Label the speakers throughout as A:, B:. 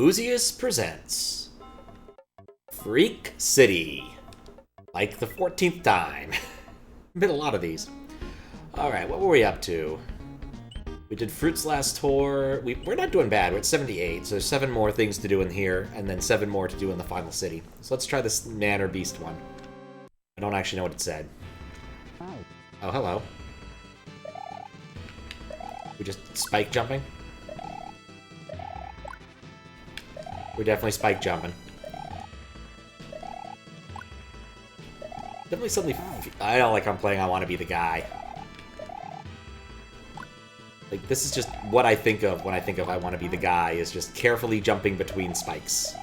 A: Boosius presents Freak City. Like the 14th time. Been a lot of these. Alright, what were we up to? We did Fruits last tour. We're not doing bad. We're at 78, so there's 7 more things to do in here, and then 7 more to do in the final city. So let's try this man or beast one. I don't actually know what it said. Oh, hello. We just spike jumping? We're definitely spike jumping. Definitely suddenly... I don't like I'm playing I Want to Be the Guy. Like, this is just what I think of when I think of I Want to Be the Guy, is just carefully jumping between spikes.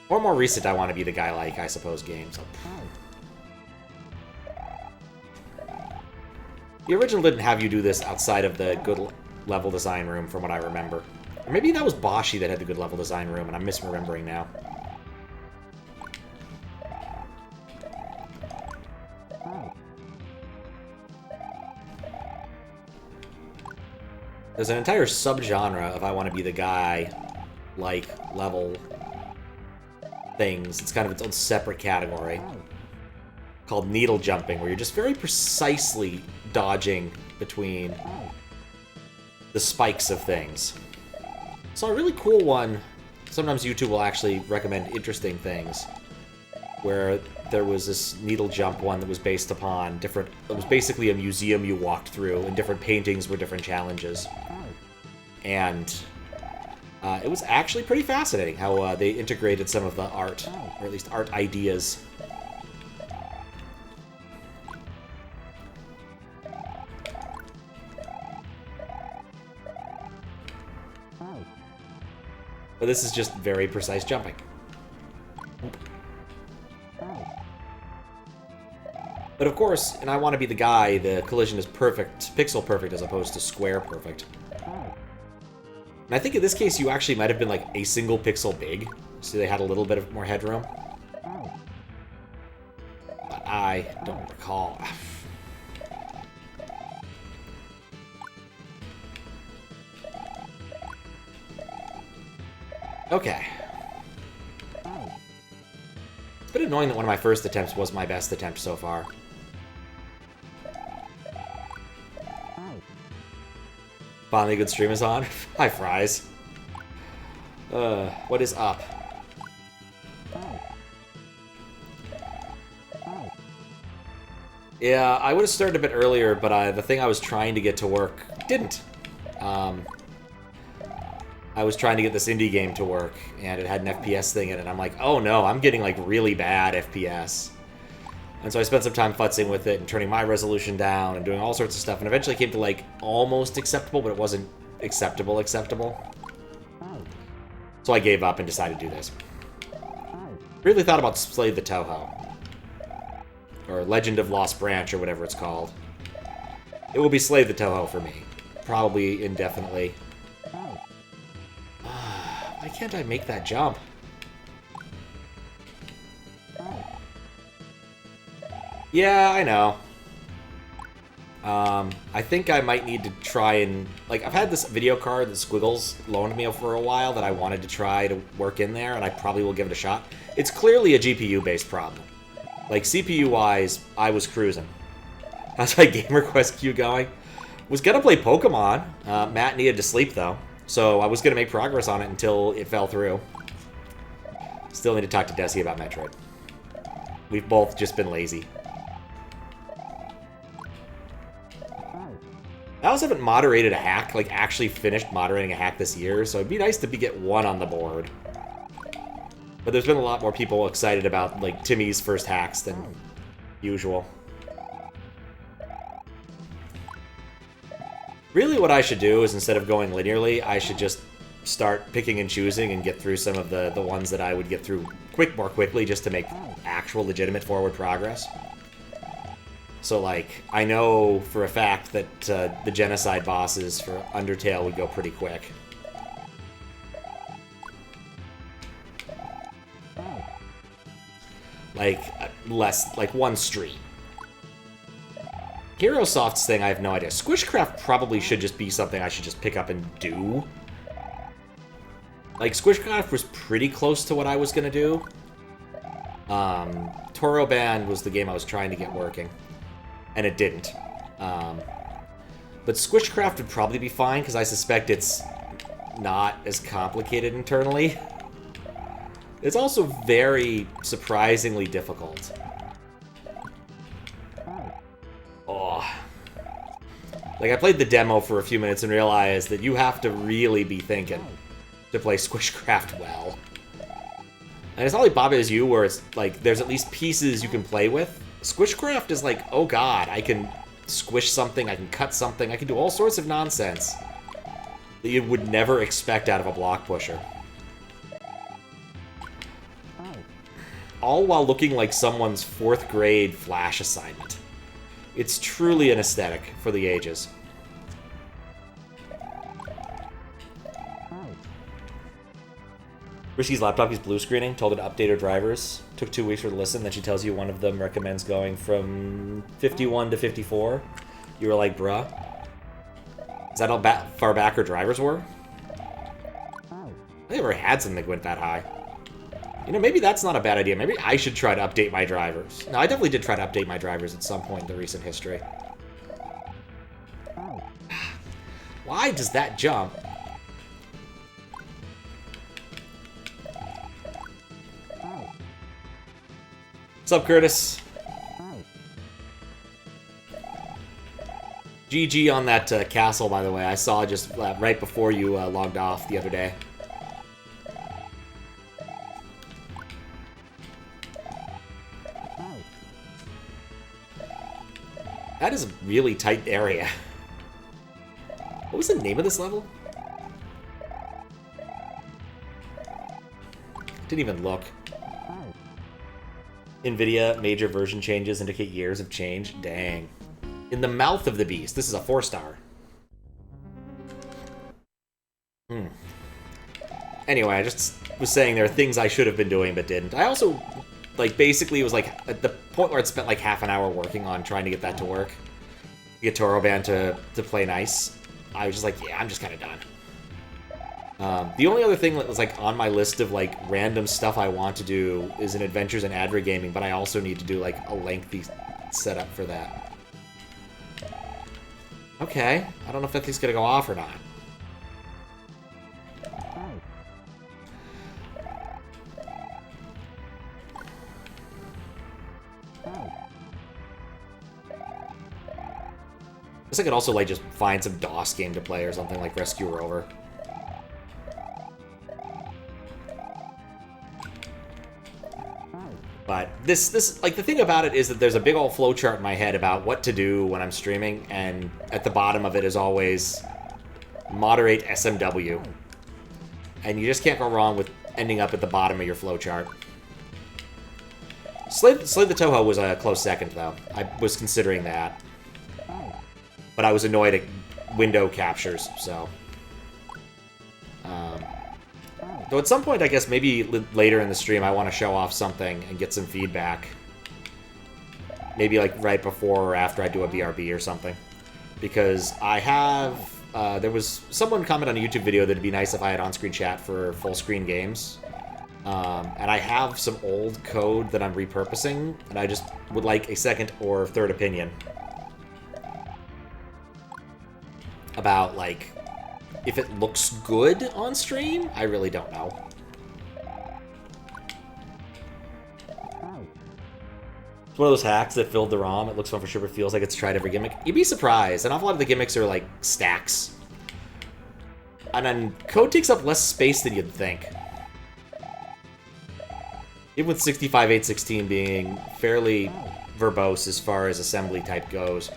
A: Or more recent I Want to Be the Guy like, I suppose, games. The original didn't have you do this outside of the good level design room, from what I remember. Or maybe that was Boshi that had the good level design room, and I'm misremembering now. There's an entire subgenre of I Want to Be the Guy, like, level things. It's kind of its own separate category called needle jumping, where you're just very precisely dodging between the spikes of things. So a really cool one, sometimes YouTube will actually recommend interesting things, where there was this needle jump one that was based upon different... It was basically a museum you walked through, and different paintings were different challenges. And it was actually pretty fascinating how they integrated some of the art, or at least art ideas. But this is just very precise jumping. But of course, in I Want to Be the Guy, the collision is perfect, pixel perfect, as opposed to square perfect. And I think in this case, you actually might have been like a single pixel big, so they had a little bit of more headroom. But I don't recall. Okay. It's been annoying that one of my first attempts was my best attempt so far. Finally a good stream is on. Hi, Fries. What is up? Yeah, I would have started a bit earlier, but the thing I was trying to get to work didn't. I was trying to get this indie game to work, and it had an FPS thing in it. I'm like, oh no, I'm getting like really bad FPS. And so I spent some time futzing with it and turning my resolution down and doing all sorts of stuff, and eventually came to like almost acceptable, but it wasn't acceptable. So I gave up and decided to do this. Really thought about Slay the Toho. Or Legend of Lost Branch, or whatever it's called. It will be Slay the Toho for me. Probably indefinitely. Why can't I make that jump? Yeah, I know. I think I might need to try and... Like, I've had this video card that Squiggles loaned me for a while that I wanted to try to work in there, and I probably will give it a shot. It's clearly a GPU-based problem. Like, CPU-wise, I was cruising. How's my game request queue going? Was gonna play Pokemon. Matt needed to sleep, though. So I was gonna make progress on it until it fell through. Still need to talk to Desi about Metroid. We've both just been lazy. I also haven't moderated a hack, like actually finished moderating a hack this year, so it'd be nice to get one on the board. But there's been a lot more people excited about, like, Timmy's first hacks than usual. Really what I should do is, instead of going linearly, I should just start picking and choosing and get through some of the ones that I would get through more quickly, just to make actual legitimate forward progress. So, like, I know for a fact that the genocide bosses for Undertale would go pretty quick. Like, like one street. HeroSoft's thing, I have no idea. Squishcraft probably should just be something I should just pick up and do. Like, Squishcraft was pretty close to what I was going to do. Toro Band was the game I was trying to get working. And it didn't. But Squishcraft would probably be fine, because I suspect it's not as complicated internally. It's also very surprisingly difficult. Oh. Like, I played the demo for a few minutes and realized that you have to really be thinking to play Squishcraft well. And it's not like Baba Is You, where it's like, there's at least pieces you can play with. Squishcraft is like, oh god, I can squish something, I can cut something, I can do all sorts of nonsense that you would never expect out of a block pusher. All while looking like someone's 4th grade Flash assignment. It's truly an aesthetic for the ages. Risky's laptop is blue screening, told her to update her drivers. Took 2 weeks for the listen, then she tells you one of them recommends going from 51 to 54. You were like, bruh. Is that how far back her drivers were? I never had something that went that high. You know, maybe that's not a bad idea. Maybe I should try to update my drivers. No, I definitely did try to update my drivers at some point in the recent history. Why does that jump? What's up, Curtis? GG on that castle, by the way. I saw just right before you logged off the other day. That is a really tight area. What was the name of this level? Didn't even look. NVIDIA major version changes indicate years of change. Dang. In the mouth of the beast. This is a 4-star. Anyway, I just was saying there are things I should have been doing but didn't. I also, like, basically it was like at the point where I'd spent like half an hour working on trying to get that to work. Get Toro Band to play nice. I was just like, yeah, I'm just kind of done. The only other thing that was like on my list of like random stuff I want to do is an Adventures in Adver Gaming, but I also need to do like a lengthy setup for that. Okay, I don't know if that thing's gonna go off or not. I guess I could also like just find some DOS game to play or something like Rescue Rover. But this like the thing about it is that there's a big old flowchart in my head about what to do when I'm streaming, and at the bottom of it is always moderate SMW. And you just can't go wrong with ending up at the bottom of your flowchart. Slay the Toho was a close second, though. I was considering that. But I was annoyed at window captures, so... Though at some point, I guess, maybe later in the stream, I want to show off something and get some feedback. Maybe, like, right before or after I do a BRB or something. Because I have... there was someone comment on a YouTube video that it'd be nice if I had on-screen chat for full-screen games. And I have some old code that I'm repurposing, and I just would like a second or third opinion. About, like... if it looks good on stream, I really don't know. It's one of those hacks that filled the ROM. It looks fun for sure, but feels like it's tried every gimmick. You'd be surprised. An awful lot of the gimmicks are like stacks. And then code takes up less space than you'd think. Even with 65.816 being fairly verbose as far as assembly type goes.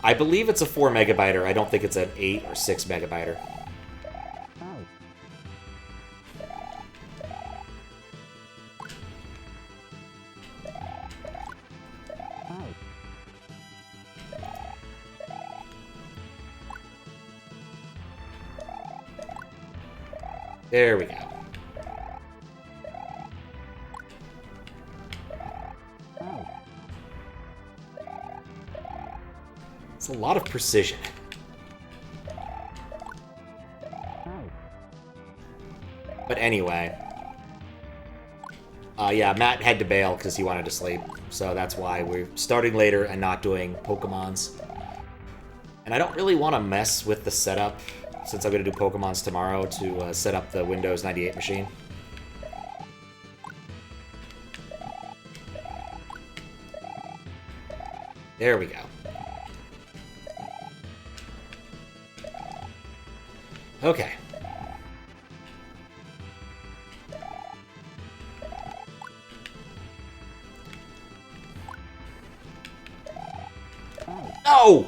A: I believe it's a 4 megabyter. I don't think it's an 8 or 6 megabyter. There we go. It's a lot of precision. But anyway. Yeah, Matt had to bail because he wanted to sleep. So that's why we're starting later and not doing Pokemons. And I don't really want to mess with the setup, since I'm going to do Pokemons tomorrow, to set up the Windows 98 machine. There we go. Okay. No!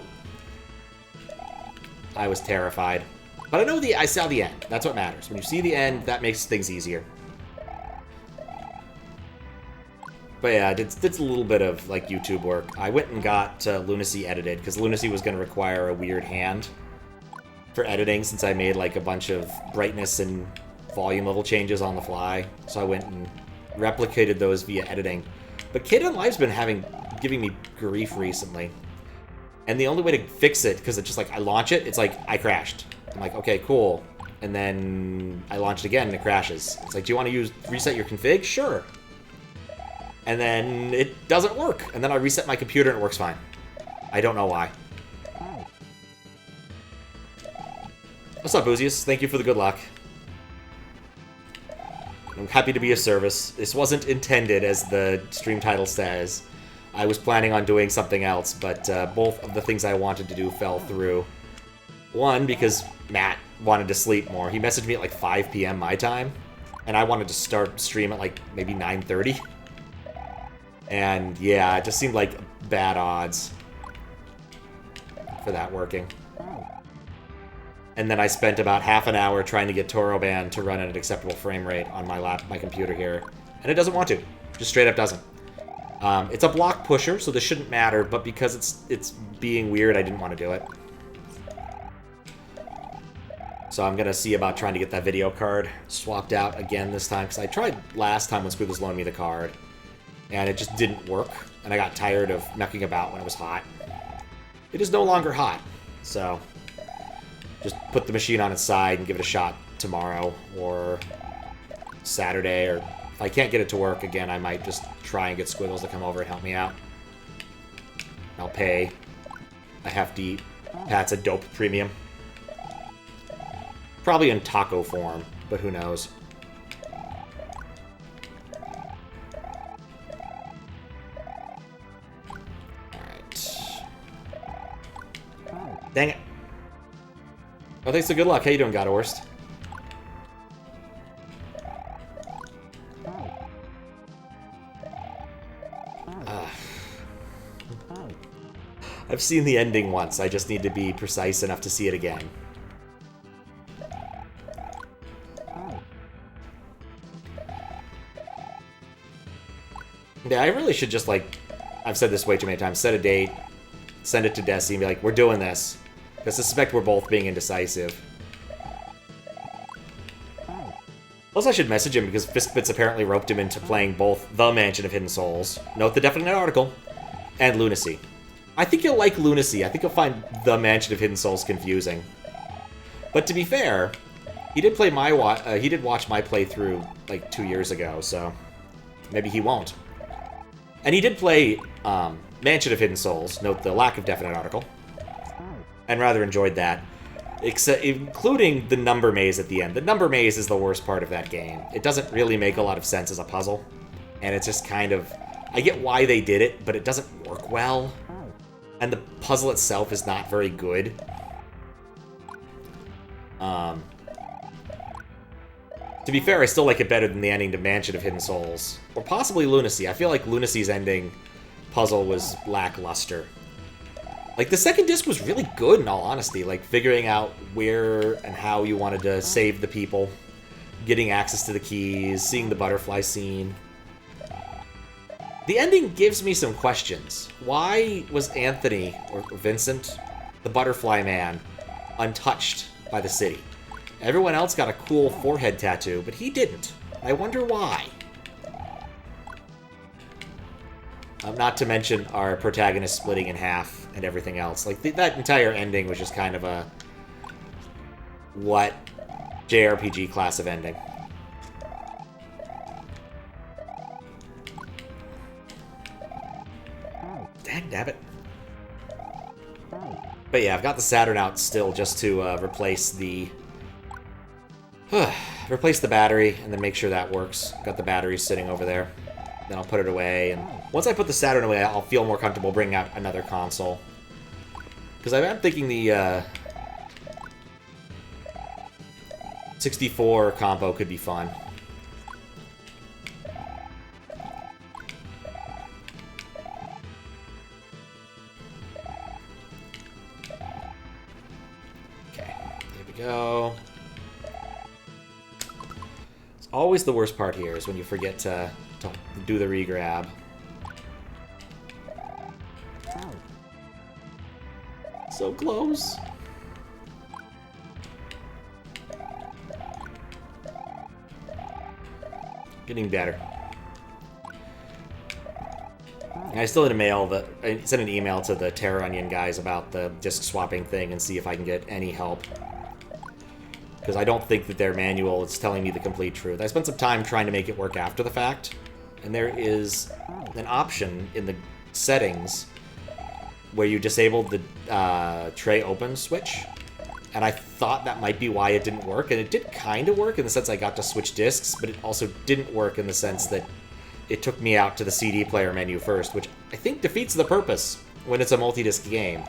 A: I was terrified. But I saw the end. That's what matters. When you see the end, that makes things easier. But yeah, it's a little bit of, like, YouTube work. I went and got Lunacy edited, because Lunacy was going to require a weird hand for editing, since I made, like, a bunch of brightness and volume level changes on the fly. So I went and replicated those via editing. But Kid on Live's been giving me grief recently. And the only way to fix it, because it's just like, I launch it, it's like, I crashed. I'm like, okay, cool. And then I launch it again, and it crashes. It's like, do you want to reset your config? Sure. And then it doesn't work. And then I reset my computer, and it works fine. I don't know why. What's up, Boosius? Thank you for the good luck. I'm happy to be of service. This wasn't intended, as the stream title says. I was planning on doing something else, but both of the things I wanted to do fell through. One, because Matt wanted to sleep more. He messaged me at like 5 p.m. my time, and I wanted to start stream at like maybe 9:30. And yeah, it just seemed like bad odds for that working. And then I spent about half an hour trying to get Toroban to run at an acceptable frame rate on my computer here, and it doesn't want to. Just straight up doesn't. It's a block pusher, so this shouldn't matter, but because it's being weird, I didn't want to do it. So I'm going to see about trying to get that video card swapped out again this time, because I tried last time when Squid was loaning me the card, and it just didn't work, and I got tired of mucking about when it was hot. It is no longer hot, so just put the machine on its side and give it a shot tomorrow or Saturday, or if I can't get it to work again, I might just try and get Squiggles to come over and help me out. I'll pay a hefty Pat's a dope premium. Probably in taco form, but who knows. Alright. Dang it. Oh, thanks for good luck. How you doing, Godhorst? I've seen the ending once. I just need to be precise enough to see it again. Yeah, I really should just, like, I've said this way too many times, set a date, send it to Desi, and be like, we're doing this. I suspect we're both being indecisive. Plus, I should message him, because Fistbits apparently roped him into playing both The Mansion of Hidden Souls, note the definite article, and Lunacy. I think you'll like Lunacy. I think you'll find The Mansion of Hidden Souls confusing. But to be fair, he did play he did watch my playthrough like 2 years ago, so maybe he won't. And he did play Mansion of Hidden Souls, note the lack of definite article, and rather enjoyed that, including the number maze at the end. The number maze is the worst part of that game. It doesn't really make a lot of sense as a puzzle, and it's just kind of, I get why they did it, but it doesn't work well, and the puzzle itself is not very good. To be fair, I still like it better than the ending to Mansion of Hidden Souls, or possibly Lunacy. I feel like Lunacy's ending puzzle was lackluster. Like, the second disc was really good, in all honesty. Like, figuring out where and how you wanted to save the people, getting access to the keys, seeing the butterfly scene. The ending gives me some questions. Why was Anthony, or Vincent, the butterfly man, untouched by the city? Everyone else got a cool forehead tattoo, but he didn't. I wonder why. Not to mention our protagonist splitting in half and everything else. Like, that entire ending was just kind of a... what JRPG class of ending? Damn it. But yeah, I've got the Saturn out still just to replace the... replace the battery, and then make sure that works. Got the battery sitting over there. Then I'll put it away, and once I put the Saturn away, I'll feel more comfortable bringing out another console. Because I'm thinking the 64 combo could be fun. Okay, there we go. It's always the worst part here is when you forget to do the re-grab. So close. Getting better. And I still need to I sent an email to the Terror Onion guys about the disc swapping thing and see if I can get any help. Because I don't think that their manual is telling me the complete truth. I spent some time trying to make it work after the fact, and there is an option in the settings where you disabled the tray open switch, and I thought that might be why it didn't work, and it did kind of work in the sense I got to switch discs, but it also didn't work in the sense that it took me out to the CD player menu first, which I think defeats the purpose when it's a multi-disc game.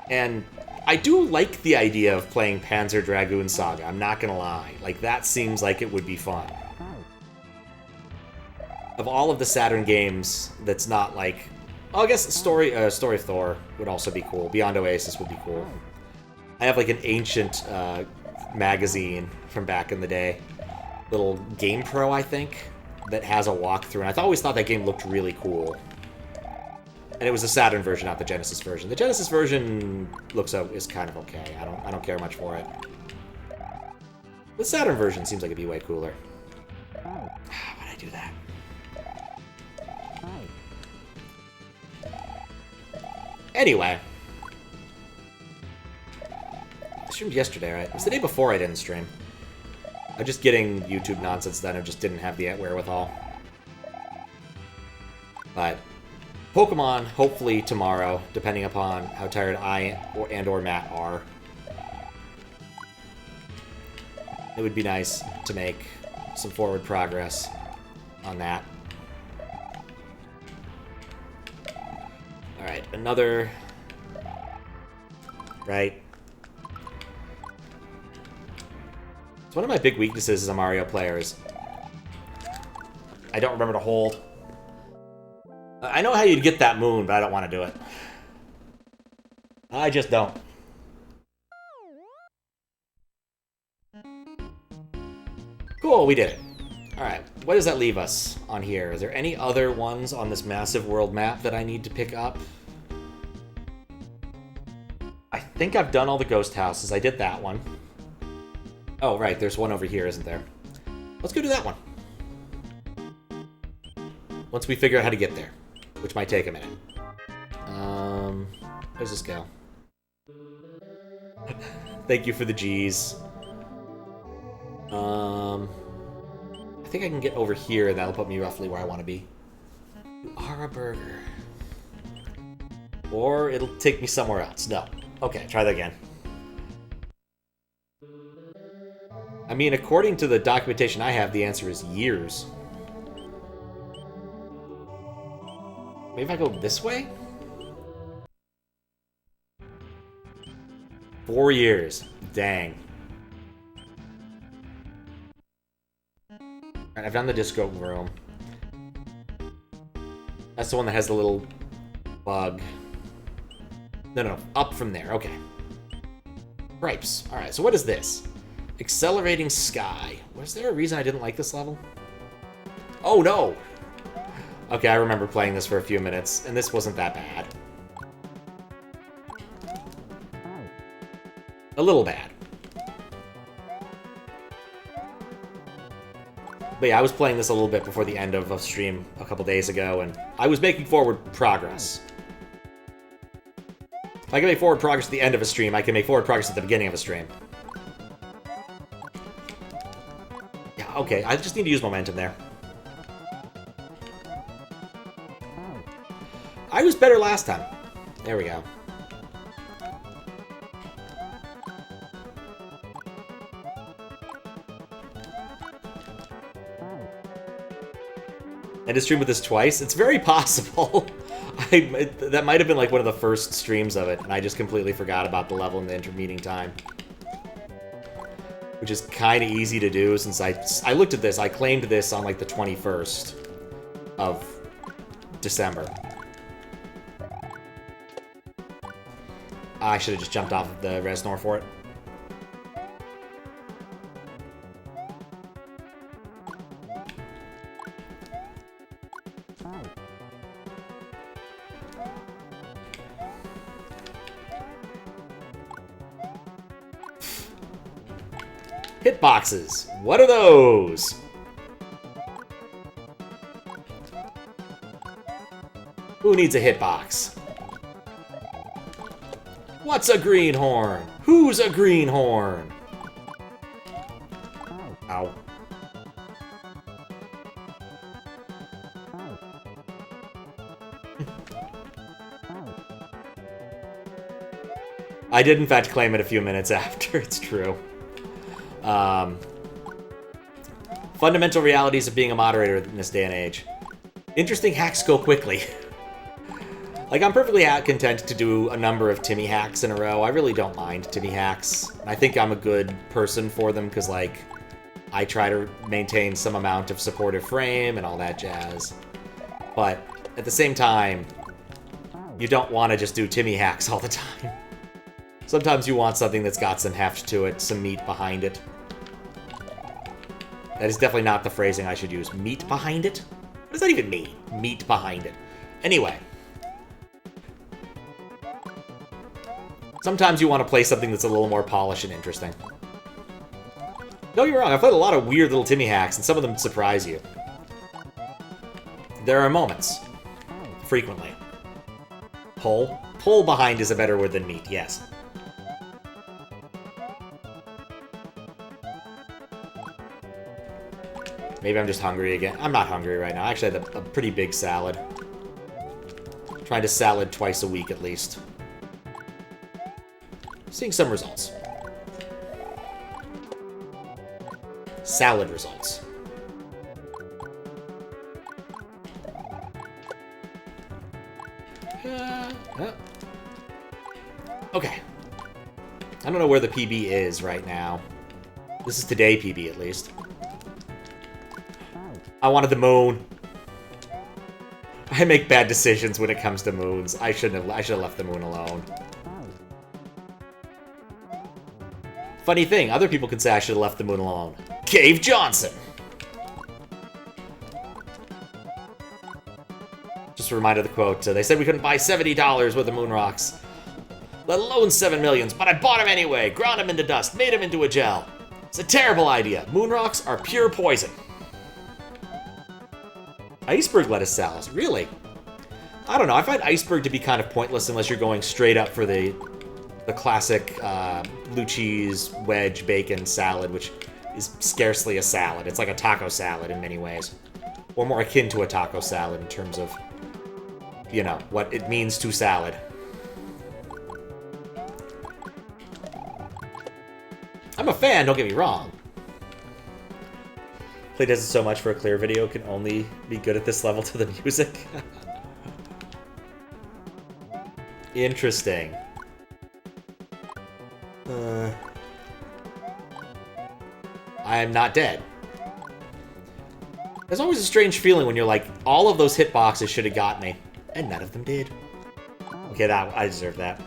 A: And I do like the idea of playing Panzer Dragoon Saga, I'm not gonna lie. Like, that seems like it would be fun. Of all of the Saturn games that's not like... Oh, I guess Story of Thor would also be cool. Beyond Oasis would be cool. I have like an ancient magazine from back in the day. Little Game Pro, I think, that has a walkthrough. And I always thought that game looked really cool. And it was the Saturn version, not the Genesis version. The Genesis version is kind of okay. I don't care much for it. The Saturn version seems like it'd be way cooler. Why'd I do that? Anyway. I streamed yesterday, right? It was the day before I didn't stream. I'm just getting YouTube nonsense done. I just didn't have the wherewithal. But Pokemon, hopefully tomorrow, depending upon how tired I or Matt are. It would be nice to make some forward progress on that. Alright, another... Right. It's one of my big weaknesses as a Mario player is I don't remember to hold. I know how you'd get that moon, but I don't want to do it. I just don't. Cool, we did it. Alright, what does that leave us on here? Is there any other ones on this massive world map that I need to pick up? I think I've done all the ghost houses. I did that one. Oh, right, there's one over here, isn't there? Let's go do that one. Once we figure out how to get there, which might take a minute. Where's this go? Thank you for the G's. I think I can get over here, and that'll put me roughly where I want to be. You are a burger. Or it'll take me somewhere else. No. Okay, try that again. I mean, according to the documentation I have, the answer is years. Maybe if I go this way? 4 years. Dang. Alright, I've done the disco room. That's the one that has the little bug. No, up from there. Okay. Gripes. Alright, so what is this? Accelerating Sky. Was there a reason I didn't like this level? Oh, no! Okay, I remember playing this for a few minutes, and this wasn't that bad. A little bad. But yeah, I was playing this a little bit before the end of a stream a couple days ago, and I was making forward progress. If I can make forward progress at the end of a stream, I can make forward progress at the beginning of a stream. Yeah, okay, I just need to use momentum there. I was better last time. There we go. I did stream with this twice. It's very possible. That might have been like one of the first streams of it, and I just completely forgot about the level in the intermeeting time. Which is kind of easy to do since I looked at this. I claimed this on like the 21st of December. I should have just jumped off of the Reznor for it. Hitboxes. What are those? Who needs a hitbox? What's a greenhorn? Who's a greenhorn? Ow. I did in fact claim it a few minutes after, it's true. Fundamental realities of being a moderator in this day and age. Interesting hacks go quickly. Like, I'm perfectly content to do a number of Timmy hacks in a row. I really don't mind Timmy hacks. I think I'm a good person for them because, like, I try to maintain some amount of supportive frame and all that jazz. But at the same time, you don't want to just do Timmy hacks all the time. Sometimes you want something that's got some heft to it, some meat behind it. That is definitely not the phrasing I should use. Meat behind it? What does that even mean? Meat behind it. Anyway. Sometimes you want to play something that's a little more polished and interesting. Don't get me wrong, I've played a lot of weird little Timmy hacks, and some of them surprise you. There are moments. Frequently. Pull? Pull behind is a better word than meat, yes. Maybe I'm just hungry again. I'm not hungry right now. I actually had a pretty big salad. Trying to salad twice a week at least. Seeing some results. Salad results. Okay. I don't know where the PB is right now. This is today PB at least. I wanted the moon. I make bad decisions when it comes to moons. I should have left the moon alone. Funny thing, other people can say I should have left the moon alone. Cave Johnson! Just a reminder of the quote. They said we couldn't buy $70 worth of moon rocks. Let alone 7 millions, but I bought them anyway. Ground them into dust, made them into a gel. It's a terrible idea. Moon rocks are pure poison. Iceberg lettuce salads, really? I don't know, I find iceberg to be kind of pointless unless you're going straight up for the classic blue cheese, wedge, bacon salad, which is scarcely a salad. It's like a taco salad in many ways. Or more akin to a taco salad in terms of, you know, what it means to salad. I'm a fan, don't get me wrong. Play does it so much for a clear video, can only be good at this level to the music. Interesting. I am not dead. There's always a strange feeling when you're like, all of those hitboxes should have got me, and none of them did. Okay, I deserve that.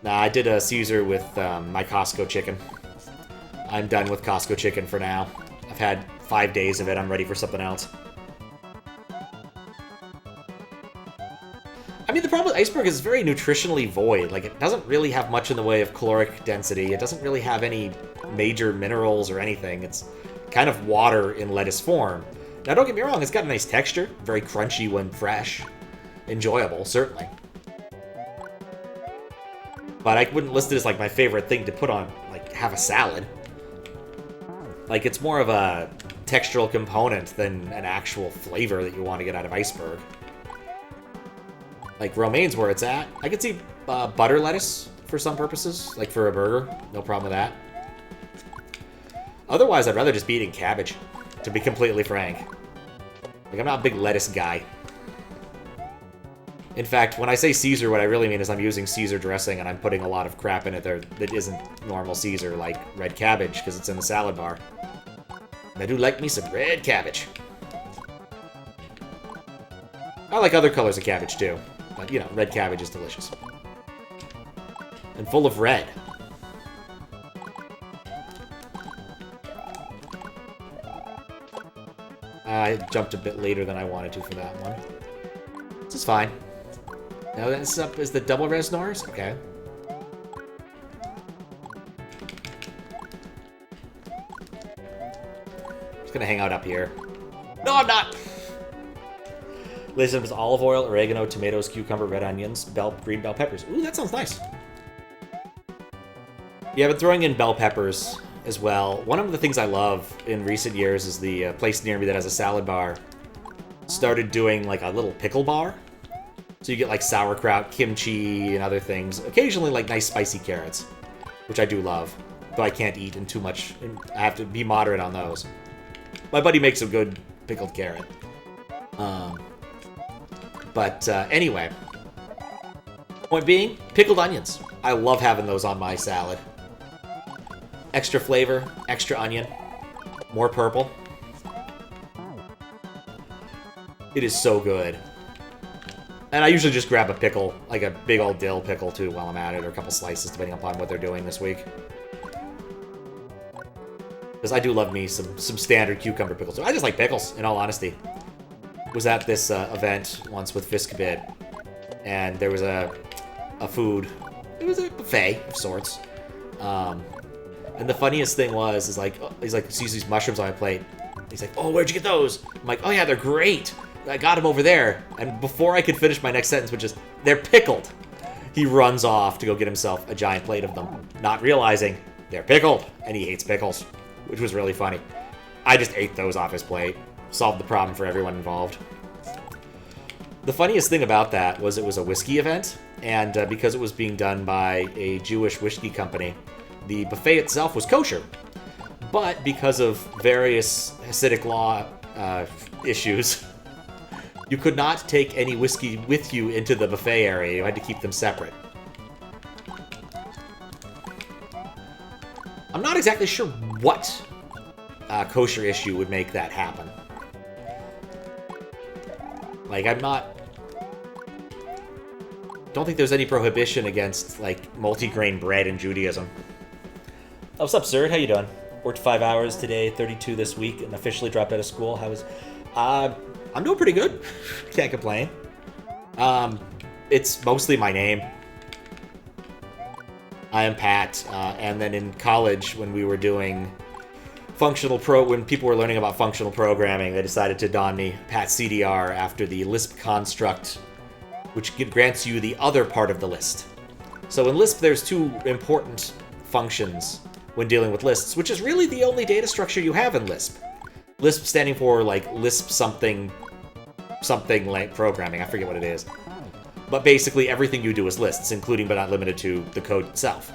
A: Nah, I did a Caesar with my Costco chicken. I'm done with Costco chicken for now. I've had 5 days of it. I'm ready for something else. I mean, the problem with iceberg is it's very nutritionally void. Like, it doesn't really have much in the way of caloric density. It doesn't really have any major minerals or anything. It's kind of water in lettuce form. Now, don't get me wrong. It's got a nice texture. Very crunchy when fresh. Enjoyable, certainly. But I wouldn't list it as, like, my favorite thing to put on, like, have a salad. Like, it's more of a textural component than an actual flavor that you want to get out of iceberg. Like, romaine's where it's at. I could see butter lettuce for some purposes, like for a burger. No problem with that. Otherwise, I'd rather just be eating cabbage, to be completely frank. Like, I'm not a big lettuce guy. In fact, when I say Caesar, what I really mean is I'm using Caesar dressing and I'm putting a lot of crap in it there that isn't normal Caesar, like red cabbage, because it's in the salad bar. And I do like me some red cabbage. I like other colors of cabbage, too. But, you know, red cabbage is delicious. And full of red. I jumped a bit later than I wanted to for that one. This is fine. Now this up is the double Reznors? Okay. Just gonna hang out up here. No, I'm not! Listen, it's olive oil, oregano, tomatoes, cucumber, red onions, green bell peppers. Ooh, that sounds nice. Yeah, but throwing in bell peppers as well. One of the things I love in recent years is the place near me that has a salad bar started doing like a little pickle bar. So you get like sauerkraut, kimchi, and other things. Occasionally like nice spicy carrots, which I do love, though I can't eat in too much. I have to be moderate on those. My buddy makes a good pickled carrot. Anyway, point being, pickled onions. I love having those on my salad. Extra flavor, extra onion, more purple. It is so good. And I usually just grab a pickle, like a big old dill pickle too while I'm at it, or a couple slices depending upon what they're doing this week. Because I do love me some standard cucumber pickles. I just like pickles, in all honesty. Was at this event once with Fiskbit, and there was a food. It was a buffet of sorts. And the funniest thing was, he's like, sees these mushrooms on my plate. He's like, oh, where'd you get those? I'm like, oh yeah, they're great. I got them over there. And before I could finish my next sentence, which is, they're pickled, he runs off to go get himself a giant plate of them, not realizing they're pickled, and he hates pickles, which was really funny. I just ate those off his plate. Solved the problem for everyone involved. The funniest thing about that was it was a whiskey event, and because it was being done by a Jewish whiskey company, the buffet itself was kosher. But because of various Hasidic law issues, you could not take any whiskey with you into the buffet area. You had to keep them separate. I'm not exactly sure what kosher issue would make that happen. Like, don't think there's any prohibition against, like, multi-grain bread in Judaism. Oh, what's up, sir? How you doing? Worked 5 hours today, 32 this week, and officially dropped out of school. How was... I'm doing pretty good. Can't complain. It's mostly my name. I am Pat, and then in college, when we were doing when people were learning about functional programming, they decided to don me Pat CDR after the Lisp construct, which grants you the other part of the list. So in Lisp, there's two important functions when dealing with lists, which is really the only data structure you have in Lisp. Lisp standing for, like, Lisp something like programming. I forget what it is. But basically, everything you do is lists, including but not limited to the code itself.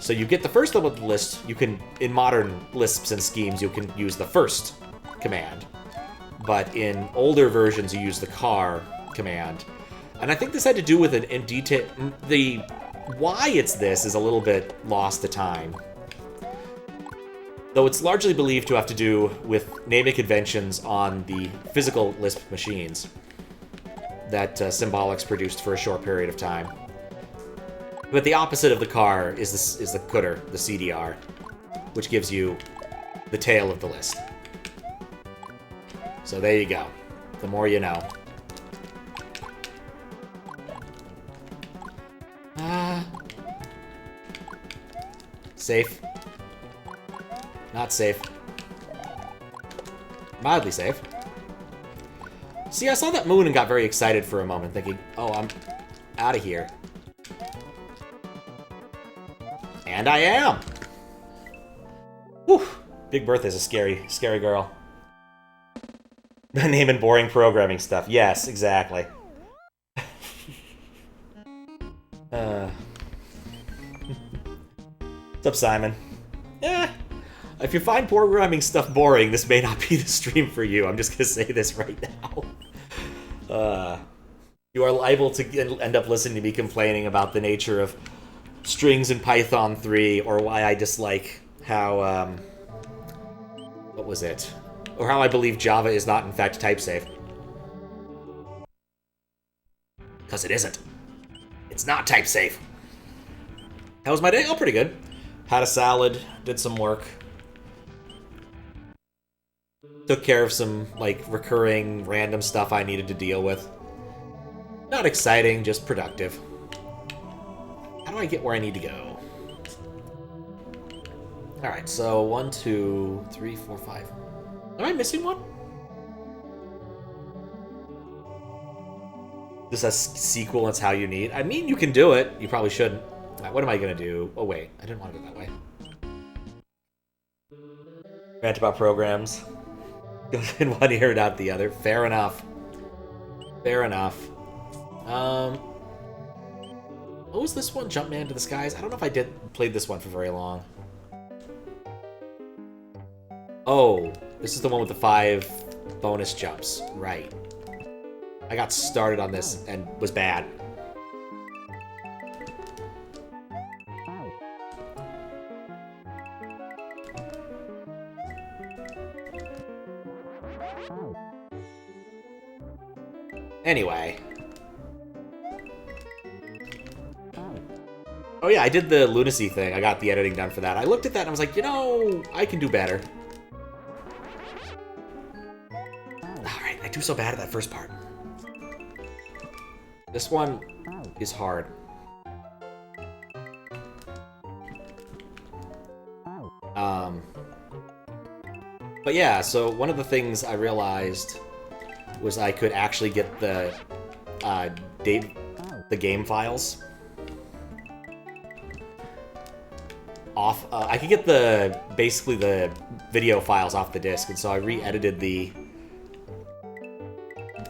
A: So you get the first level of the list. You can, in modern Lisps and schemes, you can use the first command. But in older versions, you use the car command. And I think this had to do with it in detail. The why it's this is a little bit lost to time. Though it's largely believed to have to do with naming conventions on the physical Lisp machines that Symbolics produced for a short period of time. But the opposite of the car is the Kutter, the CDR, which gives you the tail of the list. So there you go. The more you know. Safe. Not safe. Mildly safe. See, I saw that moon and got very excited for a moment, thinking, oh, I'm out of here. And I am! Whew! Big Bertha's a scary, scary girl. Name and boring programming stuff. Yes, exactly. What's up, Simon? Yeah. If you find programming stuff boring, this may not be the stream for you. I'm just gonna say this right now. You are liable to end up listening to me complaining about the nature of strings in Python 3, or why I dislike how, what was it? Or how I believe Java is not, in fact, type-safe. Because it isn't. It's not type-safe. How was my day? Oh, pretty good. Had a salad, did some work. Took care of some, like, recurring random stuff I needed to deal with. Not exciting, just productive. How do I get where I need to go? Alright, so 1, 2, 3, 4, 5. Am I missing one? This has sequel, it's how you need. I mean, you can do it. You probably shouldn't. What am I gonna do? Oh, wait. I didn't want to go that way. Rant about programs. Goes in one ear and out the other. Fair enough. Fair enough. What was this one? Jumpman to the Skies? I don't know if I played this one for very long. Oh, this is the one with the 5 bonus jumps. Right. I got started on this and was bad. Anyway. Oh yeah, I did the lunacy thing. I got the editing done for that. I looked at that and I was like, you know, I can do better. Alright, I do so bad at that first part. This one is hard. But yeah, so one of the things I realized was I could actually get the game files off. I could get basically the video files off the disc, and so I re-edited the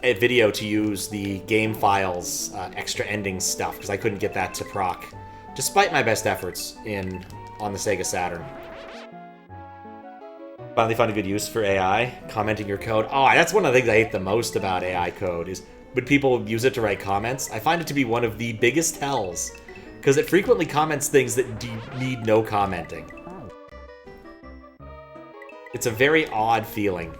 A: video to use the game files extra ending stuff, because I couldn't get that to proc, despite my best efforts on the Sega Saturn. Finally found a good use for AI, commenting your code. Oh, that's one of the things I hate the most about AI code, is when people use it to write comments. I find it to be one of the biggest hells, because it frequently comments things that need no commenting. It's a very odd feeling.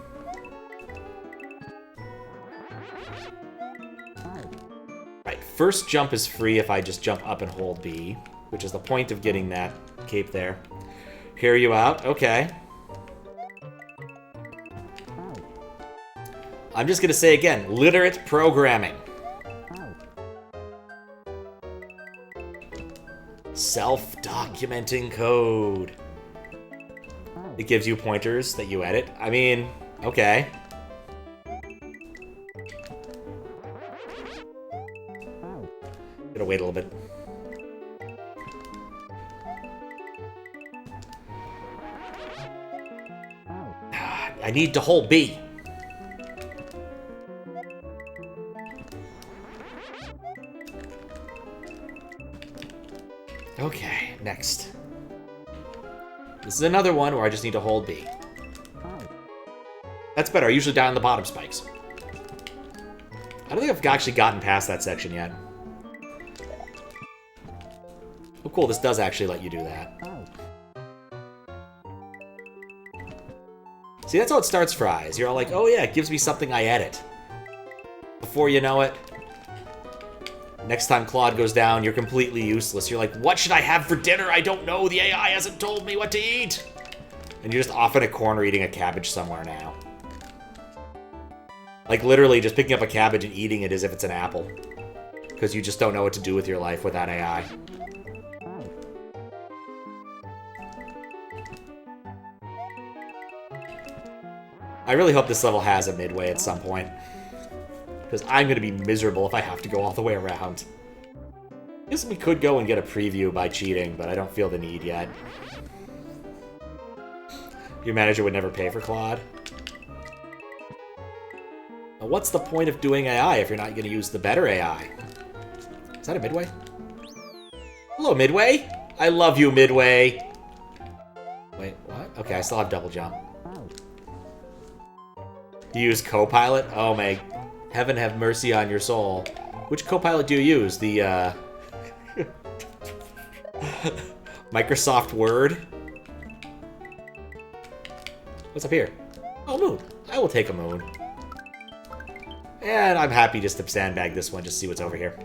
A: Right, first jump is free if I just jump up and hold B, which is the point of getting that cape there. Hear you out? Okay. I'm just gonna say again, literate programming. Self-documenting code. It gives you pointers that you edit. I mean, okay. Gonna wait a little bit. I need to hold B. Okay, next. This is another one where I just need to hold B. That's better. I usually die on the bottom spikes. I don't think I've actually gotten past that section yet. Oh, cool. This does actually let you do that. See, that's how it starts, Fries. You're all like, oh yeah, it gives me something I edit. Before you know it, next time Claude goes down, you're completely useless. You're like, what should I have for dinner? I don't know. The AI hasn't told me what to eat. And you're just off in a corner eating a cabbage somewhere now. Like, literally just picking up a cabbage and eating it as if it's an apple. Because you just don't know what to do with your life without AI. I really hope this level has a midway at some point. Because I'm going to be miserable if I have to go all the way around. I guess we could go and get a preview by cheating, but I don't feel the need yet. Your manager would never pay for Claude. Well, what's the point of doing AI if you're not going to use the better AI? Is that a Midway? Hello, Midway. I love you, Midway. Wait, what? Okay, I still have double jump. You use Copilot? Oh, may heaven have mercy on your soul. Which Copilot do you use? The, Microsoft Word? What's up here? Oh, moon. I will take a moon. And I'm happy just to sandbag this one, just see what's over here.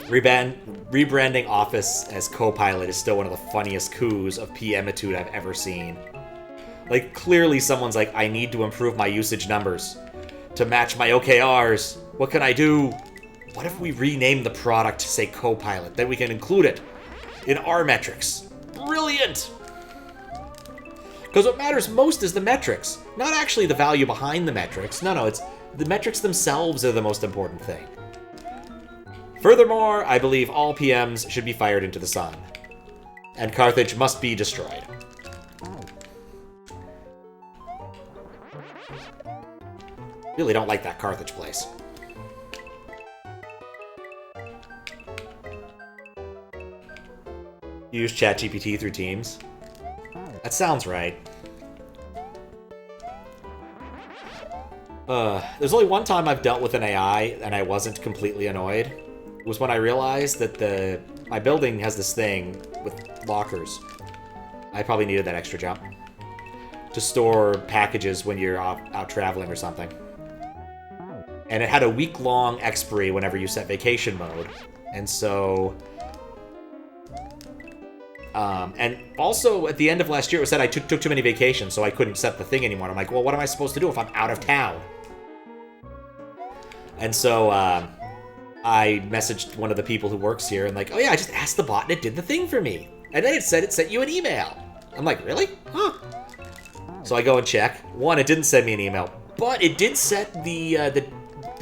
A: Rebranding Office as Copilot is still one of the funniest coups of PMitude I've ever seen. Like, clearly someone's like, I need to improve my usage numbers to match my OKRs. What can I do? What if we rename the product to say Copilot? Then we can include it in our metrics. Brilliant! Because what matters most is the metrics, not actually the value behind the metrics. No, it's the metrics themselves are the most important thing. Furthermore, I believe all PMs should be fired into the sun. And Carthage must be destroyed. Really don't like that Carthage place. You use ChatGPT through Teams? That sounds right. There's only one time I've dealt with an AI and I wasn't completely annoyed. It was when I realized that my building has this thing with lockers. I probably needed that extra jump to store packages when you're out traveling or something. And it had a week-long expiry whenever you set vacation mode. And so... and also, at the end of last year, it was said I took too many vacations, so I couldn't set the thing anymore. I'm like, well, what am I supposed to do if I'm out of town? And so, I messaged one of the people who works here, and like, oh yeah, I just asked the bot, and it did the thing for me. And then it said it sent you an email. I'm like, really? Huh. So I go and check. One, it didn't send me an email, but it did set the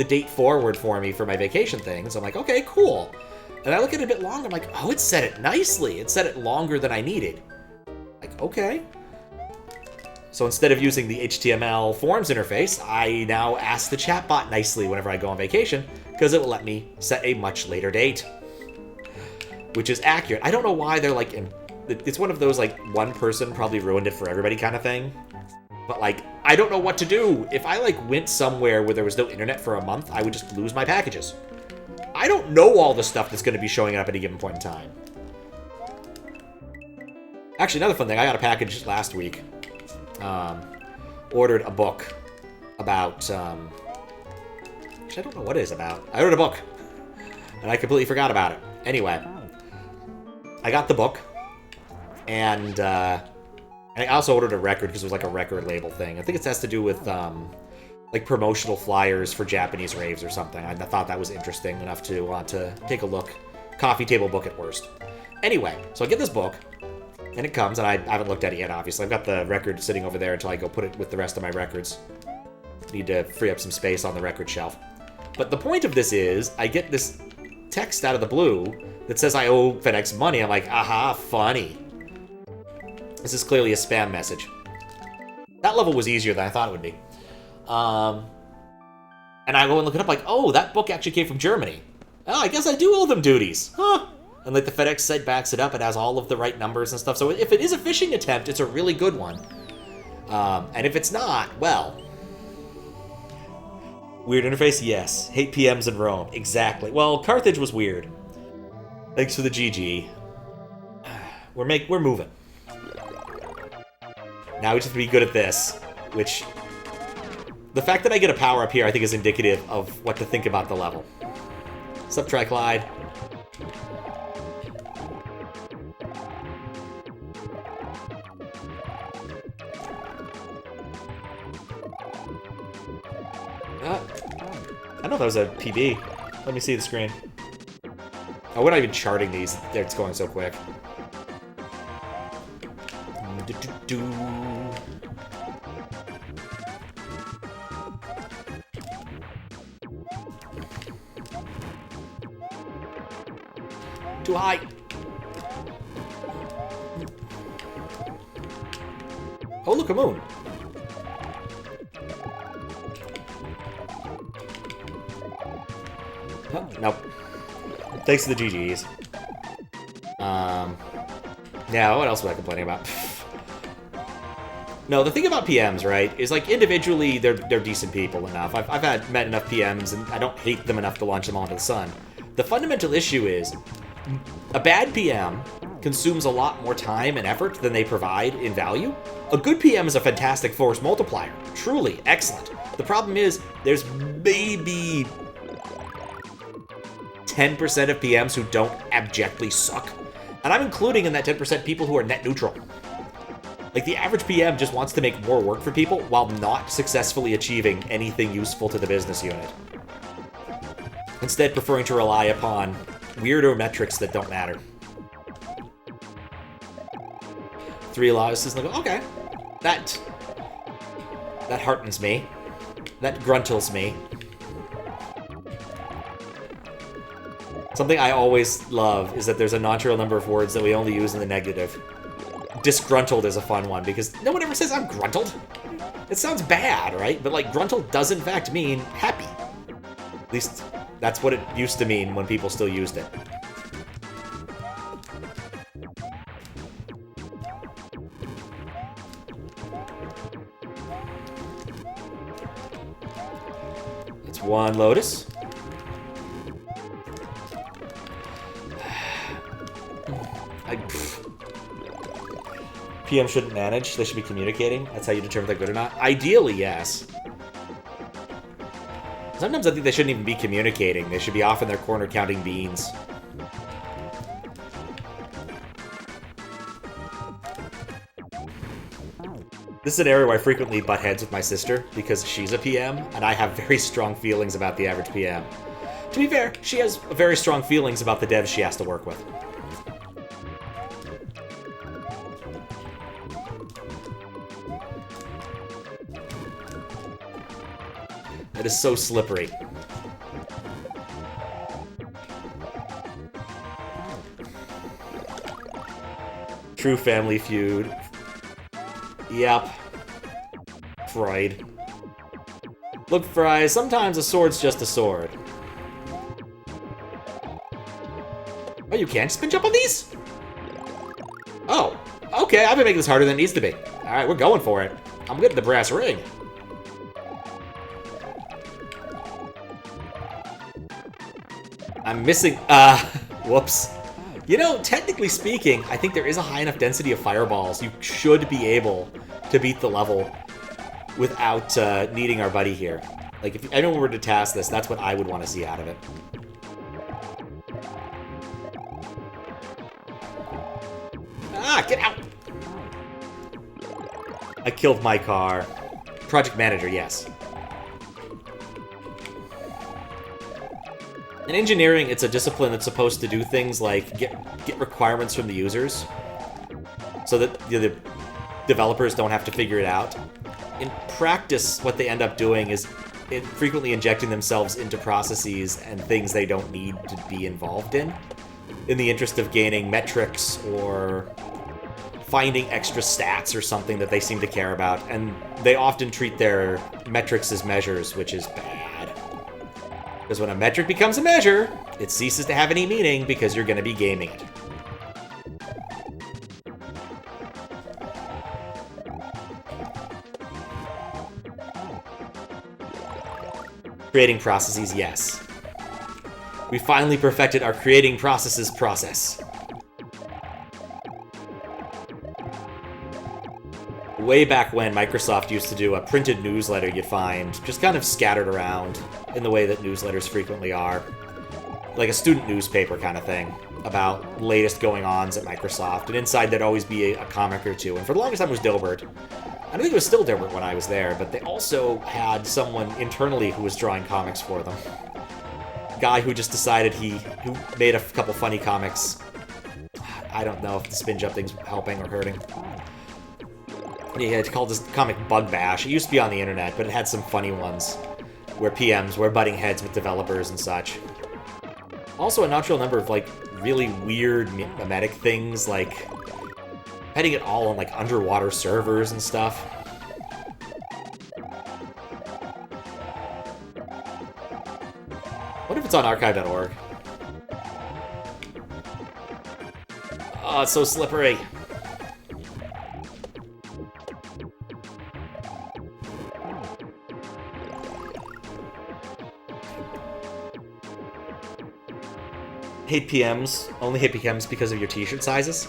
A: date forward for me for my vacation things. I'm like, okay, cool. And I look at it a bit longer, I'm like, oh, it set it nicely. It set it longer than I needed. Like, okay. So instead of using the HTML forms interface, I now ask the chatbot nicely whenever I go on vacation, because it will let me set a much later date. Which is accurate. I don't know why they're like, it's one of those like, one person probably ruined it for everybody kind of thing. But like, I don't know what to do. If I like went somewhere where there was no internet for a month, I would just lose my packages. I don't know all the stuff that's going to be showing up at a given point in time. Actually, another fun thing, I got a package last week. Ordered a book about, which I don't know what it is about. I ordered a book, and I completely forgot about it. Anyway, I got the book, and I also ordered a record because it was like a record label thing. I think it has to do with, like promotional flyers for Japanese raves or something. I thought that was interesting enough to want to take a look. Coffee table book at worst. Anyway, so I get this book, and it comes, and I haven't looked at it yet, obviously. I've got the record sitting over there until I go put it with the rest of my records. Need to free up some space on the record shelf. But the point of this is, I get this text out of the blue that says I owe FedEx money. I'm like, aha, funny. This is clearly a spam message. That level was easier than I thought it would be. And I go and look it up like, oh, that book actually came from Germany. Oh, I guess I do owe them duties. Huh. And like the FedEx site backs it up. It has all of the right numbers and stuff. So if it is a phishing attempt, it's a really good one. And if it's not, well... Weird interface? Yes. Hate PMs in Rome. Exactly. Well, Carthage was weird. Thanks for the GG. We're moving. Now we just have to be good at this, which... The fact that I get a power-up here, I think, is indicative of what to think about the level. Sup, Triclide? I don't know if that was a PB. Let me see the screen. Oh, we're not even charting these. It's going so quick. Too high. Oh, look, a moon. Nope. Thanks to the GGs. Now, what else was I complaining about? No, the thing about PMs, right, is like individually they're decent people enough. I've met enough PMs and I don't hate them enough to launch them onto the sun. The fundamental issue is a bad PM consumes a lot more time and effort than they provide in value. A good PM is a fantastic force multiplier. Truly excellent. The problem is there's maybe 10% of PMs who don't abjectly suck. And I'm including in that 10% people who are net neutral. Like, the average PM just wants to make more work for people while not successfully achieving anything useful to the business unit. Instead, preferring to rely upon weirdo metrics that don't matter. 3 Elias like, okay, that heartens me. That gruntles me. Something I always love is that there's a non-trivial number of words that we only use in the negative. Disgruntled is a fun one, because no one ever says I'm gruntled. It sounds bad, right? But, like, gruntled does in fact mean happy. At least, that's what it used to mean when people still used it. It's 1 Lotus. PM shouldn't manage, they should be communicating. That's how you determine if they're good or not. Ideally, yes. Sometimes I think they shouldn't even be communicating. They should be off in their corner counting beans. This is an area where I frequently butt heads with my sister because she's a PM, and I have very strong feelings about the average PM. To be fair, she has very strong feelings about the devs she has to work with. It is so slippery. True family feud. Yep. Freud. Look, Fry, sometimes a sword's just a sword. Oh, you can't spin jump on these? Oh, okay, I've been making this harder than it needs to be. Alright, we're going for it. I'm getting the brass ring. I'm missing, whoops. You know, technically speaking, I think there is a high enough density of fireballs. You should be able to beat the level without needing our buddy here. Like, if anyone were to task this, that's what I would want to see out of it. Ah, get out! I killed my car. Project manager, yes. In engineering, it's a discipline that's supposed to do things like get requirements from the users so that the developers don't have to figure it out. In practice, what they end up doing is frequently injecting themselves into processes and things they don't need to be involved in the interest of gaining metrics or finding extra stats or something that they seem to care about, and they often treat their metrics as measures, which is bad. Because when a metric becomes a measure, it ceases to have any meaning because you're going to be gaming it. Creating processes, yes. We finally perfected our creating processes process. Way back when Microsoft used to do a printed newsletter you'd find just kind of scattered around in the way that newsletters frequently are. Like a student newspaper kind of thing about latest going-ons at Microsoft. And inside there'd always be a comic or two. And for the longest time it was Dilbert. I don't think it was still Dilbert when I was there, but they also had someone internally who was drawing comics for them. Guy who just decided who made a couple funny comics. I don't know if the spin jump thing's helping or hurting. Yeah, it's called this comic Bug Bash. It used to be on the internet, but it had some funny ones where PMs were butting heads with developers and such. Also a natural number of, like, really weird mimetic things, like heading it all on, like, underwater servers and stuff. What if It's on archive.org. Oh, it's so slippery. Hate PMs. Only hate PMs because of your t-shirt sizes?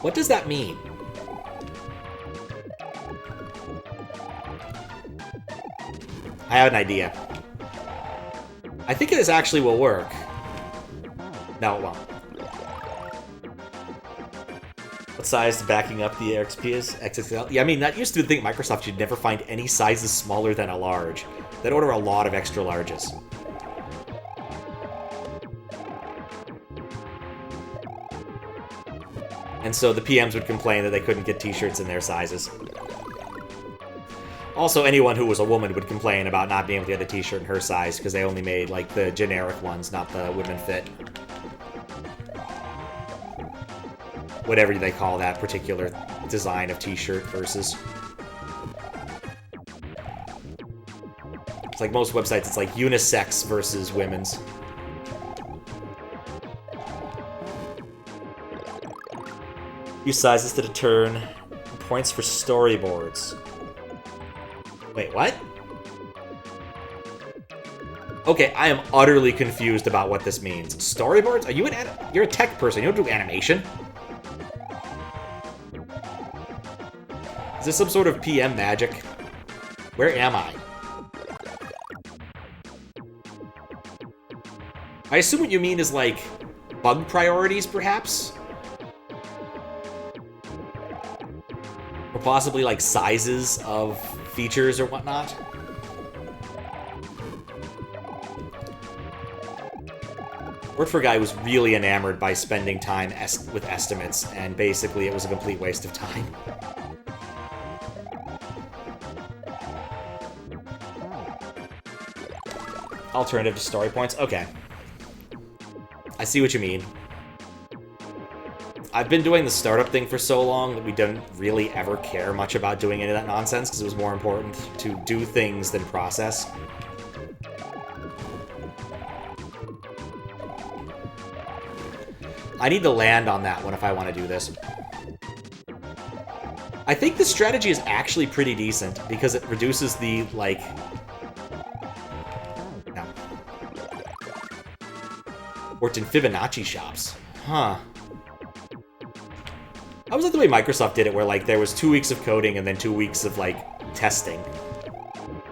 A: What does that mean? I have an idea. I think this actually will work. No, it won't. What size backing up the XP is? XXL? Yeah, I mean, that used to be the thing at Microsoft. You'd never find any sizes smaller than a large. They'd order a lot of extra larges. And so the PMs would complain that they couldn't get t-shirts in their sizes. Also, anyone who was a woman would complain about not being able to get a t-shirt in her size because they only made, like, the generic ones, not the women fit. Whatever they call that particular design of t-shirt versus. It's like most websites, it's like unisex versus women's. Use sizes to determine points for storyboards. Wait, what? Okay, I am utterly confused about what this means. Storyboards? Are you you're a tech person, you don't do animation? Is this some sort of PM magic? Where am I? I assume what you mean is, like, bug priorities, perhaps? Or possibly, like, sizes of features or whatnot? Worked for a guy who was really enamored by spending time with estimates, and basically it was a complete waste of time. Alternative to story points? Okay. I see what you mean. I've been doing the startup thing for so long that we don't really ever care much about doing any of that nonsense, because it was more important to do things than process. I need to land on that one if I want to do this. I think the strategy is actually pretty decent, because it reduces the, like... No. Worked in Fibonacci shops. Huh. I was like the way Microsoft did it, where, like, there was 2 weeks of coding and then 2 weeks of, like, testing.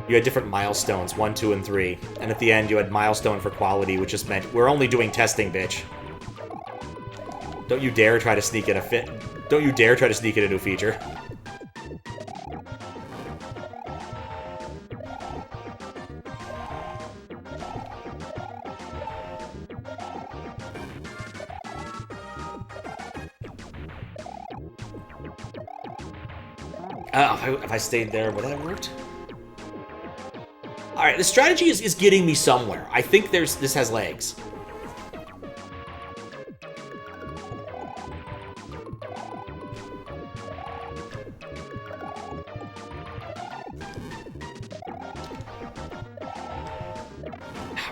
A: You had different milestones, 1, 2, and 3. And at the end, you had milestone for quality, which just meant, we're only doing testing, bitch. Don't you dare try to sneak in a Don't you dare try to sneak in a new feature. If I stayed there, would that have worked? Alright, the strategy is getting me somewhere. I think this has legs.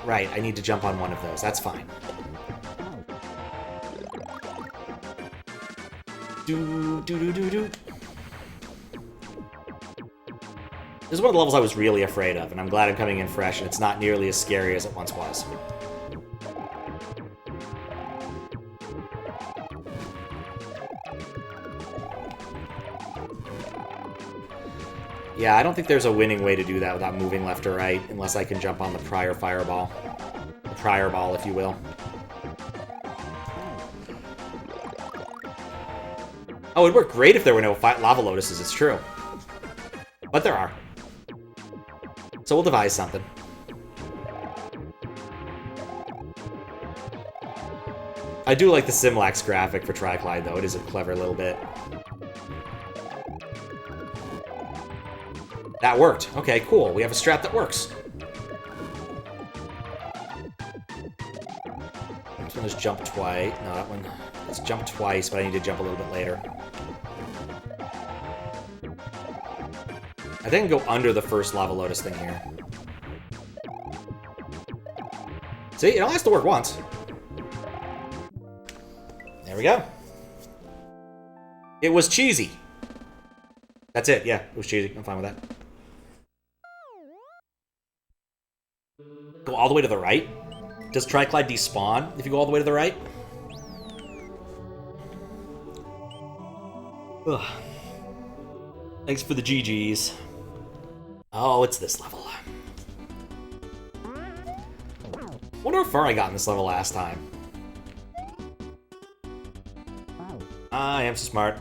A: Right, I need to jump on one of those. That's fine. Do. This is one of the levels I was really afraid of, and I'm glad I'm coming in fresh, and it's not nearly as scary as it once was. Yeah, I don't think there's a winning way to do that without moving left or right, unless I can jump on the prior fireball. The prior ball, if you will. Oh, it'd work great if there were no lava lotuses, it's true. But there are. So we'll devise something. I do like the Simlax graphic for Triclide, though. It is a clever little bit. That worked. Okay, cool. We have a strat that works. This one is jump twice. No, that one... It's jump twice, but I need to jump a little bit later. I think I can go under the first lava lotus thing here. See, it only has to work once. There we go. It was cheesy. That's it, yeah, it was cheesy. I'm fine with that. Go all the way to the right? Does Triclide despawn if you go all the way to the right? Ugh. Thanks for the GGs. Oh, it's this level. Wonder how far I got in this level last time. I am so smart.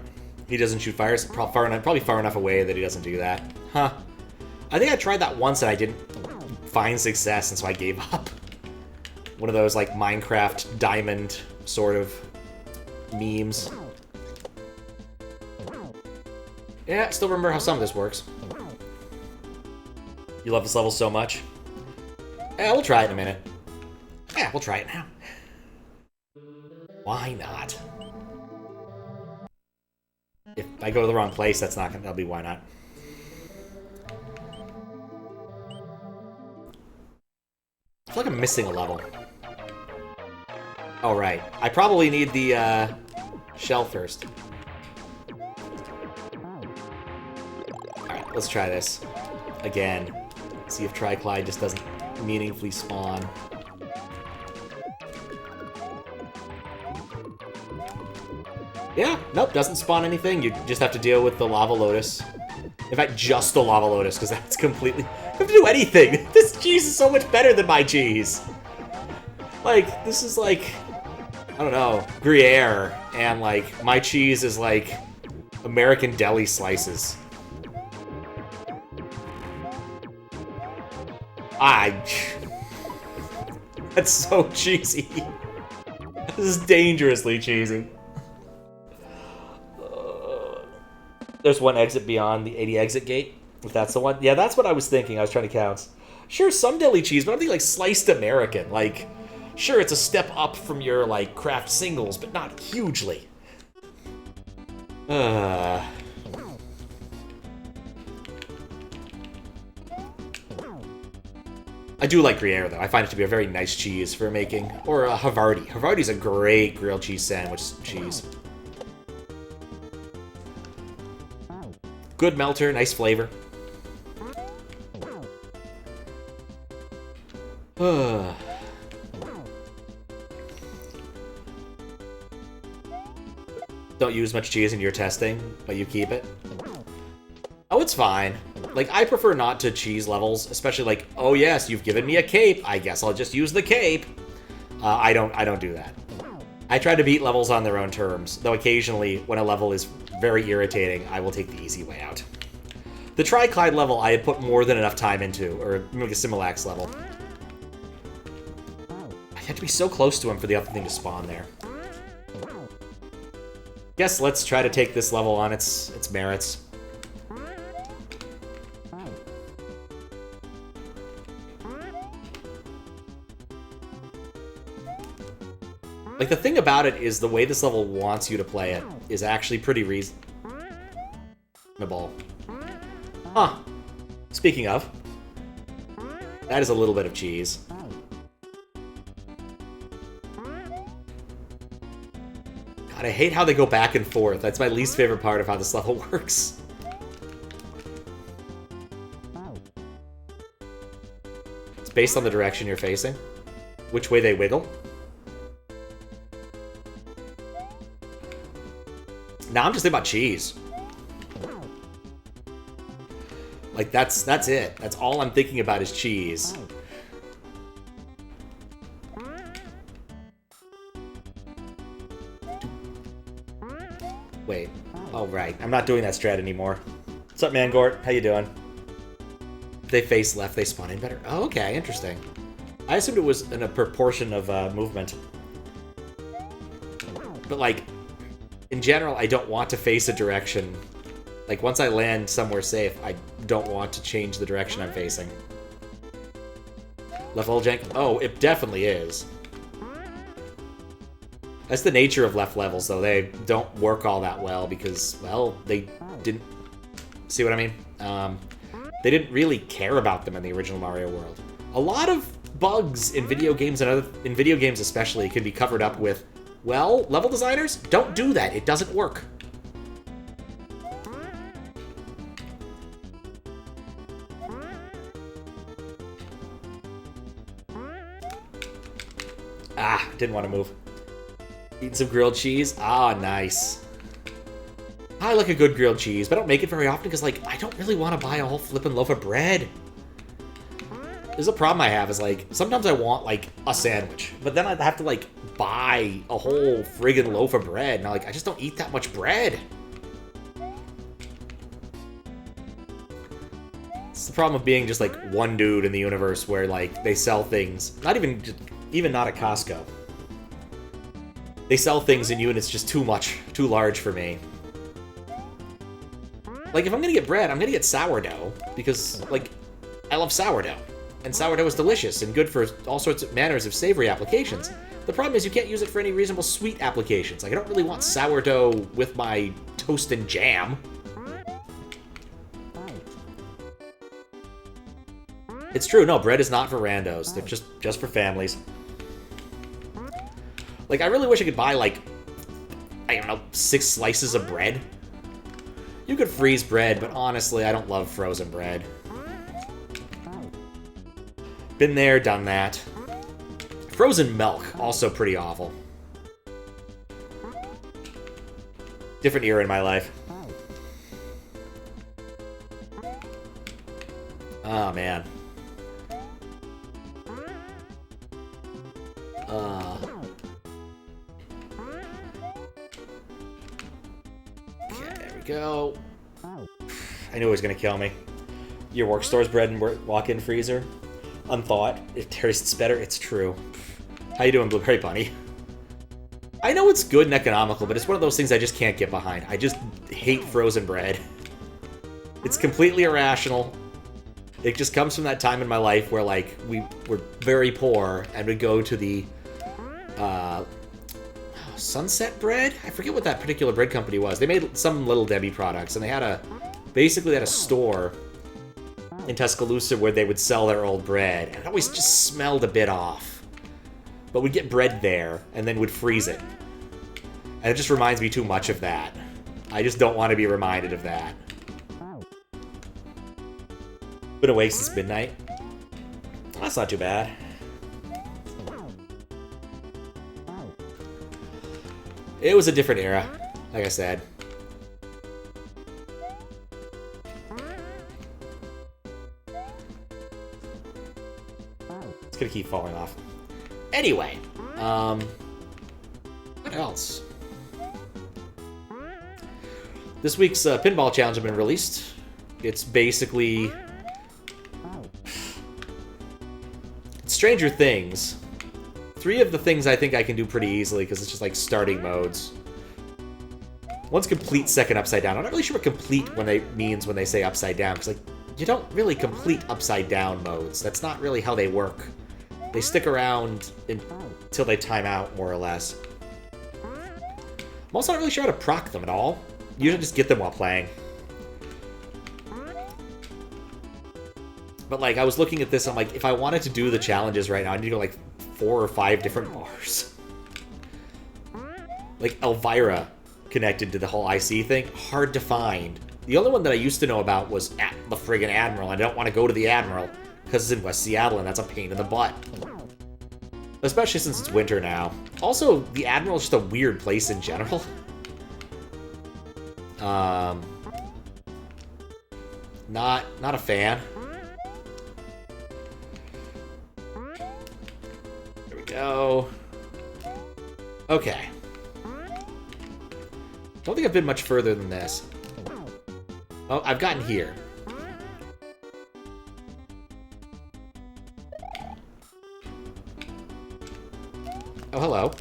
A: He doesn't shoot fires. Probably far enough away that he doesn't do that. Huh. I think I tried that once and I didn't find success, and so I gave up. One of those, like, Minecraft diamond sort of memes. Yeah, I still remember how some of this works. You love this level so much. Yeah, we'll try it in a minute. Yeah, we'll try it now. Why not? If I go to the wrong place, that'll be why not. I feel like I'm missing a level. Oh, right. I probably need the, shell first. Alright, let's try this. Again. See if Triclide just doesn't meaningfully spawn. Yeah, nope, doesn't spawn anything. You just have to deal with the Lava Lotus. In fact, just the Lava Lotus, because that's completely... You have to do anything! This cheese is so much better than my cheese! Like, this is like... I don't know, Gruyere, and like, my cheese is like American deli slices. That's so cheesy. This is dangerously cheesy. There's one exit beyond the 80 exit gate, if that's the one. Yeah, that's what I was thinking. I was trying to count. Sure, some deli cheese, but I'm thinking like sliced American. Like, sure, it's a step up from your, like, craft singles, but not hugely. I do like Gruyere, though. I find it to be a very nice cheese for making. Or a Havarti. Havarti's a great grilled cheese sandwich cheese. Good melter, nice flavor. Don't use much cheese in your testing, but you keep it. Oh, it's fine. Like, I prefer not to cheese levels, especially like, oh yes, you've given me a cape, I guess I'll just use the cape. I don't do that. I try to beat levels on their own terms, though occasionally, when a level is very irritating, I will take the easy way out. The Triclide level I had put more than enough time into, or Megasmilax level. I had to be so close to him for the other thing to spawn there. Guess let's try to take this level on its merits. Like, the thing about it is the way this level wants you to play it is actually pretty reasonable. Huh. Speaking of, that is a little bit of cheese. God, I hate how they go back and forth. That's my least favorite part of how this level works. It's based on the direction you're facing. Which way they wiggle. Now I'm just thinking about cheese. Like, that's it. That's all I'm thinking about is cheese. Wait. Oh, right. I'm not doing that strat anymore. What's up, Mangort? How you doing? If they face left, they spawn in better. Oh, okay. Interesting. I assumed it was in a proportion of movement. But, like, in general, I don't want to face a direction. Like, once I land somewhere safe, I don't want to change the direction I'm facing. Left level jank? Oh, it definitely is. That's the nature of left levels, though. They don't work all that well because, well, they didn't... See what I mean? They didn't really care about them in the original Mario world. A lot of bugs in video games and in video games especially can be covered up with, well, level designers, don't do that. It doesn't work. Ah, didn't want to move. Eating some grilled cheese. Ah, nice. I like a good grilled cheese, but I don't make it very often because, like, I don't really want to buy a whole flippin' loaf of bread. There's a problem I have is, like, sometimes I want, like, a sandwich, but then I'd have to, like, buy a whole friggin' loaf of bread, and I'm like, I just don't eat that much bread. It's the problem of being just, like, one dude in the universe where, like, they sell things, not even not at Costco. They sell things in units just too much, too large for me. Like, if I'm gonna get bread, I'm gonna get sourdough, because, like, I love sourdough. And sourdough is delicious and good for all sorts of manners of savory applications. The problem is you can't use it for any reasonable sweet applications. Like, I don't really want sourdough with my toast and jam. It's true, no, bread is not for randos. They're just for families. Like, I really wish I could buy, like, I don't know, 6 slices of bread. You could freeze bread, but honestly, I don't love frozen bread. Been there, done that. Frozen milk, also pretty awful. Different era in my life. Oh, man. Okay, there we go. I knew it was gonna kill me. Your work store's bread and walk-in freezer? Unthought. It tastes better. It's true. How you doing, Blueberry Bunny? I know it's good and economical, but it's one of those things I just can't get behind. I just hate frozen bread. It's completely irrational. It just comes from that time in my life where, like, we were very poor and would go to the Sunset Bread? I forget what that particular bread company was. They made some Little Debbie products, and they had basically a store in Tuscaloosa where they would sell their old bread, and it always just smelled a bit off. But we'd get bread there, and then would freeze it. And it just reminds me too much of that. I just don't want to be reminded of that. Been awake since midnight. That's not too bad. It was a different era, like I said. It's gonna keep falling off. Anyway, what else? This week's pinball challenge has been released. It's basically Stranger Things. 3 of the things I think I can do pretty easily because it's just like starting modes. One's complete second upside down. I'm not really sure what complete means when they say upside down, because like you don't really complete upside down modes. That's not really how they work. They stick around until they time out, more or less. I'm also not really sure how to proc them at all. Usually just get them while playing. But like I was looking at this, I'm like, if I wanted to do the challenges right now, I need to go like 4 or 5 different bars. Like Elvira connected to the whole IC thing, hard to find. The only one that I used to know about was at the friggin' Admiral. I don't want to go to the Admiral because it's in West Seattle and that's a pain in the butt. Especially since it's winter now. Also, the Admiral is just a weird place in general. Not a fan. There we go. Okay. Don't think I've been much further than this. Oh, I've gotten here. Oh, hello.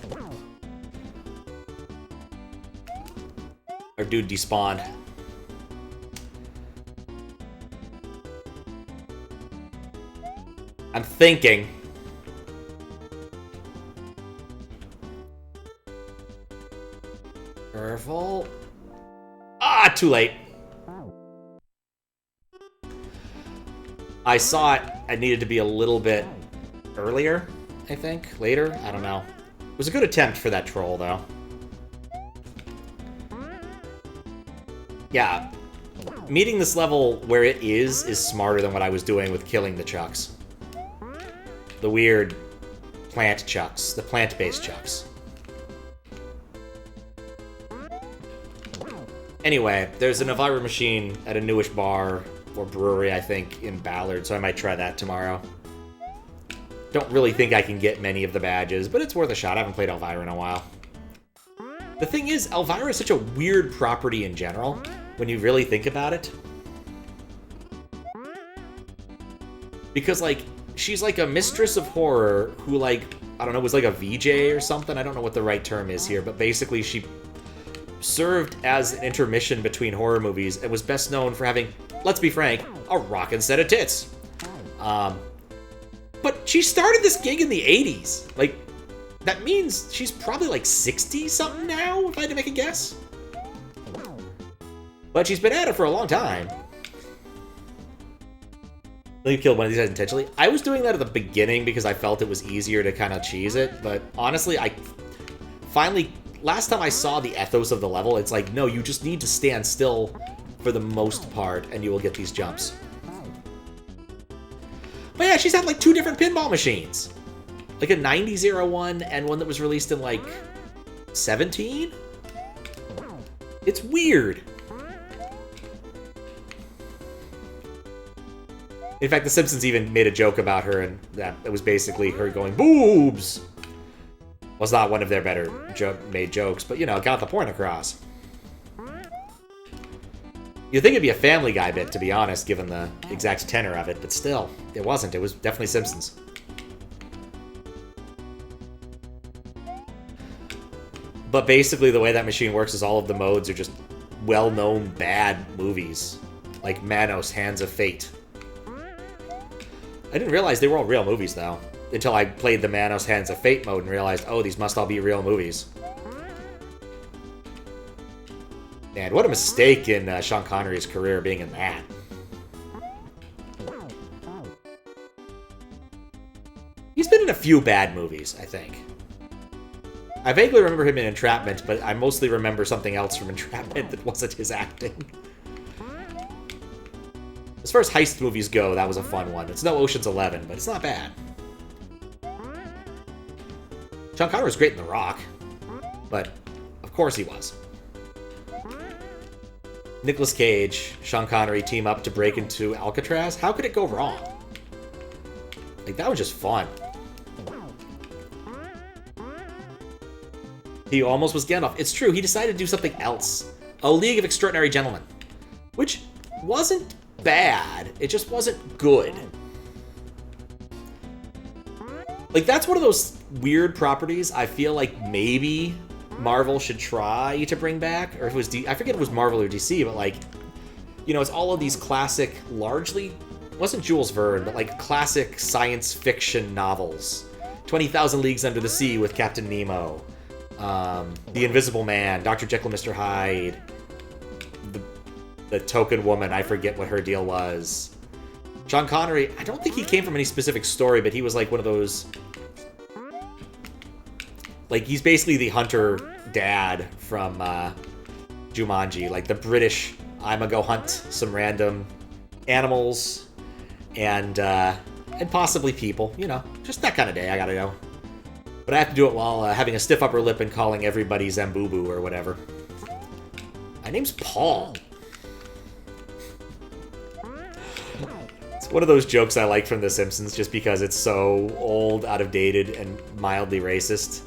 A: Our dude despawned. I'm thinking. Careful. Ah, too late. I saw it. I needed to be a little bit earlier, I think. Later? I don't know. It was a good attempt for that troll, though. Yeah. Meeting this level where it is smarter than what I was doing with killing the Chucks. The weird plant Chucks. The plant-based Chucks. Anyway, there's an Elvira machine at a newish bar or brewery, I think, in Ballard, so I might try that tomorrow. Don't really think I can get many of the badges, but it's worth a shot. I haven't played Elvira in a while. The thing is, Elvira is such a weird property in general, when you really think about it. Because, like, she's like a mistress of horror who, like, I don't know, was like a VJ or something? I don't know what the right term is here, but basically she served as an intermission between horror movies and was best known for having, let's be frank, a rockin' set of tits. But she started this gig in the 80s. Like, that means she's probably like 60-something now, if I had to make a guess. But she's been at it for a long time. Let me kill one of these guys intentionally. I was doing that at the beginning because I felt it was easier to kind of cheese it, but honestly, I finally... Last time I saw the ethos of the level, it's like, no, you just need to stand still for the most part, and you will get these jumps. But yeah, she's had like 2 different pinball machines. Like a 9001 and one that was released in like 17? It's weird. In fact, The Simpsons even made a joke about her, and that it was basically her going, boobs! Was not one of their better made jokes, but, you know, got the point across. You'd think it'd be a Family Guy bit, to be honest, given the exact tenor of it, but still, it wasn't. It was definitely Simpsons. But basically, the way that machine works is all of the modes are just well-known bad movies. Like Manos, Hands of Fate. I didn't realize they were all real movies, though. Until I played the Manos Hands of Fate mode and realized, oh, these must all be real movies. Man, what a mistake in Sean Connery's career being in that. He's been in a few bad movies, I think. I vaguely remember him in Entrapment, but I mostly remember something else from Entrapment that wasn't his acting. As far as heist movies go, that was a fun one. It's no Ocean's 11, but it's not bad. Sean Connery was great in The Rock, but of course he was. Nicolas Cage, Sean Connery team up to break into Alcatraz. How could it go wrong? Like, that was just fun. He almost was Gandalf. It's true, he decided to do something else. A League of Extraordinary Gentlemen. Which wasn't bad, it just wasn't good. Like, that's one of those weird properties I feel like maybe Marvel should try to bring back. Or if it was I forget if it was Marvel or DC, but like, you know, it's all of these classic, largely, it wasn't Jules Verne, but like classic science fiction novels. 20,000 Leagues Under the Sea with Captain Nemo. The Invisible Man, Dr. Jekyll, Mr. Hyde. The Token Woman, I forget what her deal was. Sean Connery, I don't think he came from any specific story, but he was like one of those... Like, he's basically the hunter dad from Jumanji. Like, the British, I'ma go hunt some random animals and possibly people. You know, just that kind of day, I gotta go. But I have to do it while having a stiff upper lip and calling everybody Zambubu or whatever. My name's Paul. One of those jokes I like from The Simpsons just because it's so old, out of dated, and mildly racist.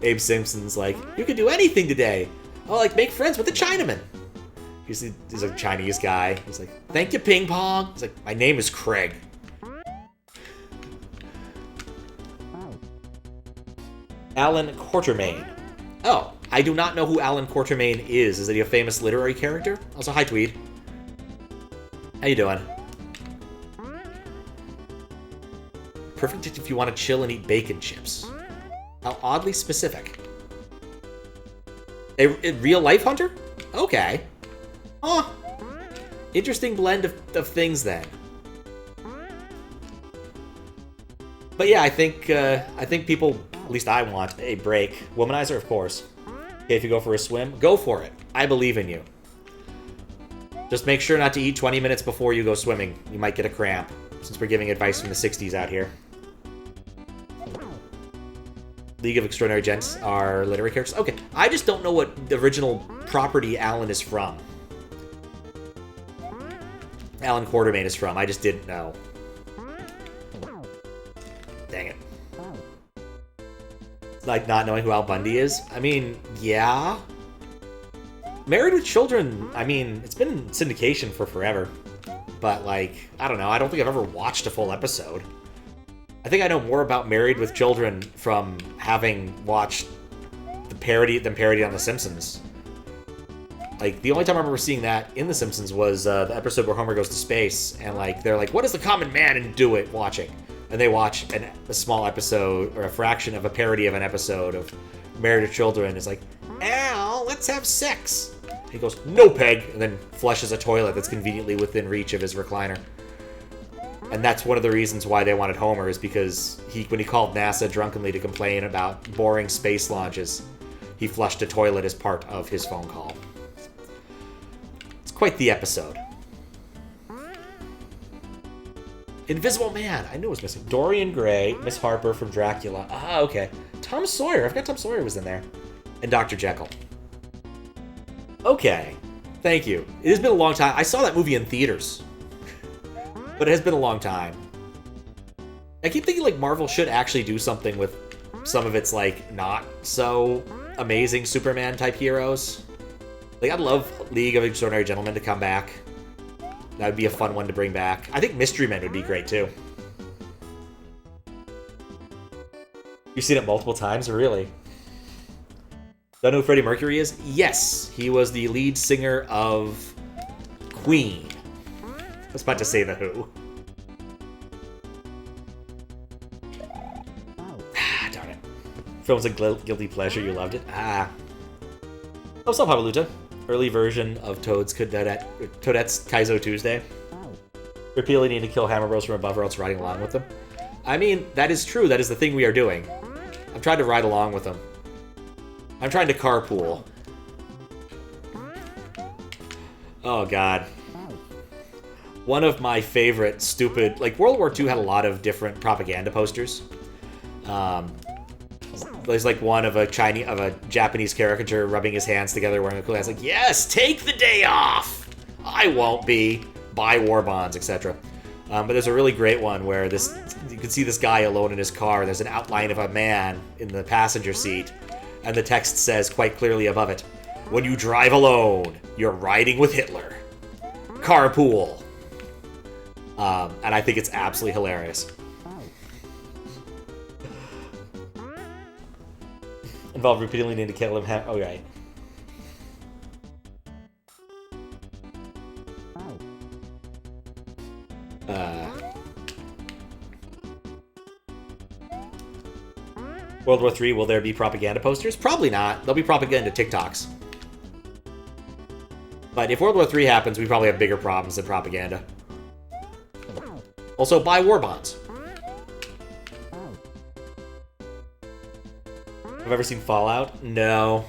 A: Abe Simpson's like, you can do anything today. Oh, like make friends with a Chinaman. He's a Chinese guy. He's like, thank you, ping pong. He's like, my name is Craig. Alan Quatermain. Oh, I do not know who Alan Quatermain is. Is he a famous literary character? Also, hi, Tweed. How you doing? Perfect if you want to chill and eat bacon chips. How oddly specific. A real-life hunter? Okay. Huh. Interesting blend of things, then. But yeah, I think people, at least I want a break. Womanizer, of course. Okay, if you go for a swim, go for it. I believe in you. Just make sure not to eat 20 minutes before you go swimming. You might get a cramp, since we're giving advice from the 60s out here. League of Extraordinary Gents are literary characters. Okay, I just don't know what the original property Alan is from. Alan Quartermain is from. I just didn't know. Dang it. It's like not knowing who Al Bundy is. I mean, yeah. Married with Children, I mean, it's been in syndication for forever. But, like, I don't know. I don't think I've ever watched a full episode. I think I know more about Married with Children from having watched the parody on The Simpsons. Like, the only time I remember seeing that in The Simpsons was the episode where Homer goes to space, and, like, they're like, what does the common man do it watching? And they watch a small episode, or a fraction of a parody of an episode of Married with Children. It's like, Al, let's have sex. He goes, no, Peg, and then flushes a toilet that's conveniently within reach of his recliner. And that's one of the reasons why they wanted Homer, is because when he called NASA drunkenly to complain about boring space launches, he flushed a toilet as part of his phone call. It's quite the episode. Invisible Man. I knew it was missing. Dorian Gray, Miss Harper from Dracula. Ah, okay. Tom Sawyer. I forgot Tom Sawyer was in there. And Dr. Jekyll. Okay. Thank you. It has been a long time. I saw that movie in theaters. But it has been a long time. I keep thinking, like, Marvel should actually do something with some of its, like, not so amazing Superman-type heroes. Like, I'd love League of Extraordinary Gentlemen to come back. That would be a fun one to bring back. I think Mystery Men would be great, too. You've seen it multiple times? Really? Don't know who Freddie Mercury is? Yes! He was the lead singer of Queen. I was about to say The Who. Ah, darn it. Film's a guilty pleasure. You loved it? Ah. What's up, Papaluta? Early version of Toadette's Kaizo Tuesday. Repeatedly need to kill Hammer Bros from above or else riding along with them. I mean, that is true. That is the thing we are doing. I'm trying to ride along with them. I'm trying to carpool. Oh, God. One of my favorite stupid... Like, World War II had a lot of different propaganda posters. There's like one of a Japanese caricature rubbing his hands together wearing a cool hat. It's like, yes, take the day off! I won't be. Buy war bonds, etc. But there's a really great one where you can see this guy alone in his car. There's an outline of a man in the passenger seat. And the text says quite clearly above it, when you drive alone, you're riding with Hitler. Carpool. And I think it's absolutely hilarious. Involved repeatedly need to kill him. Oh, right. World War III, will there be propaganda posters? Probably not. There'll be propaganda TikToks. But if World War III happens, we probably have bigger problems than propaganda. Also, buy war bonds. Have I ever seen Fallout? No.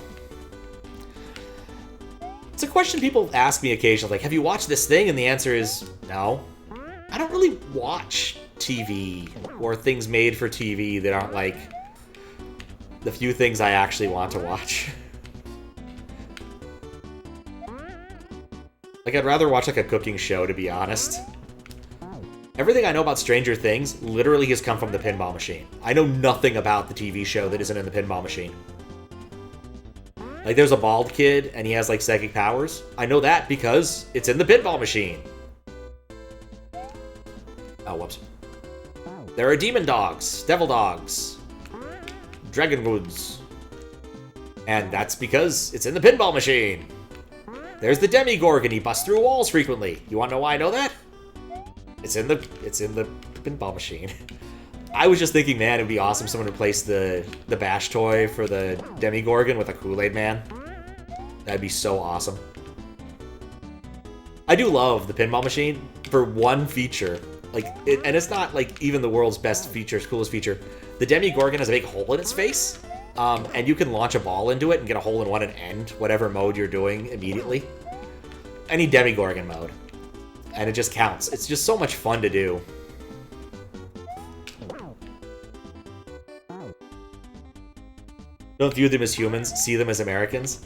A: It's a question people ask me occasionally, like, have you watched this thing? And the answer is no. I don't really watch TV or things made for TV that aren't, like, the few things I actually want to watch. Like, I'd rather watch, like, a cooking show, to be honest. Everything I know about Stranger Things literally has come from the Pinball Machine. I know nothing about the TV show that isn't in the Pinball Machine. Like, there's a bald kid, and he has, like, psychic powers. I know that because it's in the Pinball Machine. Oh, whoops. There are demon dogs, devil dogs, dragon woods. And that's because it's in the Pinball Machine. There's the Demigorgon, he busts through walls frequently. You wanna know why I know that? It's in the Pinball Machine. I was just thinking, man, it'd be awesome if someone replaced the Bash toy for the Demigorgon with a Kool-Aid Man. That'd be so awesome. I do love the Pinball Machine for one feature. And it's not like even the world's best feature, coolest feature. The Demigorgon has a big hole in its face, and you can launch a ball into it and get a hole in one and end whatever mode you're doing immediately. Any Demigorgon mode. And it just counts. It's just so much fun to do. Don't view them as humans, see them as Americans.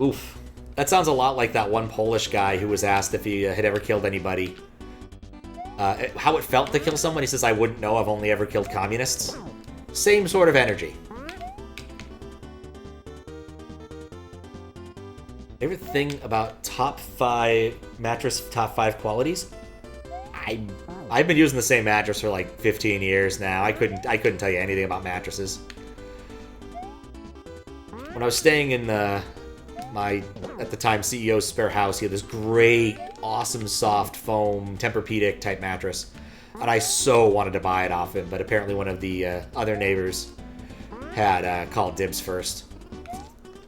A: Oof. That sounds a lot like that one Polish guy who was asked if he had ever killed anybody. How it felt to kill someone. He says, I wouldn't know, I've only ever killed communists. Same sort of energy. Favorite thing about top 5 mattress, top 5 qualities? I've been using the same mattress for like 15 years now. I couldn't tell you anything about mattresses. When I was staying in my, at the time, CEO's spare house, he had this great, awesome, soft foam Tempur-Pedic type mattress. And I so wanted to buy it off him, but apparently one of the other neighbors had called dibs first.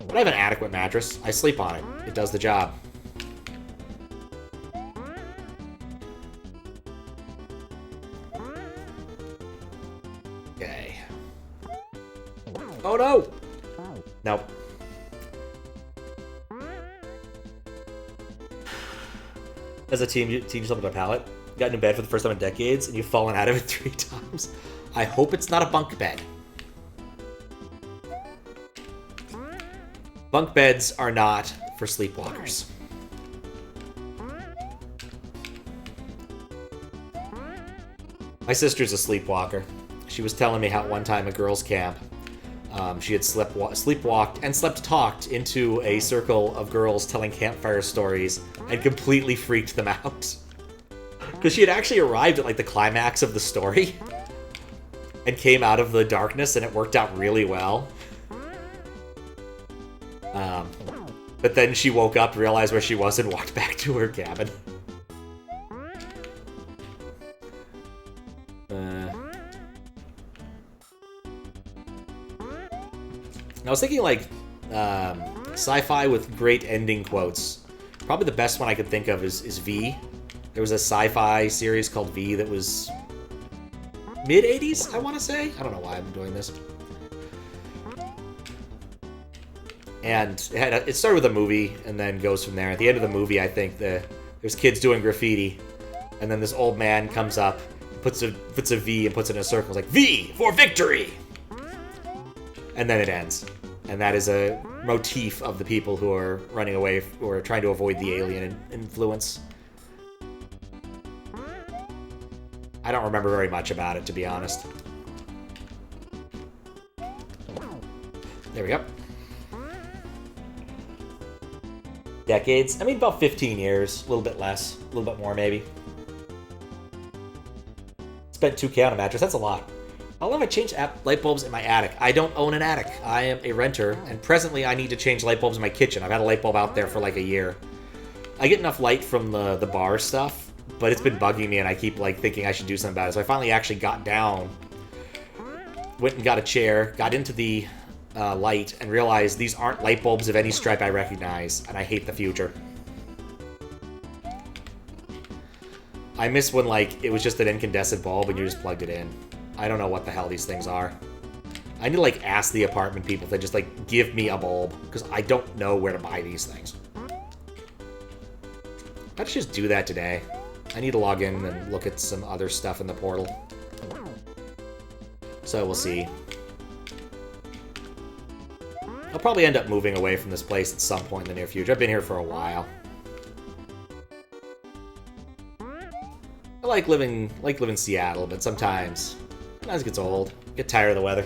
A: But I have an adequate mattress. I sleep on it. It does the job. Okay. Oh no! Nope. As a team, you teach yourself with a pallet. Gotten in bed for the first time in decades, and you've fallen out of it 3 times. I hope it's not a bunk bed. Bunk beds are not for sleepwalkers. My sister's a sleepwalker. She was telling me how one time at girls' camp, she had sleepwalked and slept-talked into a circle of girls telling campfire stories and completely freaked them out. Because she had actually arrived at like the climax of the story and came out of the darkness, and it worked out really well. But then she woke up, realized where she was, and walked back to her cabin. I was thinking like sci-fi with great ending quotes. Probably the best one I could think of is V. There was a sci-fi series called V that was mid-80s, I want to say. I don't know why I'm doing this. And it started with a movie and then goes from there. At the end of the movie, I think there's kids doing graffiti, and then this old man comes up, puts a V and puts it in a circle. It's like, V for victory! And then it ends. And that is a motif of the people who are running away, who are trying to avoid the alien influence. I don't remember very much about it, to be honest. There we go. Decades? I mean, about 15 years. A little bit less. A little bit more, maybe. Spent $2K on a mattress. That's a lot. How long have I changed light bulbs in my attic? I don't own an attic. I am a renter, and presently I need to change light bulbs in my kitchen. I've had a light bulb out there for like a year. I get enough light from the bar stuff, but it's been bugging me, and I keep like thinking I should do something about it. So I finally actually got down, went and got a chair, got into the light, and realized these aren't light bulbs of any stripe I recognize, and I hate the future. I miss when like it was just an incandescent bulb and you just plugged it in. I don't know what the hell these things are. I need to like ask the apartment people to just like give me a bulb, because I don't know where to buy these things. I should just do that today. I need to log in and look at some other stuff in the portal. So we'll see. I'll probably end up moving away from this place at some point in the near future. I've been here for a while. I like living in Seattle, but sometimes it gets old. Get tired of the weather.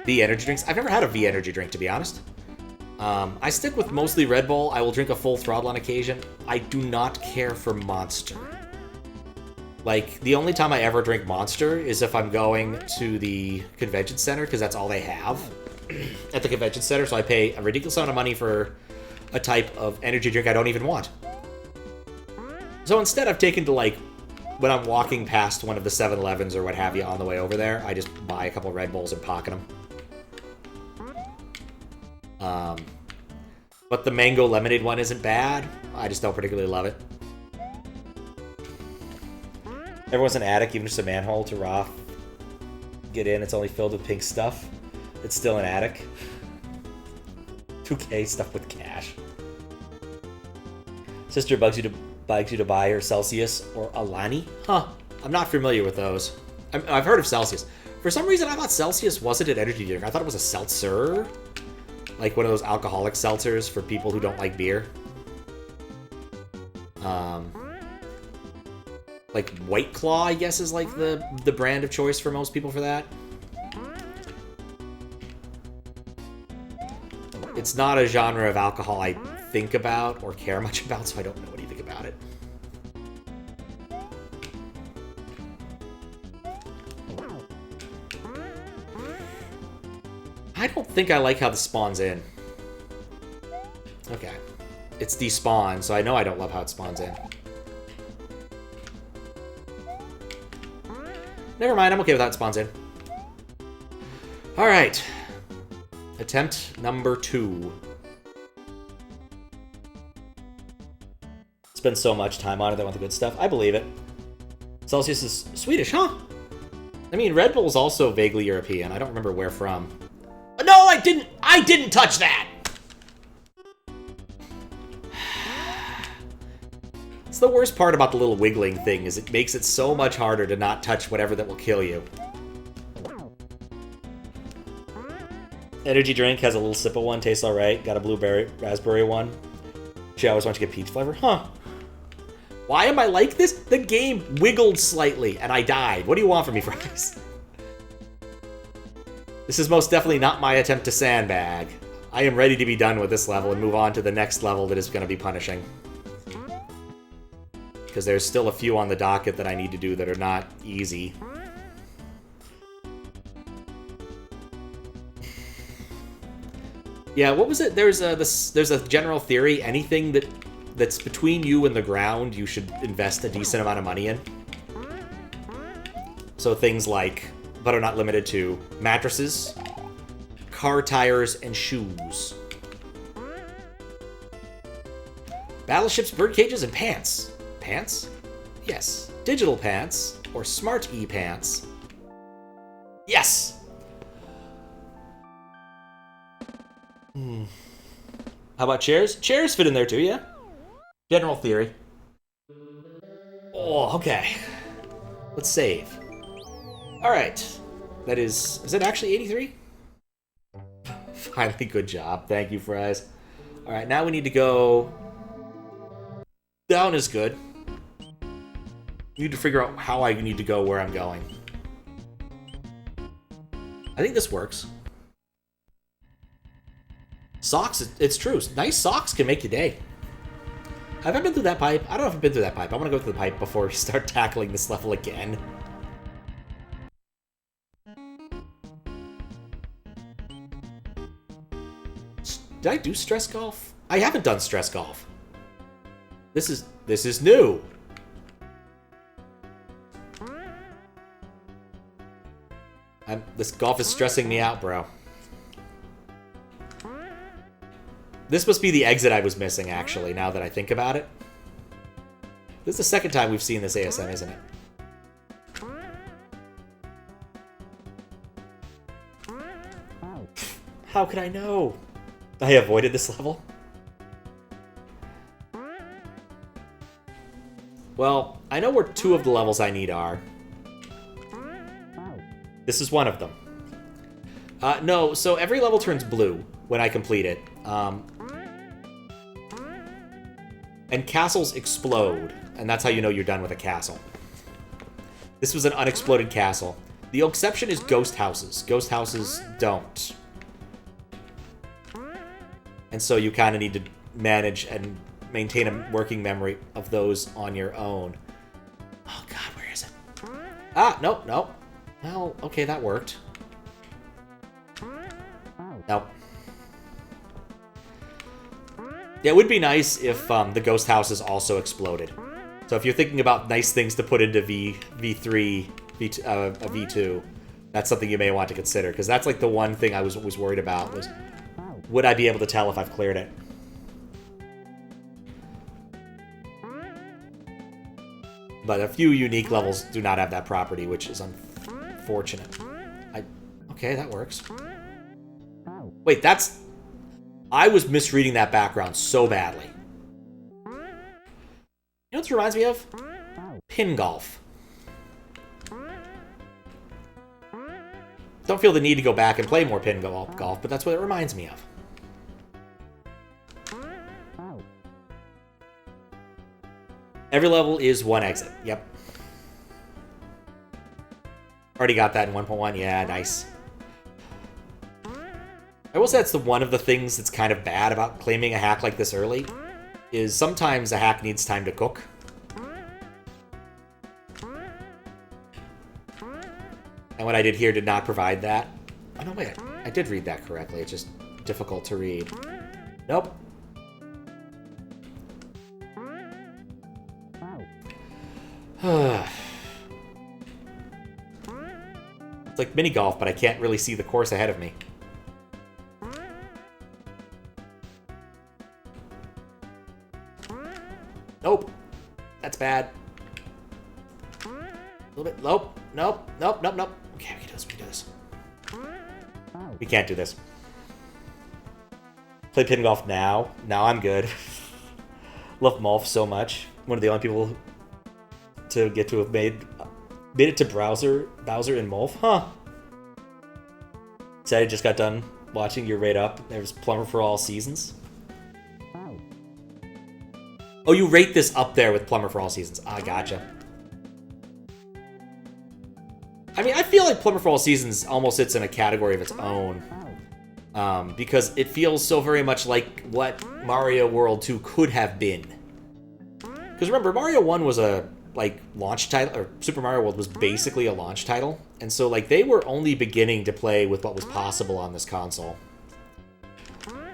A: V energy drinks. I've never had a V energy drink, to be honest. I stick with mostly Red Bull. I will drink a full throttle on occasion. I do not care for Monster. Like, the only time I ever drink Monster is if I'm going to the convention center, because that's all they have at the convention center, so I pay a ridiculous amount of money for a type of energy drink I don't even want. So instead, I've taken to, like, when I'm walking past one of the 7-Elevens or what have you on the way over there, I just buy a couple Red Bulls and pocket them. But the mango lemonade one isn't bad. I just don't particularly love it. Everyone's an attic, even just a manhole to Roth. Get in, it's only filled with pink stuff. It's still an attic. 2K stuff with cash. Sister begs you to buy her Celsius or Alani? Huh. I'm not familiar with those. I've heard of Celsius. For some reason, I thought Celsius wasn't an energy drink. I thought it was a seltzer. Like one of those alcoholic seltzers for people who don't like beer. Like White Claw, I guess, is like the brand of choice for most people for that. It's not a genre of alcohol I think about or care much about, so I don't know anything about it. I don't think I like how this spawns in. Okay. It's despawned, so I know I don't love how it spawns in. Never mind, I'm okay with how it spawns in. Alright. Attempt number 2. Spend so much time on it, I want the good stuff. I believe it. Celsius is Swedish, huh? I mean, Red Bull's also vaguely European. I don't remember where from. No, I didn't touch that! It's the worst part about the little wiggling thing, is it makes it so much harder to not touch whatever that will kill you. Energy drink has a little sip of one, tastes alright. Got a blueberry, raspberry one. She always wants to get peach flavor. Huh. Why am I like this? The game wiggled slightly, and I died. What do you want from me, Fries? This is most definitely not my attempt to sandbag. I am ready to be done with this level and move on to the next level that is going to be punishing. Because there's still a few on the docket that I need to do that are not easy. Yeah, what was it? There's a general theory. Anything that's between you and the ground, you should invest a decent amount of money in. So things like, but are not limited to, mattresses, car tires, and shoes. Battleships, bird cages, and pants. Pants? Yes. Digital pants, or smart e-pants. Yes! How about chairs? Chairs fit in there too, yeah? General theory. Oh, okay. Let's save. Alright. That is it actually 83? Finally, good job. Thank you, Fries. Alright, now we need to go... Down is good. Need to figure out how I need to go where I'm going. I think this works. Socks, it's true. Nice socks can make your day. Have I been through that pipe? I don't know if I've been through that pipe. I want to go through the pipe before we start tackling this level again. Did I do stress golf? I haven't done stress golf. This is new. This golf is stressing me out, bro. This must be the exit I was missing, actually, now that I think about it. This is the second time we've seen this ASM, isn't it? How could I know? I avoided this level? Well, I know where 2 of the levels I need are. This is one of them. No, so every level turns blue when I complete it. And castles explode, and that's how you know you're done with a castle. This was an unexploded castle. The exception is ghost houses. Ghost houses don't. And so you kind of need to manage and maintain a working memory of those on your own. Oh god, where is it? Ah, nope, nope. Well, okay, that worked. Nope. Yeah, it would be nice if the ghost houses also exploded. So if you're thinking about nice things to put into V3, V2, that's something you may want to consider. Because that's like the one thing I was worried about was, would I be able to tell if I've cleared it? But a few unique levels do not have that property, which is unfortunate. Okay, that works. Wait, that's... I was misreading that background so badly. You know what this reminds me of? Pin golf. Don't feel the need to go back and play more pin golf, but that's what it reminds me of. Every level is one exit. Yep. Already got that in 1.1. Yeah, nice. I will say that's one of the things that's kind of bad about claiming a hack like this early, is sometimes a hack needs time to cook. And what I did here did not provide that. Oh, no, wait. I did read that correctly. It's just difficult to read. Nope. It's like mini golf, but I can't really see the course ahead of me. Nope. That's bad. A little bit. Nope. Nope. Nope. Nope. Nope. Okay, we can do this. We can do this. We can't do this. Play pin golf now. Now I'm good. Love Molf so much. One of the only people to get to have made it to Bowser and Molf. Huh. Said I just got done watching your rate up. There's Plumber for All Seasons. Oh, you rate this up there with Plumber for All Seasons. Ah, gotcha. I mean, I feel like Plumber for All Seasons almost sits in a category of its own. Because it feels so very much like what Mario World 2 could have been. Because remember, Mario 1 was a, launch title, or Super Mario World was basically a launch title. And so, they were only beginning to play with what was possible on this console.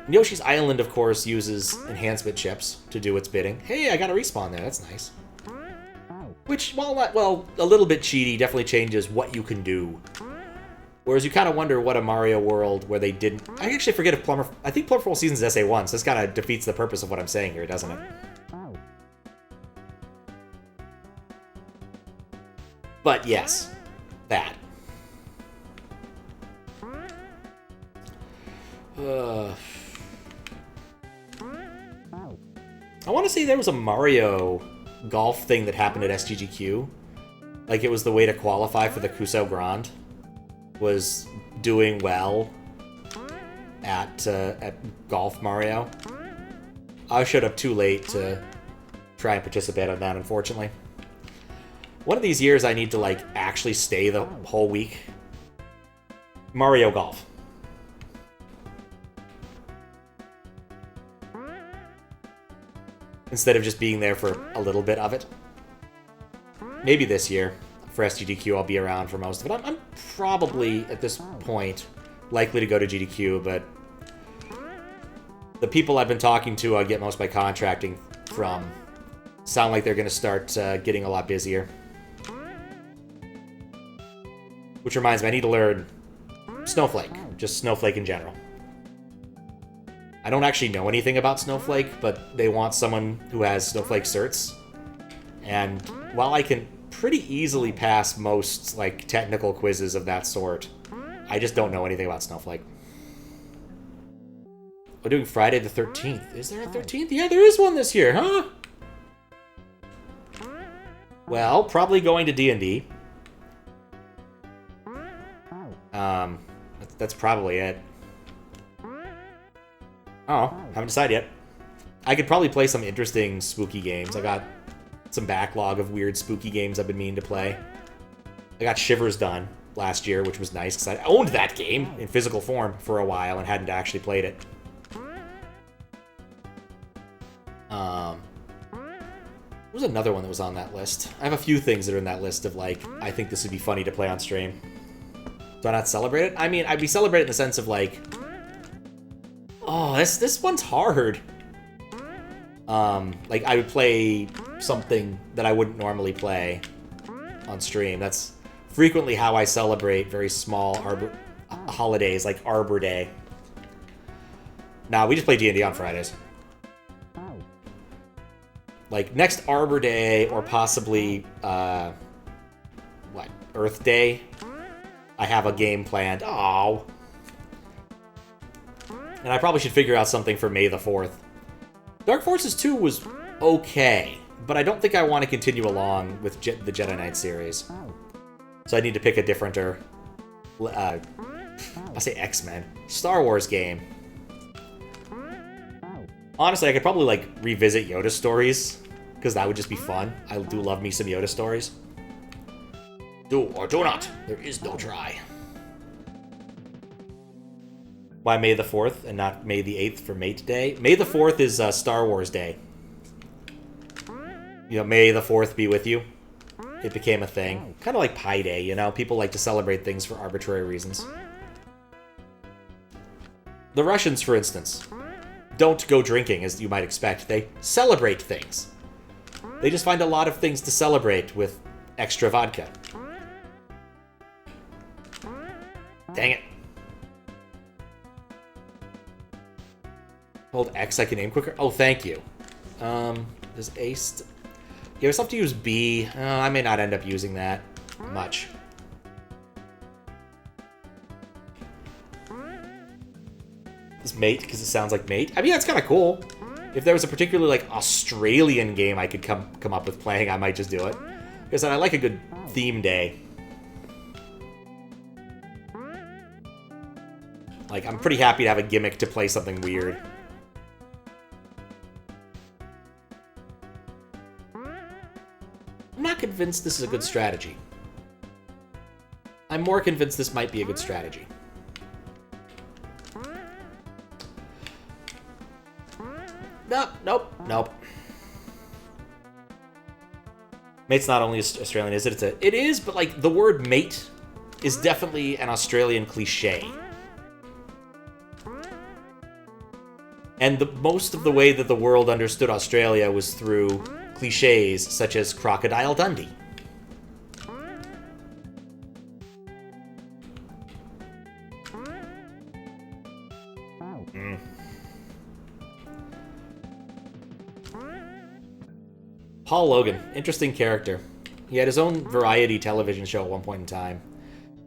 A: Yoshi's Island, of course, uses enhancement chips to do its bidding. Hey, I got a respawn there. That's nice. Which, while not, a little bit cheaty, definitely changes what you can do. Whereas you kind of wonder what a Mario World where they didn't... I actually forget if Plumber... I think Plumber for All Seasons is SA1, so this kind of defeats the purpose of what I'm saying here, doesn't it? But yes, that. I want to say there was a Mario golf thing that happened at SGGQ. Like, it was the way to qualify for the Cusco Grand. Was doing well at Golf Mario. I showed up too late to try and participate on that, unfortunately. One of these years I need to, actually stay the whole week. Mario Golf. Instead of just being there for a little bit of it. Maybe this year. For SGDQ, I'll be around for most of it. I'm probably, at this point, likely to go to GDQ, but the people I've been talking to I get most of my contracting from sound like they're going to start getting a lot busier. Which reminds me, I need to learn Snowflake. Just Snowflake in general. I don't actually know anything about Snowflake, but they want someone who has Snowflake certs. And while I can pretty easily pass most, technical quizzes of that sort, I just don't know anything about Snowflake. We're doing Friday the 13th. Is there a 13th? Yeah, there is one this year, huh? Well, probably going to D&D. That's probably it. Oh, haven't decided yet. I could probably play some interesting spooky games. I got some backlog of weird spooky games I've been meaning to play. I got Shivers done last year, which was nice, because I owned that game in physical form for a while and hadn't actually played it. There was another one that was on that list. I have a few things that are in that list of, I think this would be funny to play on stream. Do I not celebrate it? I mean, I'd be celebrating in the sense of, oh, this one's hard. I would play something that I wouldn't normally play on stream. That's frequently how I celebrate very small holidays, like Arbor Day. Nah, we just play D&D on Fridays. Like, next Arbor Day, or possibly, what, Earth Day? I have a game planned. Oh. And I probably should figure out something for May the 4th. Dark Forces 2 was okay, but I don't think I want to continue along with the Jedi Knight series. So I need to pick a differenter, I'll say X-Men, Star Wars game. Honestly, I could probably, like, revisit Yoda stories, because that would just be fun. I do love me some Yoda stories. Do or do not. There is no try. Why May the 4th and not May the 8th for Mate Day? May the 4th is Star Wars Day. You know, May the 4th be with you. It became a thing. Kind of like Pi Day, you know? People like to celebrate things for arbitrary reasons. The Russians, for instance, don't go drinking, as you might expect. They celebrate things. They just find a lot of things to celebrate with extra vodka. Dang it. Hold X, I can aim quicker. Oh, thank you. Does A... Yeah, I still have to use B. I may not end up using that much. This Mate, because it sounds like Mate. I mean, that's kind of cool. If there was a particularly, like, Australian game I could come up with playing, I might just do it. Because I like a good theme day. Like, I'm pretty happy to have a gimmick to play something weird. I'm not convinced this is a good strategy. I'm more convinced this might be a good strategy. Nope, nope, nope. Mate's not only Australian, is it? It is, but, like, the word mate is definitely an Australian cliche. And most of the way that the world understood Australia was through cliches such as Crocodile Dundee. Paul Logan, interesting character. He had his own variety television show at one point in time,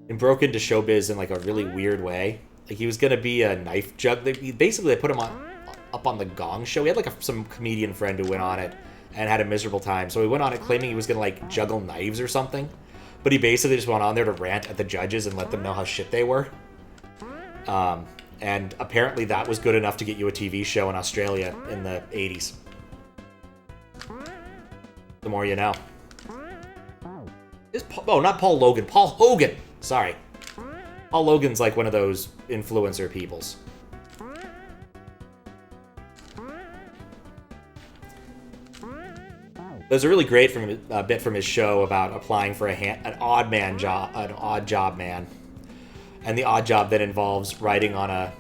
A: and broke into showbiz in, like, a really weird way. Like, he was gonna be a knife jug. Basically, they put him up on the Gong Show. He had, like, some comedian friend who went on it and had a miserable time. So he went on it claiming he was gonna, like, juggle knives or something. But he basically just went on there to rant at the judges and let them know how shit they were. And apparently that was good enough to get you a TV show in Australia in the 80s. The more you know. Not Paul Logan. Paul Hogan! Sorry. Paul Logan's like one of those influencer peoples. There's a really great bit from his show about applying for an odd job man. And the odd job that involves riding on a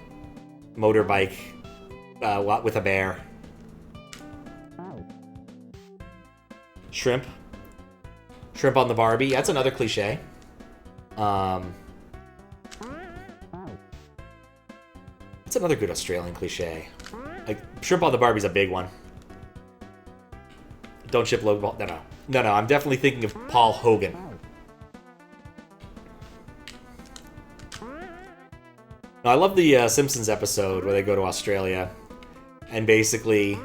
A: motorbike with a bear. Shrimp. Shrimp on the Barbie. That's another cliche. That's another good Australian cliche. Like, shrimp on the Barbie's a big one. Don't ship Logan Paul. No, I'm definitely thinking of Paul Hogan. No, I love the Simpsons episode where they go to Australia, and basically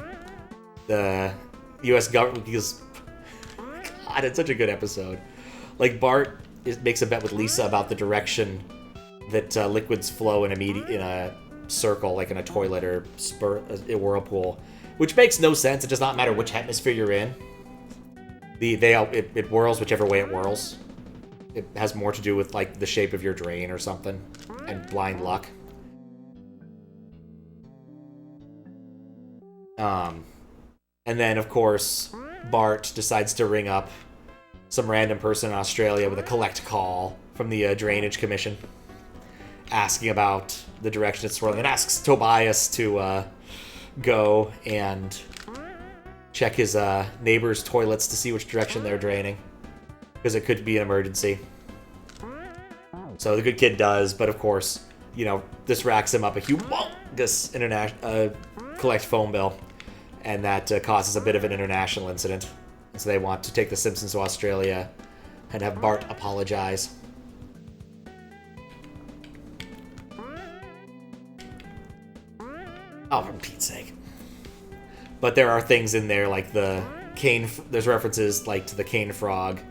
A: the U.S. government, because God, it's such a good episode. Like, Bart makes a bet with Lisa about the direction that liquids flow in a circle, like in a toilet or a whirlpool, which makes no sense. It does not matter which hemisphere you're in. It whirls whichever way it whirls. It has more to do with, like, the shape of your drain or something, and blind luck. And then, of course, Bart decides to ring up some random person in Australia with a collect call from the Drainage Commission, asking about the direction it's swirling, and asks Tobias to go and check his neighbor's toilets to see which direction they're draining, because it could be an emergency. So the good kid does, but of course, you know, this racks him up a humongous collect phone bill, and that causes a bit of an international incident. So they want to take The Simpsons to Australia and have Bart apologize. Oh, for Pete's sake. But there are things in there like the cane... There's references like to the cane frog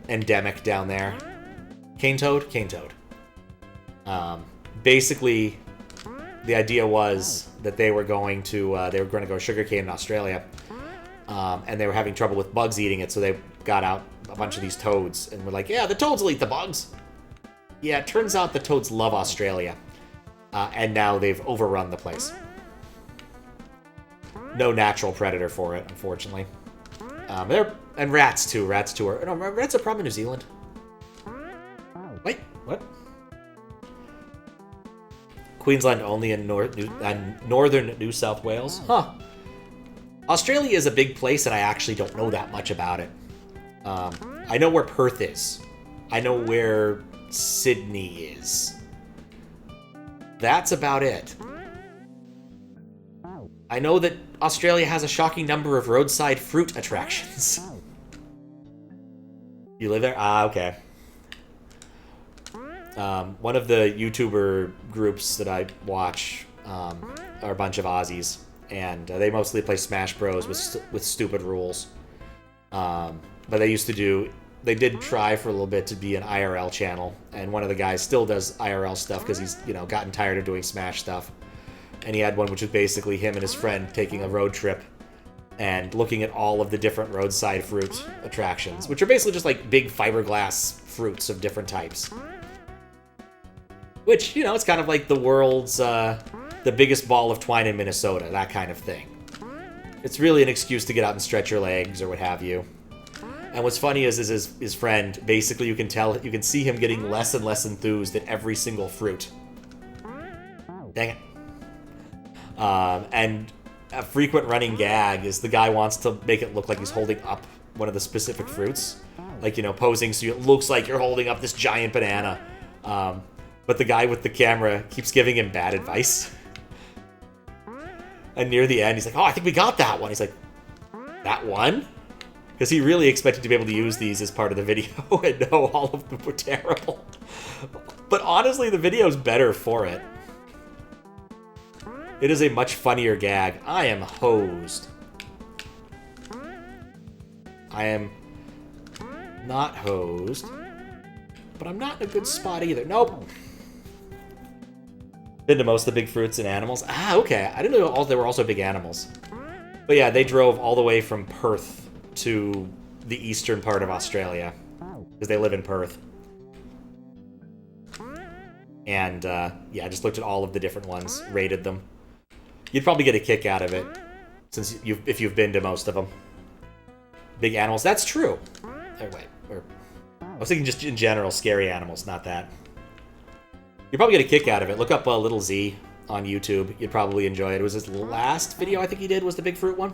A: endemic down there. Cane toad? Cane toad. Basically, the idea was that they were going to go sugarcane in Australia, and they were having trouble with bugs eating it, so they got out a bunch of these toads, and were like, yeah, the toads will eat the bugs. Yeah, it turns out the toads love Australia, and now they've overrun the place. No natural predator for it, unfortunately. And rats too. Rats are... No, rats are probably in New Zealand. Wait, what? Queensland only in northern New South Wales? Huh. Australia is a big place, and I actually don't know that much about it. I know where Perth is. I know where Sydney is. That's about it. I know that Australia has a shocking number of roadside fruit attractions. You live there? Ah, okay. One of the YouTuber groups that I watch are a bunch of Aussies, and they mostly play Smash Bros. with stupid rules. But they used to do... They did try for a little bit to be an IRL channel, and one of the guys still does IRL stuff because he's, gotten tired of doing Smash stuff. And he had one which was basically him and his friend taking a road trip and looking at all of the different roadside fruit attractions, which are basically just like big fiberglass fruits of different types. Which, it's kind of like the world's, the biggest ball of twine in Minnesota, that kind of thing. It's really an excuse to get out and stretch your legs or what have you. And what's funny is his friend, basically you can see him getting less and less enthused at every single fruit. Dang it. And a frequent running gag is the guy wants to make it look like he's holding up one of the specific fruits. Like, posing so it looks like you're holding up this giant banana. But the guy with the camera keeps giving him bad advice. And near the end, he's like, oh, I think we got that one. He's like, that one? Because he really expected to be able to use these as part of the video, and no, all of them were terrible. But honestly, the video's better for it. It is a much funnier gag. I am hosed. I am not hosed. But I'm not in a good spot either. Nope. Been to most of the big fruits and animals. Ah, okay. I didn't know there were also big animals. But yeah, they drove all the way from Perth to the eastern part of Australia. Because they live in Perth. And, yeah, I just looked at all of the different ones, rated them. You'd probably get a kick out of it, since if you've been to most of them. Big animals, that's true. Oh, wait, I was thinking just in general, scary animals, not that. You'd probably get a kick out of it. Look up Little Z on YouTube. You'd probably enjoy it. It was his last video I think he did was the big fruit one.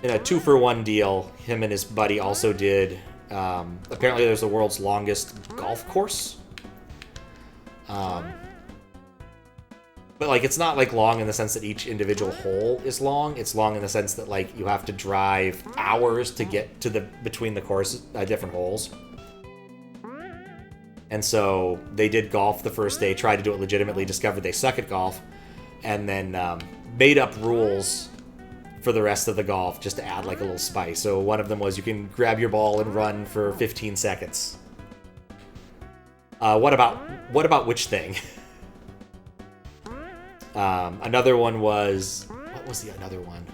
A: In a 2-for-1 deal, him and his buddy also did... apparently there's the world's longest golf course. But, like, it's not, like, long in the sense that each individual hole is long. It's long in the sense that, like, you have to drive hours to get to between the course, different holes. And so they did golf the first day, tried to do it legitimately, discovered they suck at golf, and then made up rules for the rest of the golf just to add, like, a little spice. So one of them was you can grab your ball and run for 15 seconds. What about which thing? Another one was... What was the another one?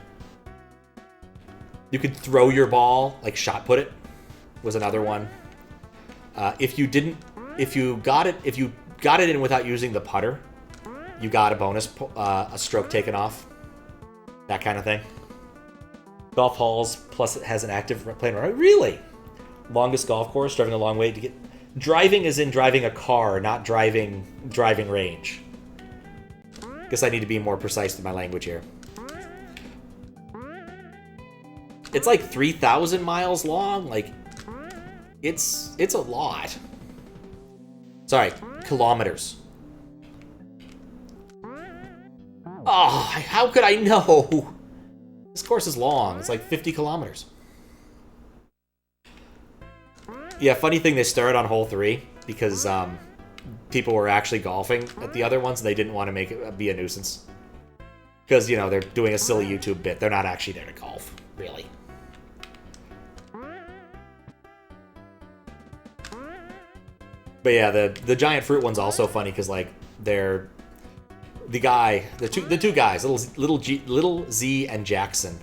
A: You could throw your ball, like shot put it, was another one. If you got it in without using the putter, you got a bonus, a stroke taken off. That kind of thing. Golf halls, plus it has an active plane ride. Really? Longest golf course, driving a long way to get... Driving is in driving a car, not driving range. Guess I need to be more precise with my language here. It's like 3,000 miles long. Like, it's a lot. Sorry, kilometers. Oh, how could I know? This course is long. It's like 50 kilometers. Yeah, funny thing, they started on hole 3 because people were actually golfing at the other ones and they didn't want to make it be a nuisance. Because, you know, they're doing a silly YouTube bit. They're not actually there to golf, really. But yeah, the giant fruit one's also funny because, like, they're the two guys, little Z and Jackson,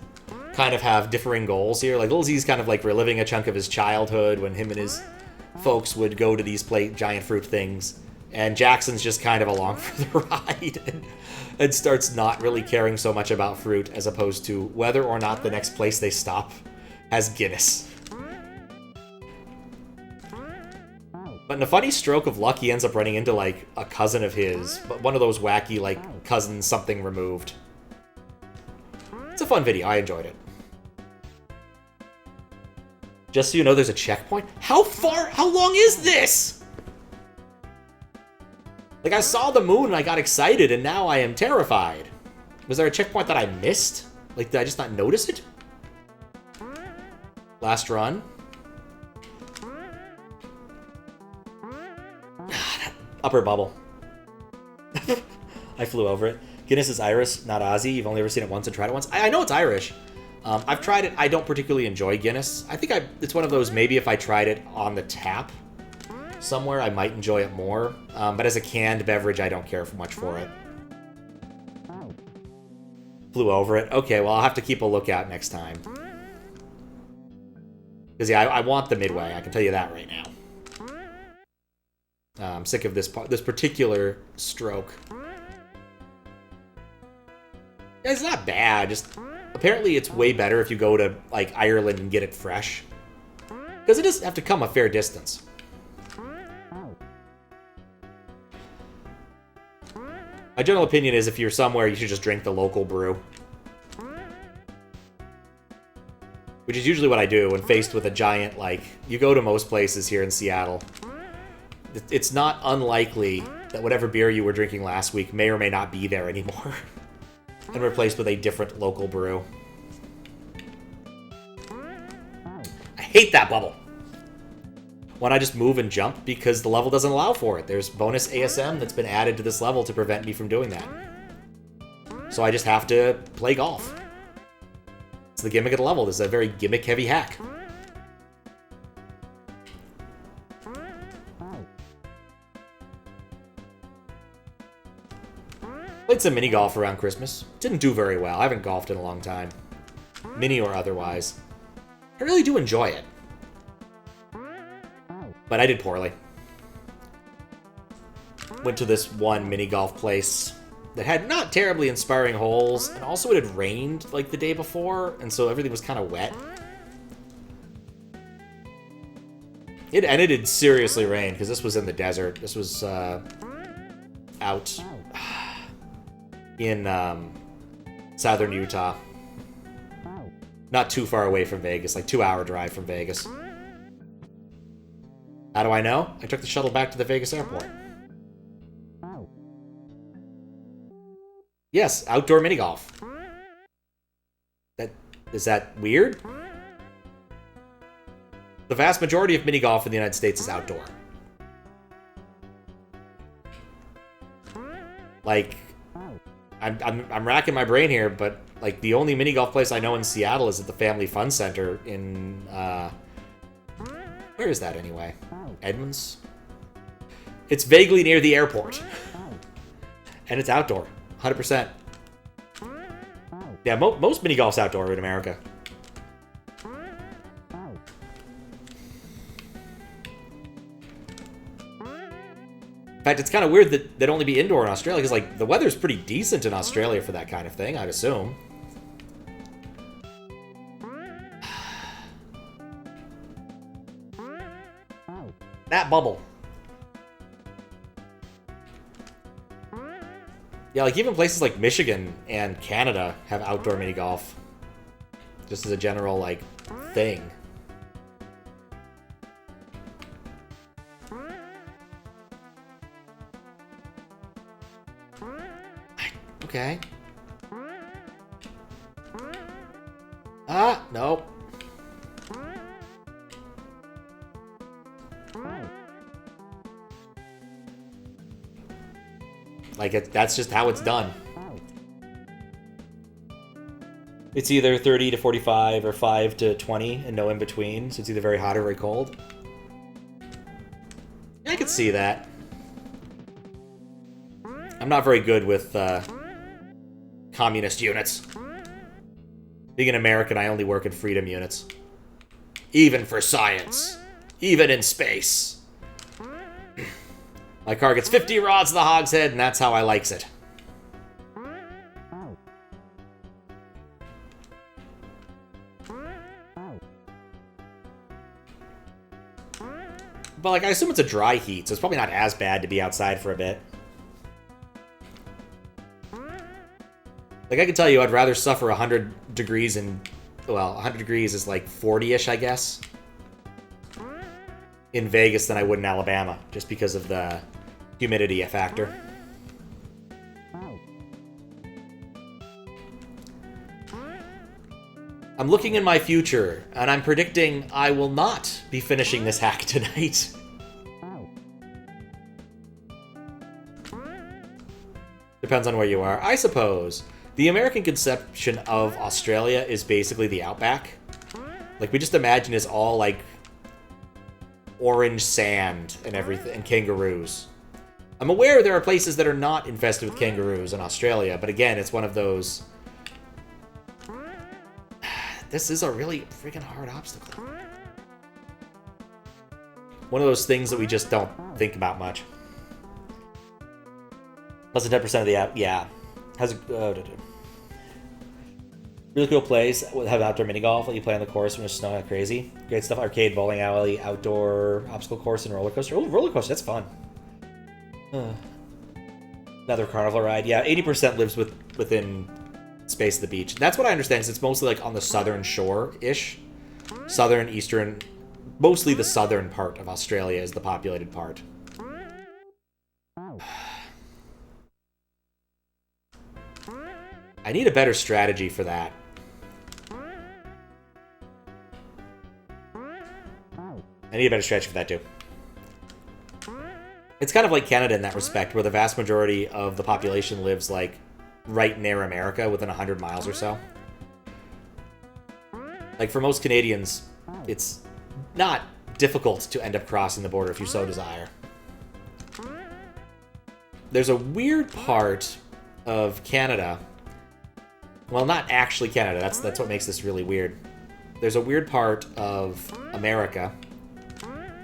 A: kind of have differing goals here. Like, little Z's kind of like reliving a chunk of his childhood when him and his folks would go to these giant fruit things, and Jackson's just kind of along for the ride and starts not really caring so much about fruit as opposed to whether or not the next place they stop has Guinness. But in a funny stroke of luck, he ends up running into, like, a cousin of his, but one of those wacky, like, cousin something removed. It's a fun video. I enjoyed it. Just so you know, there's a checkpoint. How long is this? Like, I saw the moon and I got excited, and now I am terrified. Was there a checkpoint that I missed? Like, did I just not notice it? Last run. Upper bubble. I flew over it. Guinness is Irish, not Aussie. You've only ever seen it once and tried it once. I know it's Irish. I've tried it. I don't particularly enjoy Guinness. I think it's one of those, maybe if I tried it on the tap somewhere, I might enjoy it more. But as a canned beverage, I don't care much for it. Flew over it. Okay, well, I'll have to keep a lookout next time. Because, yeah, I want the midway. I can tell you that right now. I'm sick of this particular stroke. It's not bad, just apparently it's way better if you go to, like, Ireland and get it fresh. Because it does have to come a fair distance. My general opinion is if you're somewhere, you should just drink the local brew. Which is usually what I do when faced with a giant, like, you go to most places here in Seattle. It's not unlikely that whatever beer you were drinking last week may or may not be there anymore. And replaced with a different local brew. I hate that bubble. When I just move and jump because the level doesn't allow for it. There's bonus ASM that's been added to this level to prevent me from doing that. So I just have to play golf. It's the gimmick of the level. This is a very gimmick-heavy hack. Played some mini golf around Christmas. Didn't do very well. I haven't golfed in a long time. Mini or otherwise. I really do enjoy it. But I did poorly. Went to this one mini golf place that had not terribly inspiring holes, and also it had rained like the day before, and so everything was kind of wet. It had seriously rained, because this was in the desert. This was out in southern Utah. Not too far away from Vegas, like 2-hour drive from Vegas. How do I know? I took the shuttle back to the Vegas airport. Yes, outdoor mini golf. Is that weird? The vast majority of mini golf in the United States is outdoor. Like, I'm racking my brain here, but like the only mini golf place I know in Seattle is at the Family Fun Center in where is that anyway? Edmonds? It's vaguely near the airport. And it's outdoor. 100%. Yeah, most mini golf's outdoor in America. In fact, it's kind of weird that they'd only be indoor in Australia, because, like, the weather's pretty decent in Australia for that kind of thing, I'd assume. That bubble. Yeah, like, even places like Michigan and Canada have outdoor mini golf. Just as a general, like, thing. Okay. Ah, nope. Like, that's just how it's done. It's either 30 to 45 or 5 to 20 and no in between, so it's either very hot or very cold. I could see that. I'm not very good with communist units. Being an American, I only work in freedom units. Even for science. Even in space. My car gets 50 rods to the hogshead, and that's how I likes it. But, like, I assume it's a dry heat, so it's probably not as bad to be outside for a bit. Like, I can tell you I'd rather suffer 100 degrees in... Well, 100 degrees is like 40-ish, I guess. In Vegas than I would in Alabama, just because of the humidity factor. I'm looking in my future, and I'm predicting I will not be finishing this hack tonight. Depends on where you are. I suppose the American conception of Australia is basically the outback. Like, we just imagine it's all, like, orange sand and everything, and kangaroos. I'm aware there are places that are not infested with kangaroos in Australia, but again, it's one of those... This is a really freaking hard obstacle. One of those things that we just don't think about much. Less than 10% of the app, yeah. Has a really cool place. Have outdoor mini golf. Let you play on the course when it's snowing like crazy. Great stuff. Arcade, bowling alley, outdoor obstacle course, and roller coaster. Oh, roller coaster, that's fun. Another carnival ride. Yeah, 80% lives within space of the beach. That's what I understand. It's mostly like on the southern shore-ish. Southern, eastern, mostly the southern part of Australia is the populated part. I need a better strategy for that. I need a better strategy for that, too. It's kind of like Canada in that respect, where the vast majority of the population lives, like, right near America, within 100 miles or so. Like, for most Canadians, it's not difficult to end up crossing the border if you so desire. There's a weird part of Canada... Well, not actually Canada. That's what makes this really weird. There's a weird part of America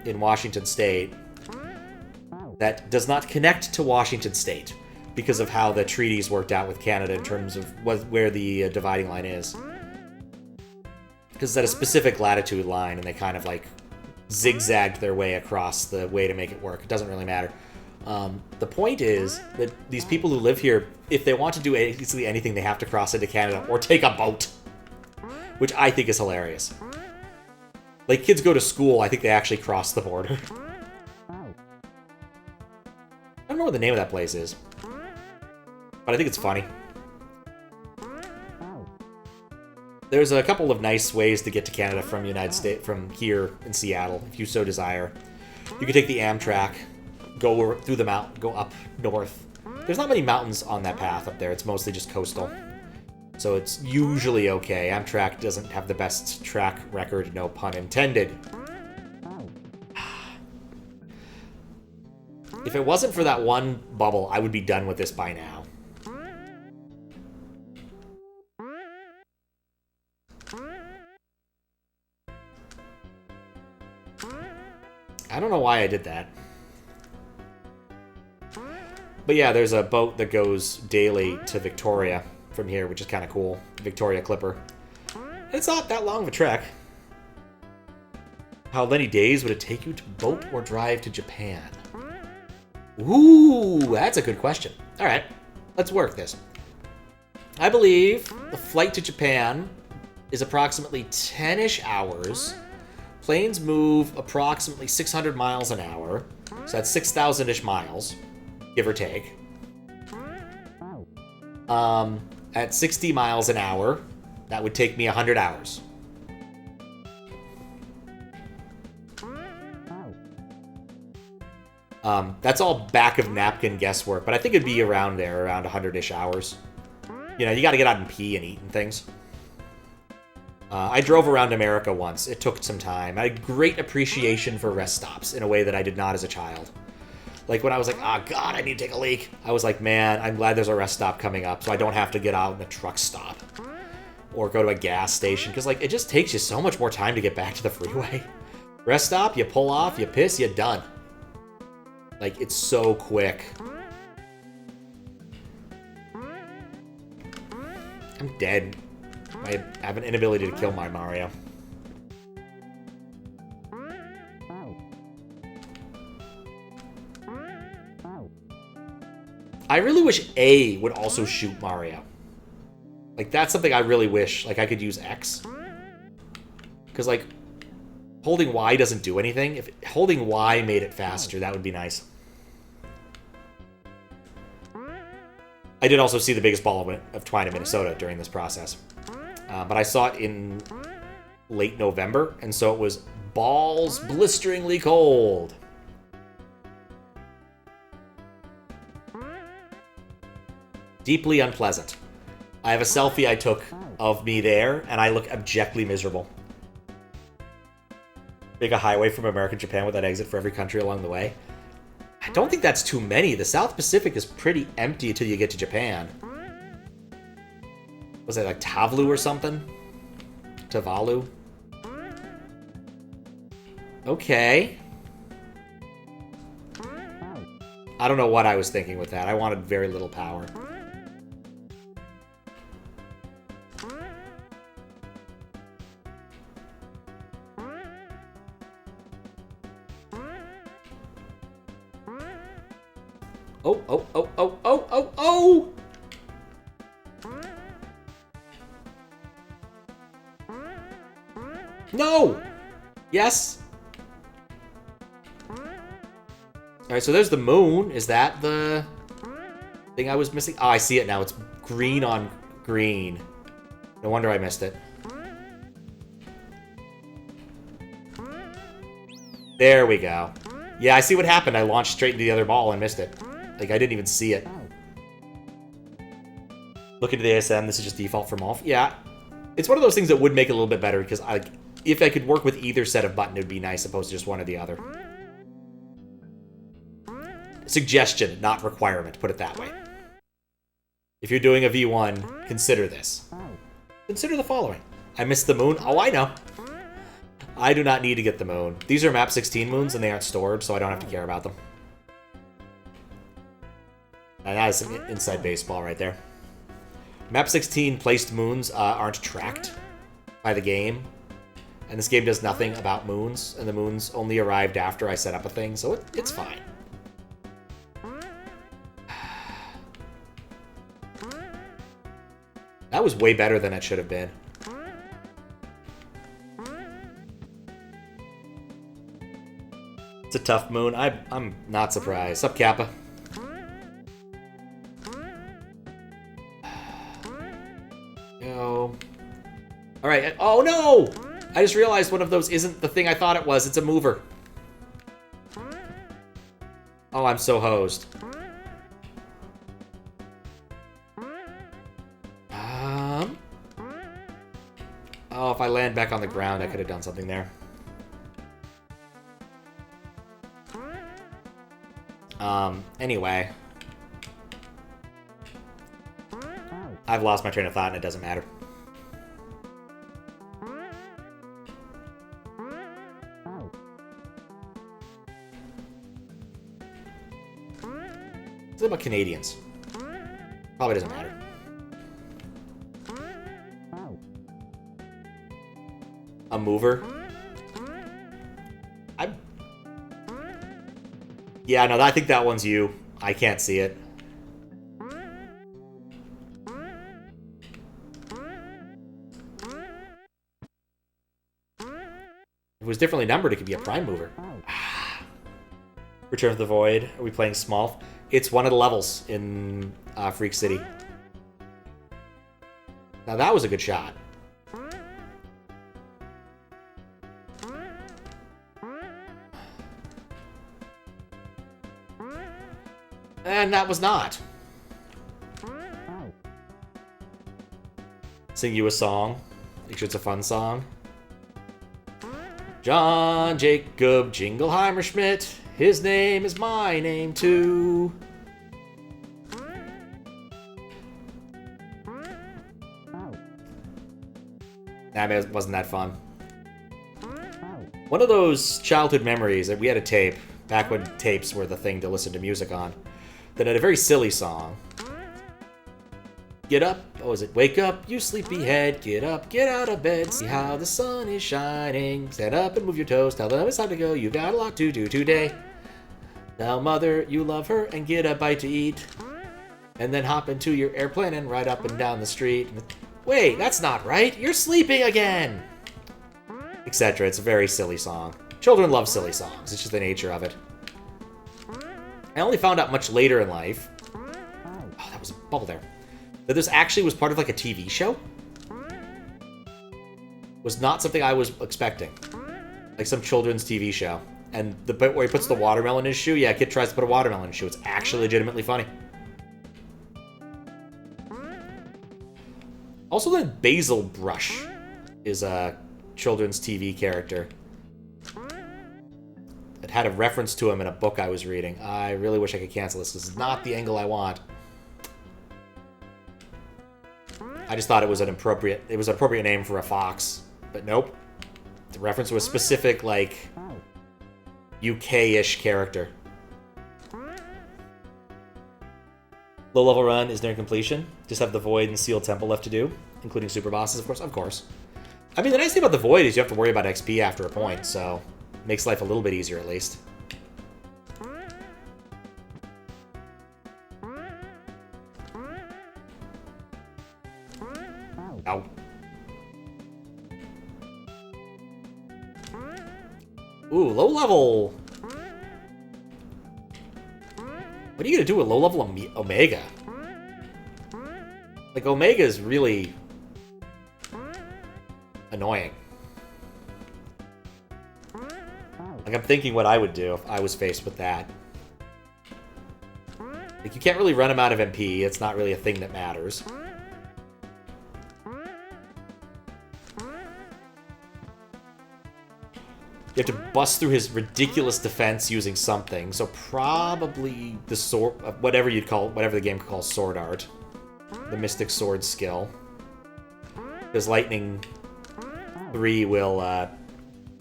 A: in Washington State that does not connect to Washington State because of how the treaties worked out with Canada in terms of where the dividing line is. Because it's at a specific latitude line, and they kind of, like, zigzagged their way across the way to make it work. It doesn't really matter. The point is that these people who live here, if they want to do basically anything, they have to cross into Canada or take a boat, which I think is hilarious. Like, kids go to school, I think they actually cross the border. I don't know what the name of that place is, but I think it's funny. There's a couple of nice ways to get to Canada from from here in Seattle, if you so desire. You can take the Amtrak, go through the mountain, go up north. There's not many mountains on that path up there. It's mostly just coastal. So it's usually okay. Amtrak doesn't have the best track record, no pun intended. If it wasn't for that one bubble, I would be done with this by now. I don't know why I did that. But yeah, there's a boat that goes daily to Victoria from here, which is kind of cool. Victoria Clipper. It's not that long of a trek. How many days would it take you to boat or drive to Japan? Ooh, that's a good question. All right, let's work this. I believe the flight to Japan is approximately 10-ish hours. Planes move approximately 600 miles an hour, so that's 6,000-ish miles, give or take. At 60 miles an hour, That would take me 100 hours. That's all back of napkin guesswork, but I think it'd be around there, around 100-ish hours. You know, you gotta get out and pee and eat and things. I drove around America once. It took some time. I had great appreciation for rest stops in a way that I did not as a child. Like, when I was like, oh, God, I need to take a leak. I was like, man, I'm glad there's a rest stop coming up so I don't have to get out in a truck stop. Or go to a gas station. Because, like, it just takes you so much more time to get back to the freeway. Rest stop, you pull off, you piss, you're done. Like, it's so quick. I'm dead. I have an inability to kill my Mario. I really wish A would also shoot Mario. Like, that's something I really wish. Like, I could use X. Because, like, holding Y doesn't do anything. If holding Y made it faster, that would be nice. I did also see the biggest ball of twine in Minnesota during this process. But I saw it in late November, and so it was balls blisteringly cold. Deeply unpleasant. I have a selfie I took of me there, and I look abjectly miserable. Make a highway from America to Japan with that exit for every country along the way. I don't think that's too many. The South Pacific is pretty empty until you get to Japan. Was it like Tavlu or something? Tavalu? Okay. I don't know what I was thinking with that. I wanted very little power. Oh, oh, oh, oh, oh, oh, oh! No! Yes? Alright, so there's the moon. Is that the thing I was missing? Oh, I see it now. It's green on green. No wonder I missed it. There we go. Yeah, I see what happened. I launched straight into the other ball and missed it. Like, I didn't even see it. Look into the ASM. This is just default from off. Yeah. It's one of those things that would make it a little bit better, because if I could work with either set of button, it would be nice, opposed to just one or the other. Suggestion, not requirement, put it that way. If you're doing a V1, consider this. Consider the following. I missed the moon. Oh, I know. I do not need to get the moon. These are map 16 moons, and they aren't stored, so I don't have to care about them. And that is some inside baseball right there. Map 16 placed moons aren't tracked by the game. And this game does nothing about moons, and the moons only arrived after I set up a thing, so it's fine. That was way better than it should have been. It's a tough moon. I'm not surprised. Sup, Kappa? Go. Alright. Oh, no! I just realized one of those isn't the thing I thought it was. It's a mover. Oh, I'm so hosed. Oh, if I land back on the ground, I could have done something there. Anyway. I've lost my train of thought and it doesn't matter. What's about Canadians? Probably doesn't matter. A mover? Yeah, no, I think that one's you. I can't see it. If it was differently numbered, it could be a prime mover. Return of the Void. Are we playing Small? It's one of the levels in Freak City. Now that was a good shot. And that was not. Sing you a song. Make sure it's a fun song. John Jacob Jingleheimer Schmidt. His name is my name too. That wasn't that fun. One of those childhood memories that we had a tape, back when tapes were the thing to listen to music on, that had a very silly song. Get up, oh, is it wake up, you sleepyhead, get up, get out of bed, see how the sun is shining, stand up and move your toes, tell them it's time to go, you got a lot to do today. Now mother, you love her, and get a bite to eat, and then hop into your airplane and ride up and down the street. Wait, that's not right, you're sleeping again! Etc. It's a very silly song. Children love silly songs, it's just the nature of it. I only found out much later in life, oh, that was a bubble there, that this actually was part of like a TV show. Was not something I was expecting. Like some children's TV show. And the bit where he puts the watermelon in his shoe, yeah, a kid tries to put a watermelon in his shoe. It's actually legitimately funny. Also, the Basil Brush is a children's TV character. It had a reference to him in a book I was reading. I really wish I could cancel this because it's not the angle I want. I just thought it was an appropriate name for a fox, but nope. The reference was specific, like, UK-ish character. Low-level run is near completion. Just have the Void and Sealed Temple left to do, including super bosses, of course. Of course. I mean, the nice thing about the Void is you have to worry about XP after a point, so makes life a little bit easier at least. Ow. Ooh, low level. What are you gonna do with low level Omega? Like, Omega is really annoying. Like, I'm thinking what I would do if I was faced with that. Like, you can't really run him out of MP. It's not really a thing that matters. You have to bust through his ridiculous defense using something, so probably the sword, whatever the game could call sword art. The Mystic Sword skill. Because Lightning 3 will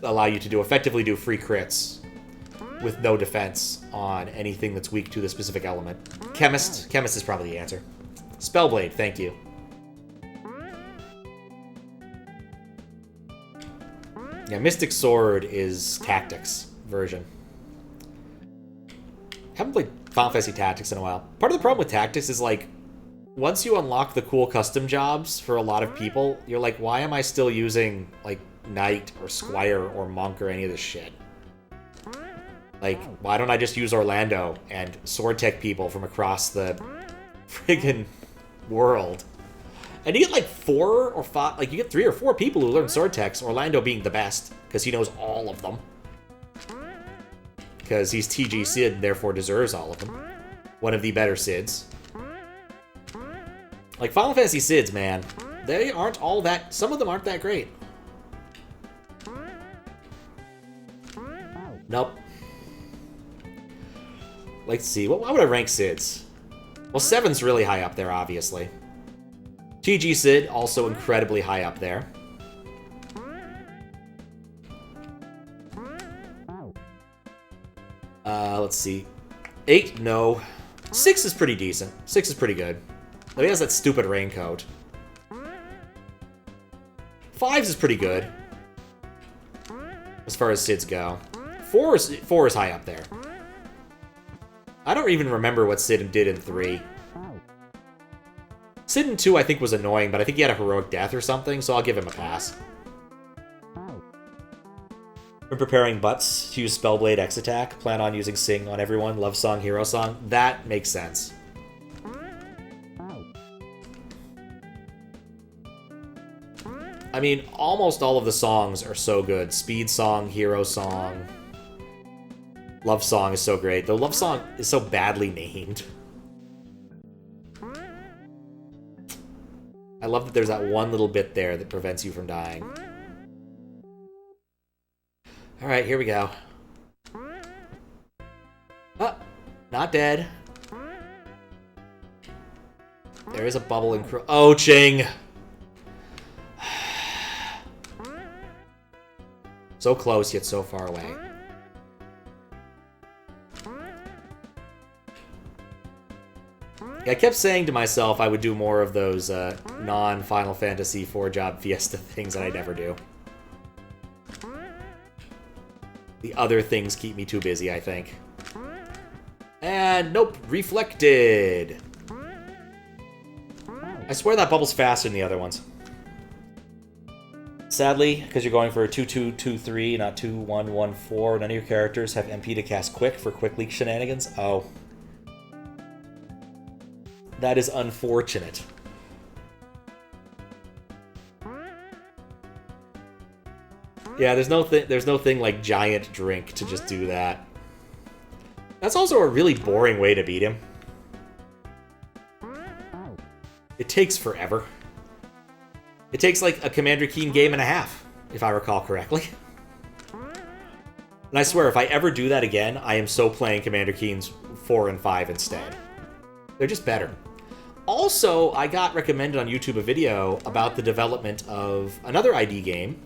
A: allow you to effectively do free crits with no defense on anything that's weak to the specific element. Chemist is probably the answer. Spellblade, thank you. Yeah, Mystic Sword is Tactics version. Haven't played Final Fantasy Tactics in a while. Part of the problem with Tactics is, like, once you unlock the cool custom jobs for a lot of people, you're like, why am I still using, like, Knight or Squire or Monk or any of this shit? Like, why don't I just use Orlando and sword tech people from across the friggin' world? And you get like 4 or 5, like you get 3 or 4 people who learn sword techs, Orlando being the best, because he knows all of them. Because he's TG Sid and therefore deserves all of them. One of the better Sids. Like Final Fantasy Sids, man, they aren't all that, some of them aren't that great. Nope. Let's see, why would I rank Sids? Well, 7's really high up there, obviously. TG Sid, also incredibly high up there. Let's see. 8, no. 6 is pretty decent. 6 is pretty good. Though he has that stupid raincoat. 5 is pretty good. As far as Sids go. 4 is high up there. I don't even remember what Sid did in 3. Sid in 2, I think, was annoying, but I think he had a heroic death or something, so I'll give him a pass. We're preparing butts to use Spellblade X attack. Plan on using Sing on everyone. Love song, hero song. That makes sense. I mean, almost all of the songs are so good. Speed song, hero song. Love song is so great. The love song is so badly named. I love that there's that one little bit there that prevents you from dying. Alright, here we go. Oh, not dead. There is a bubble in... Oh, Ching! So close, yet so far away. I kept saying to myself I would do more of those non-Final Fantasy 4 Job Fiesta things that I never do. The other things keep me too busy, I think. And nope, reflected. I swear that bubble's faster than the other ones. Sadly, because you're going for a 2-2-2-3, not 2-1-1-4, none of your characters have MP to cast Quick for Quick Leak shenanigans. Oh. That is unfortunate. Yeah, there's no thing like Giant Drink to just do that. That's also a really boring way to beat him. It takes forever. It takes like a Commander Keen game and a half, if I recall correctly. And I swear, if I ever do that again, I am so playing Commander Keens 4 and 5 instead. They're just better. Also, I got recommended on YouTube a video about the development of another ID game,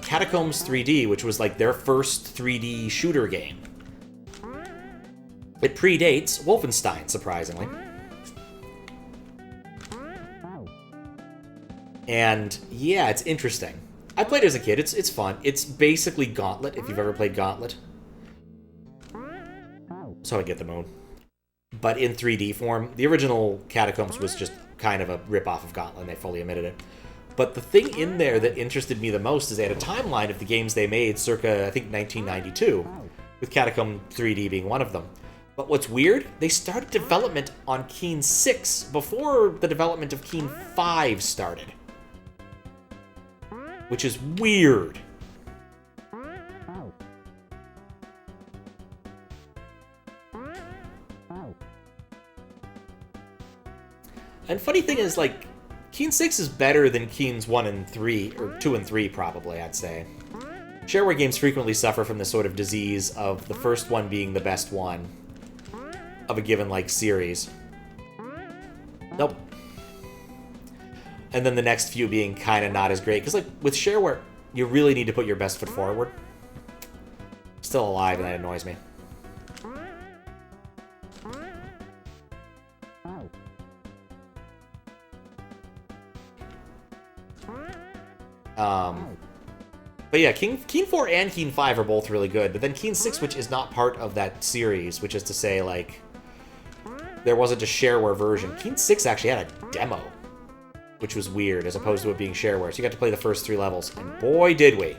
A: Catacombs 3D, which was like their first 3D shooter game. It predates Wolfenstein, surprisingly. And yeah, it's interesting. I played it as a kid. It's fun. It's basically Gauntlet, if you've ever played Gauntlet. So I get the moon. But in 3D form. The original Catacombs was just kind of a rip-off of Gauntlet, and they fully admitted it. But the thing in there that interested me the most is they had a timeline of the games they made circa, I think, 1992, with Catacomb 3D being one of them. But what's weird, they started development on Keen 6 before the development of Keen 5 started. Which is weird. And funny thing is, like, Keen 6 is better than Keens 1 and 3, or 2 and 3 probably, I'd say. Shareware games frequently suffer from this sort of disease of the first one being the best one of a given, like, series. Nope. And then the next few being kind of not as great. Because, like, with shareware, you really need to put your best foot forward. Still alive, and that annoys me. But yeah, Keen 4 and Keen 5 are both really good. But then Keen 6, which is not part of that series, which is to say, like, there wasn't a shareware version. Keen 6 actually had a demo, which was weird, as opposed to it being shareware. So you got to play the first 3 levels, and boy, did we.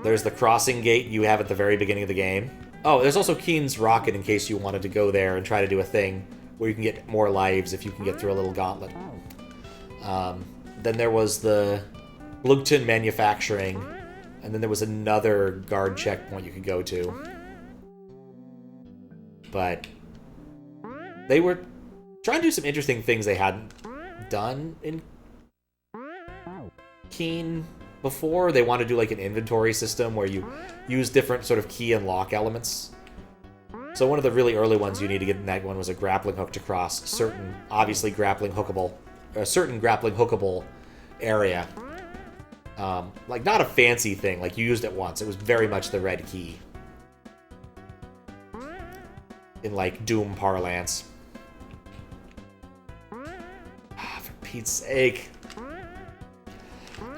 A: There's the crossing gate you have at the very beginning of the game. Oh, there's also Keen's Rocket in case you wanted to go there and try to do a thing where you can get more lives if you can get through a little gauntlet. Then there was the Lugton Manufacturing, and then there was another guard checkpoint you could go to. But they were trying to do some interesting things they hadn't done in Keen before. They want to do like an inventory system where you use different sort of key and lock elements. So one of the really early ones you need to get in that one was a grappling hook to cross certain, obviously grappling hookable, a certain grappling hookable area. Like not a fancy thing, like you used it once. It was very much the red key. In like Doom parlance. For Pete's sake.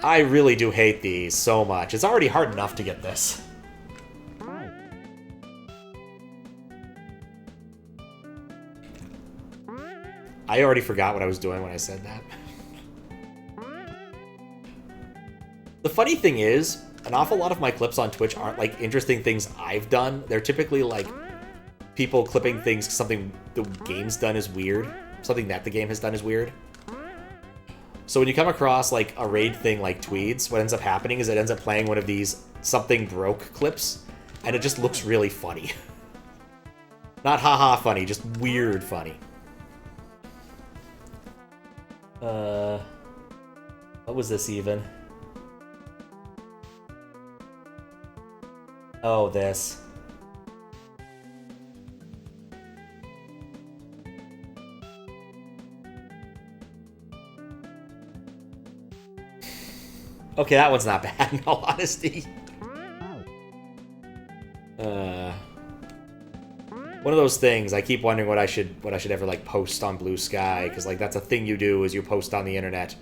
A: I really do hate these so much. It's already hard enough to get this. I already forgot what I was doing when I said that. The funny thing is, an awful lot of my clips on Twitch aren't like interesting things I've done. They're typically like people clipping things, something the game's done is weird. Something that the game has done is weird. So when you come across like a raid thing like Tweeds, what ends up happening is it ends up playing one of these something broke clips, and it just looks really funny. Not haha funny, just weird funny. What was this even? Oh, this. Okay, that one's not bad in all honesty. One of those things, I keep wondering what I should ever, like, post on Blue Sky, because, like, that's a thing you do, is you post on the internet.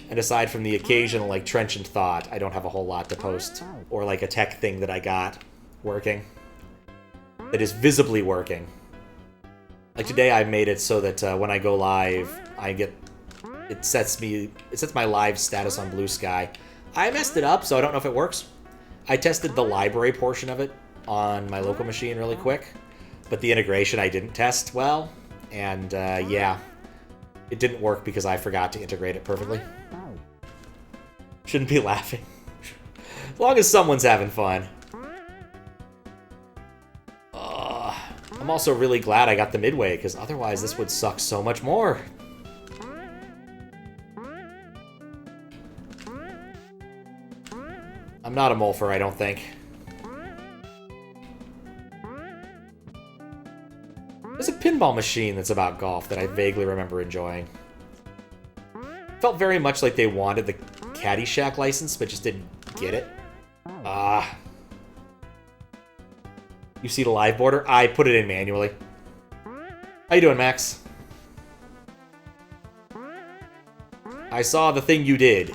A: And aside from the occasional, like, trenchant thought, I don't have a whole lot to post. Or, like, a tech thing that I got working. That is visibly working. Like, today I made it so that when I go live, it sets my live status on Blue Sky. I messed it up, so I don't know if it works. I tested the library portion of it on my local machine really quick. But the integration I didn't test well, and yeah, it didn't work because I forgot to integrate it perfectly. Shouldn't be laughing. As long as someone's having fun. I'm also really glad I got the midway, because otherwise this would suck so much more. I'm not a Molfer, I don't think. There's a pinball machine that's about golf that I vaguely remember enjoying. Felt very much like they wanted the Caddyshack license, but just didn't get it. You see the live border? I put it in manually. How you doing, Max? I saw the thing you did.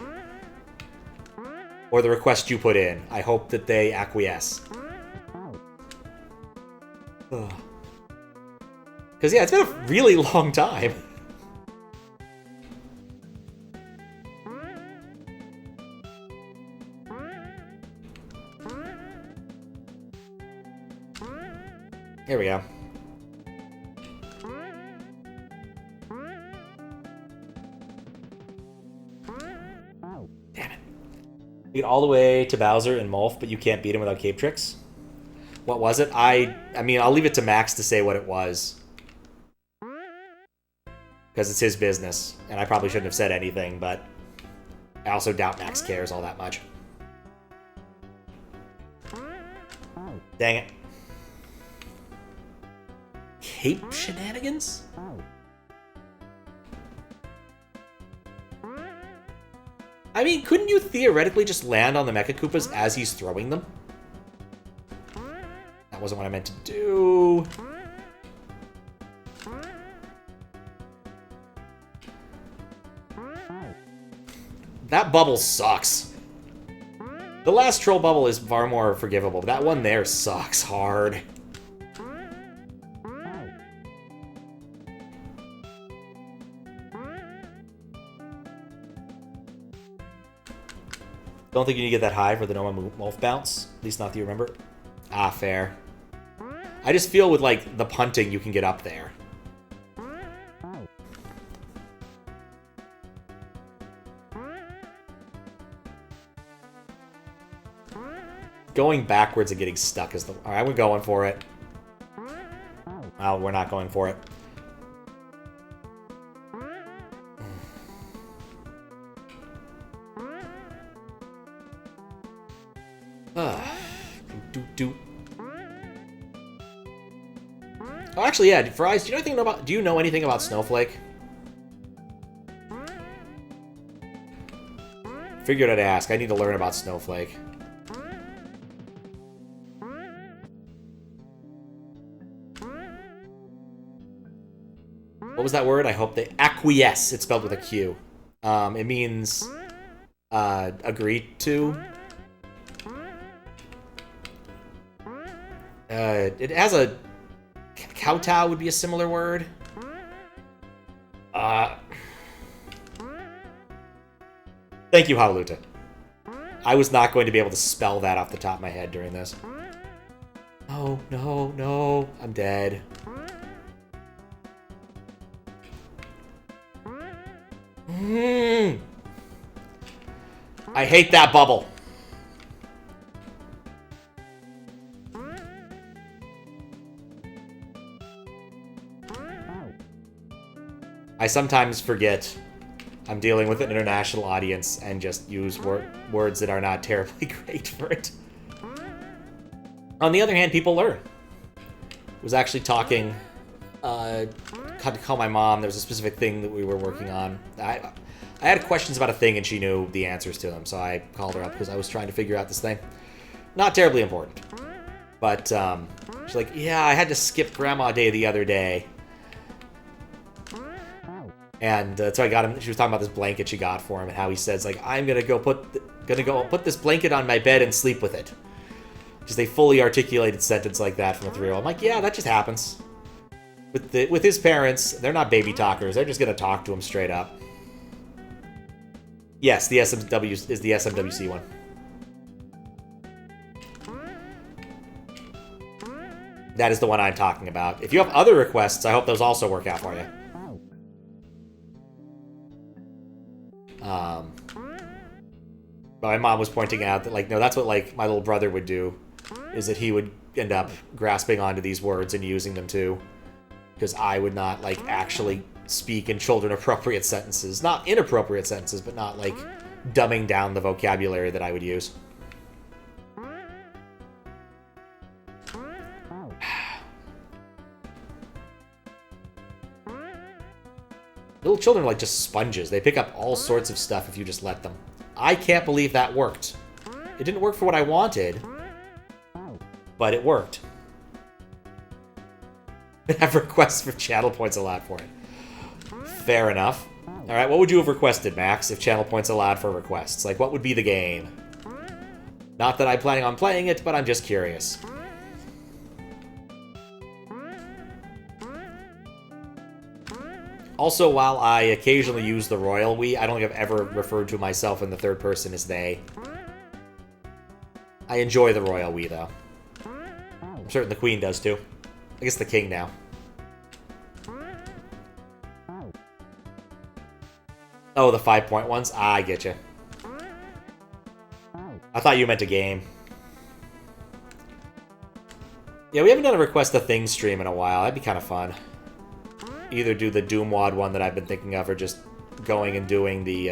A: Or the request you put in. I hope that they acquiesce. Because, yeah, it's been a really long time. Here we go. Damn it. You get all the way to Bowser and Molf, but you can't beat him without cape tricks? What was it? I mean, I'll leave it to Max to say what it was. Because it's his business, and I probably shouldn't have said anything, but I also doubt Max cares all that much. Dang it. Cape shenanigans? I mean, couldn't you theoretically just land on the Mecha Koopas as he's throwing them? That wasn't what I meant to do. That bubble sucks. The last troll bubble is far more forgivable, but that one there sucks hard. Don't think you need to get that high for the normal Molf bounce. At least not that you remember. Ah, fair. I just feel with, like, the punting, you can get up there. Going backwards and getting stuck is the... Alright, we're going for it. Oh, we're not going for it. Oh, actually, yeah. Fries, do you know anything about Snowflake? Figured I'd ask. I need to learn about Snowflake. What was that word? I hope they acquiesce. It's spelled with a Q. It means agree to. It has a kowtow would be a similar word. Thank you, Haluta. I was not going to be able to spell that off the top of my head during this. No, no, no. I'm dead. I hate that bubble. I sometimes forget I'm dealing with an international audience and just use words that are not terribly great for it. On the other hand, people learn. I was actually talking, had to call my mom. There was a specific thing that we were working on. I had questions about a thing and she knew the answers to them, so I called her up because I was trying to figure out this thing. Not terribly important. But she's like, yeah, I had to skip Grandma Day the other day. And so I got him. She was talking about this blanket she got for him and how he says, like, I'm gonna go put this blanket on my bed and sleep with it. Just a fully articulated sentence like that from a 3-year-old. I'm like, yeah, that just happens. With his parents, they're not baby talkers. They're just gonna talk to him straight up. Yes, the SMW is the SMWC one. That is the one I'm talking about. If you have other requests, I hope those also work out for you. But my mom was pointing out that, like, no, that's what, like, my little brother would do, is that he would end up grasping onto these words and using them too. Because I would not, like, actually speak in children-appropriate sentences. Not inappropriate sentences, but not, like, dumbing down the vocabulary that I would use. Little children are like just sponges. They pick up all sorts of stuff if you just let them. I can't believe that worked. It didn't work for what I wanted, but it worked. Have requests for channel points allowed for it. Fair enough. Alright, what would you have requested, Max, if channel points allowed for requests? Like, what would be the game? Not that I'm planning on playing it, but I'm just curious. Also, while I occasionally use the royal we, I don't think I've ever referred to myself in the third person as they. I enjoy the royal we, though. I'm certain the queen does, too. I guess the king now. Oh, the 5-point ones? Ah, I get you. I thought you meant a game. Yeah, we haven't done a Request a Thing stream in a while. That'd be kind of fun. Either do the Doomwad one that I've been thinking of, or just going and doing the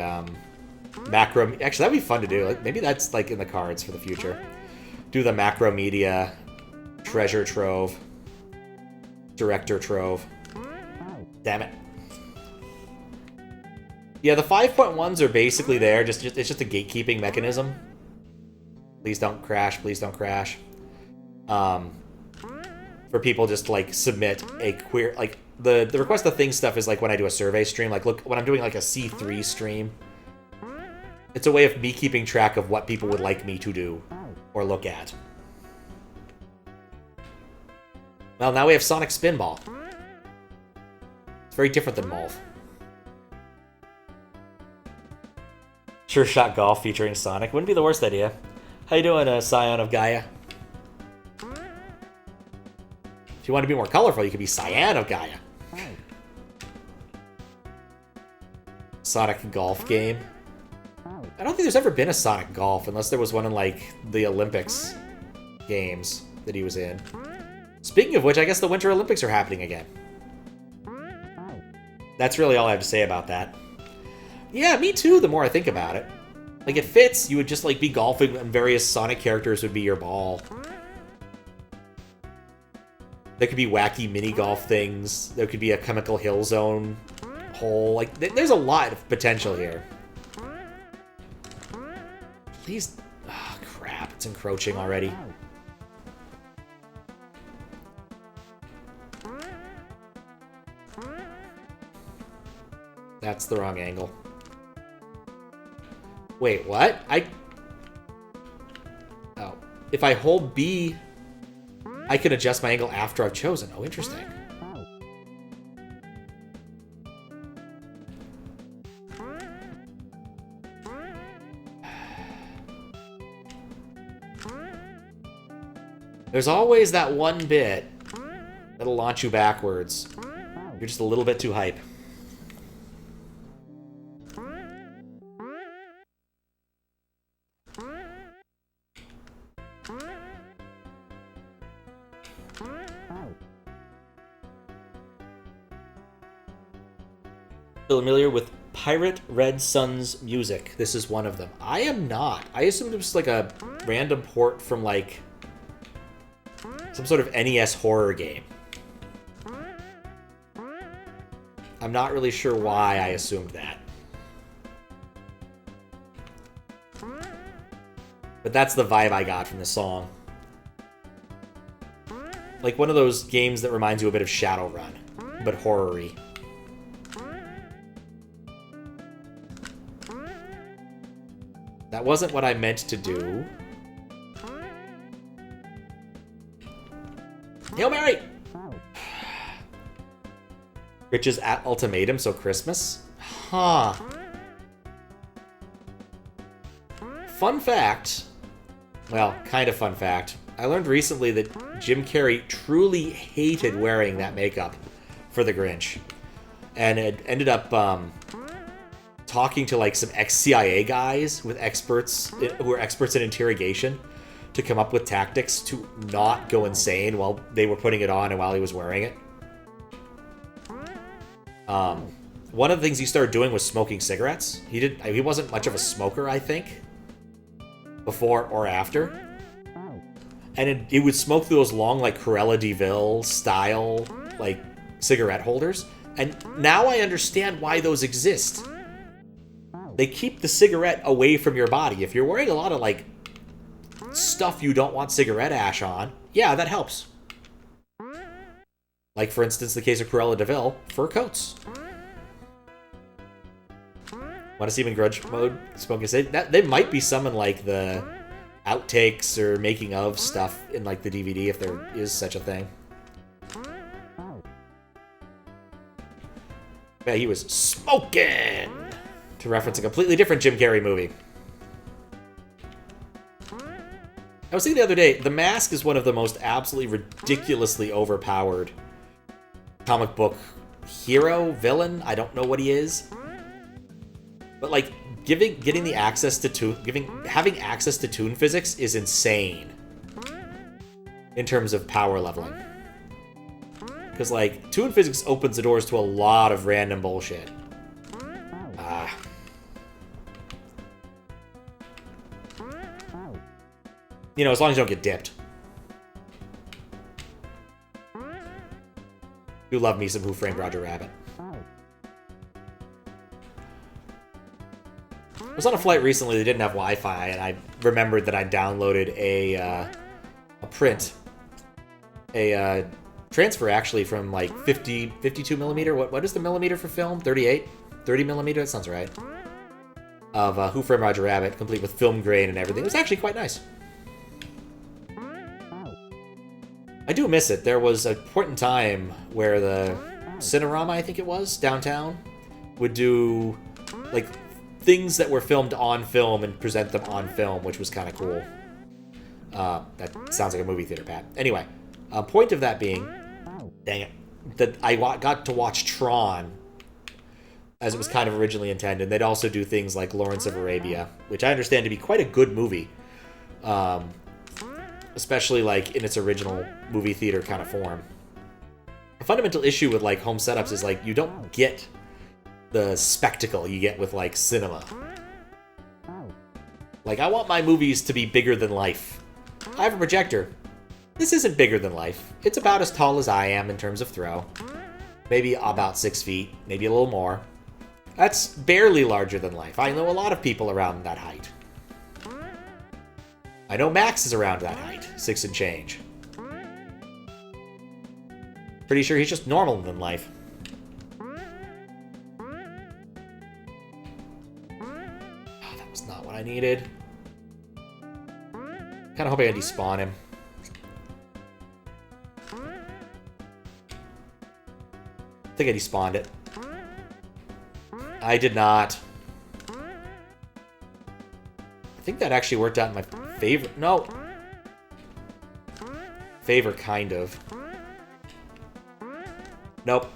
A: macro... Actually, that'd be fun to do. Like, maybe that's like in the cards for the future. Do the macro media treasure trove. Director trove. Damn it. Yeah, the 5.1s are basically there. It's just a gatekeeping mechanism. Please don't crash. Please don't crash. For people just like submit a queer... Like, the Request a Thing stuff is like when I do a survey stream. Like, look, when I'm doing like a C3 stream, it's a way of me keeping track of what people would like me to do or look at. Well, now we have Sonic Spinball. It's very different than Molf. Sure Shot Golf featuring Sonic. Wouldn't be the worst idea. How you doing, Scion of Gaia? If you want to be more colorful, you could be Cyan of Gaia. Sonic Golf game. I don't think there's ever been a Sonic Golf, unless there was one in, like, the Olympics games that he was in. Speaking of which, I guess the Winter Olympics are happening again. That's really all I have to say about that. Yeah, me too, the more I think about it. Like, it fits. You would just, like, be golfing, and various Sonic characters would be your ball. There could be wacky mini-golf things. There could be a Chemical Hill Zone hole. Like, there's a lot of potential here. Please... Oh, crap. It's encroaching already. That's the wrong angle. Wait, what? Oh. If I hold B... I can adjust my angle after I've chosen. Oh, interesting. There's always that one bit that'll launch you backwards. You're just a little bit too hype. Familiar with Pirate Red Sun's music. This is one of them. I am not. I assumed it was like a random port from like some sort of NES horror game. I'm not really sure why I assumed that. But that's the vibe I got from the song. Like one of those games that reminds you a bit of Shadowrun, but horror-y. That wasn't what I meant to do. Hail Mary! Riches at ultimatum, so Christmas? Huh. Fun fact. Well, kind of fun fact. I learned recently that Jim Carrey truly hated wearing that makeup for the Grinch. And it ended up talking to like some ex-CIA guys with experts who are experts in interrogation to come up with tactics to not go insane while they were putting it on and while he was wearing it. One of the things he started doing was smoking cigarettes. He wasn't much of a smoker, I think, before or after. And it would smoke those long, like, Cruella de Vil style, like, cigarette holders. And now I understand why those exist. They keep the cigarette away from your body. If you're wearing a lot of, like, stuff you don't want cigarette ash on, yeah, that helps. Like, for instance, the case of Cruella de Vil, fur coats. Want to see him in Grudge mode? Smoking cigarette? They might be some in, like, the outtakes or making of stuff in, like, the DVD, if there is such a thing. Yeah, he was smoking! To reference a completely different Jim Carrey movie. I was thinking the other day, The Mask is one of the most absolutely ridiculously overpowered comic book hero, villain, I don't know what he is. But, like, having access to Toon physics is insane in terms of power leveling. Because, like, Toon physics opens the doors to a lot of random bullshit. You know, as long as you don't get dipped. Do love me some Who Framed Roger Rabbit. I was on a flight recently that didn't have Wi-Fi, and I remembered that I downloaded a transfer, actually, from, like, 52 millimeter. What is the millimeter for film? 38? 30 millimeter? That sounds right. Of Who Framed Roger Rabbit, complete with film grain and everything. It was actually quite nice. I do miss it. There was a point in time where the Cinerama, I think it was, downtown, would do, like, things that were filmed on film and present them on film, which was kind of cool. That sounds like a movie theater, Pat. Anyway, point of that being, dang it, that I got to watch Tron as it was kind of originally intended. They'd also do things like Lawrence of Arabia, which I understand to be quite a good movie. Especially, like, in its original movie theater kind of form. A fundamental issue with, like, home setups is, like, you don't get the spectacle you get with, like, cinema. Like, I want my movies to be bigger than life. I have a projector. This isn't bigger than life. It's about as tall as I am in terms of throw. Maybe about 6 feet, maybe a little more. That's barely larger than life. I know a lot of people around that height. I know Max is around that height, 6 and change. Pretty sure he's just normal than life. Oh, that was not what I needed. Kind of hoping I despawn him. I think I despawned it. I did not. I think that actually worked out in my favor. No. Favor, kind of. Nope.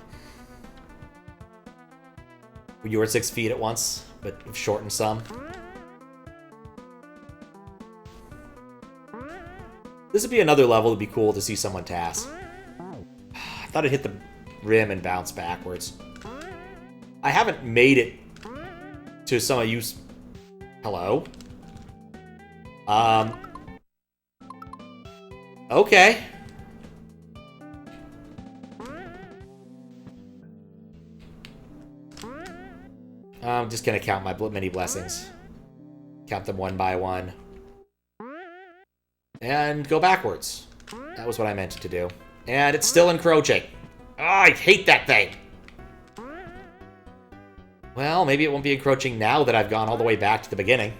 A: You were at 6 feet at once, but shortened some. This would be another level that'd be cool to see someone TAS. I thought it hit the rim and bounced backwards. I haven't made it to some of you... Hello? Okay. I'm just gonna count my mini blessings. Count them one by one. And go backwards. That was what I meant to do. And it's still encroaching. Oh, I hate that thing! Well, maybe it won't be encroaching now that I've gone all the way back to the beginning.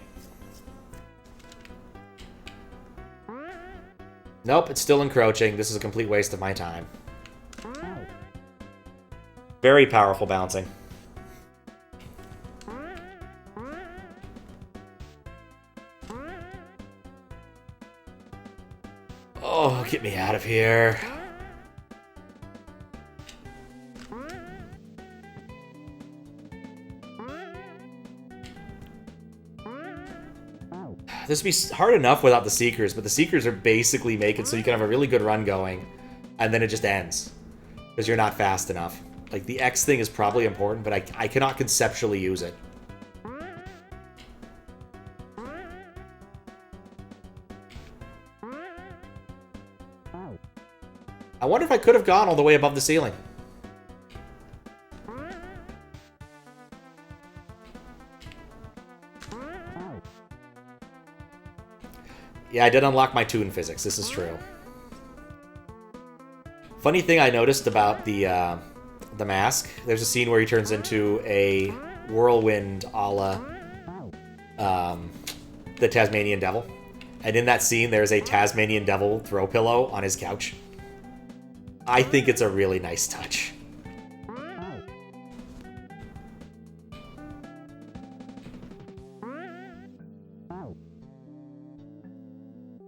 A: Nope, it's still encroaching. This is a complete waste of my time. Very powerful bouncing. Oh, get me out of here. This would be hard enough without the Seekers, but the Seekers are basically make it so you can have a really good run going, and then it just ends. Because you're not fast enough. Like, the X thing is probably important, but I cannot conceptually use it. I wonder if I could have gone all the way above the ceiling. Yeah, I did unlock my Toon physics. This is true. Funny thing I noticed about the mask. There's a scene where he turns into a whirlwind a la the Tasmanian Devil. And in that scene, there's a Tasmanian Devil throw pillow on his couch. I think it's a really nice touch.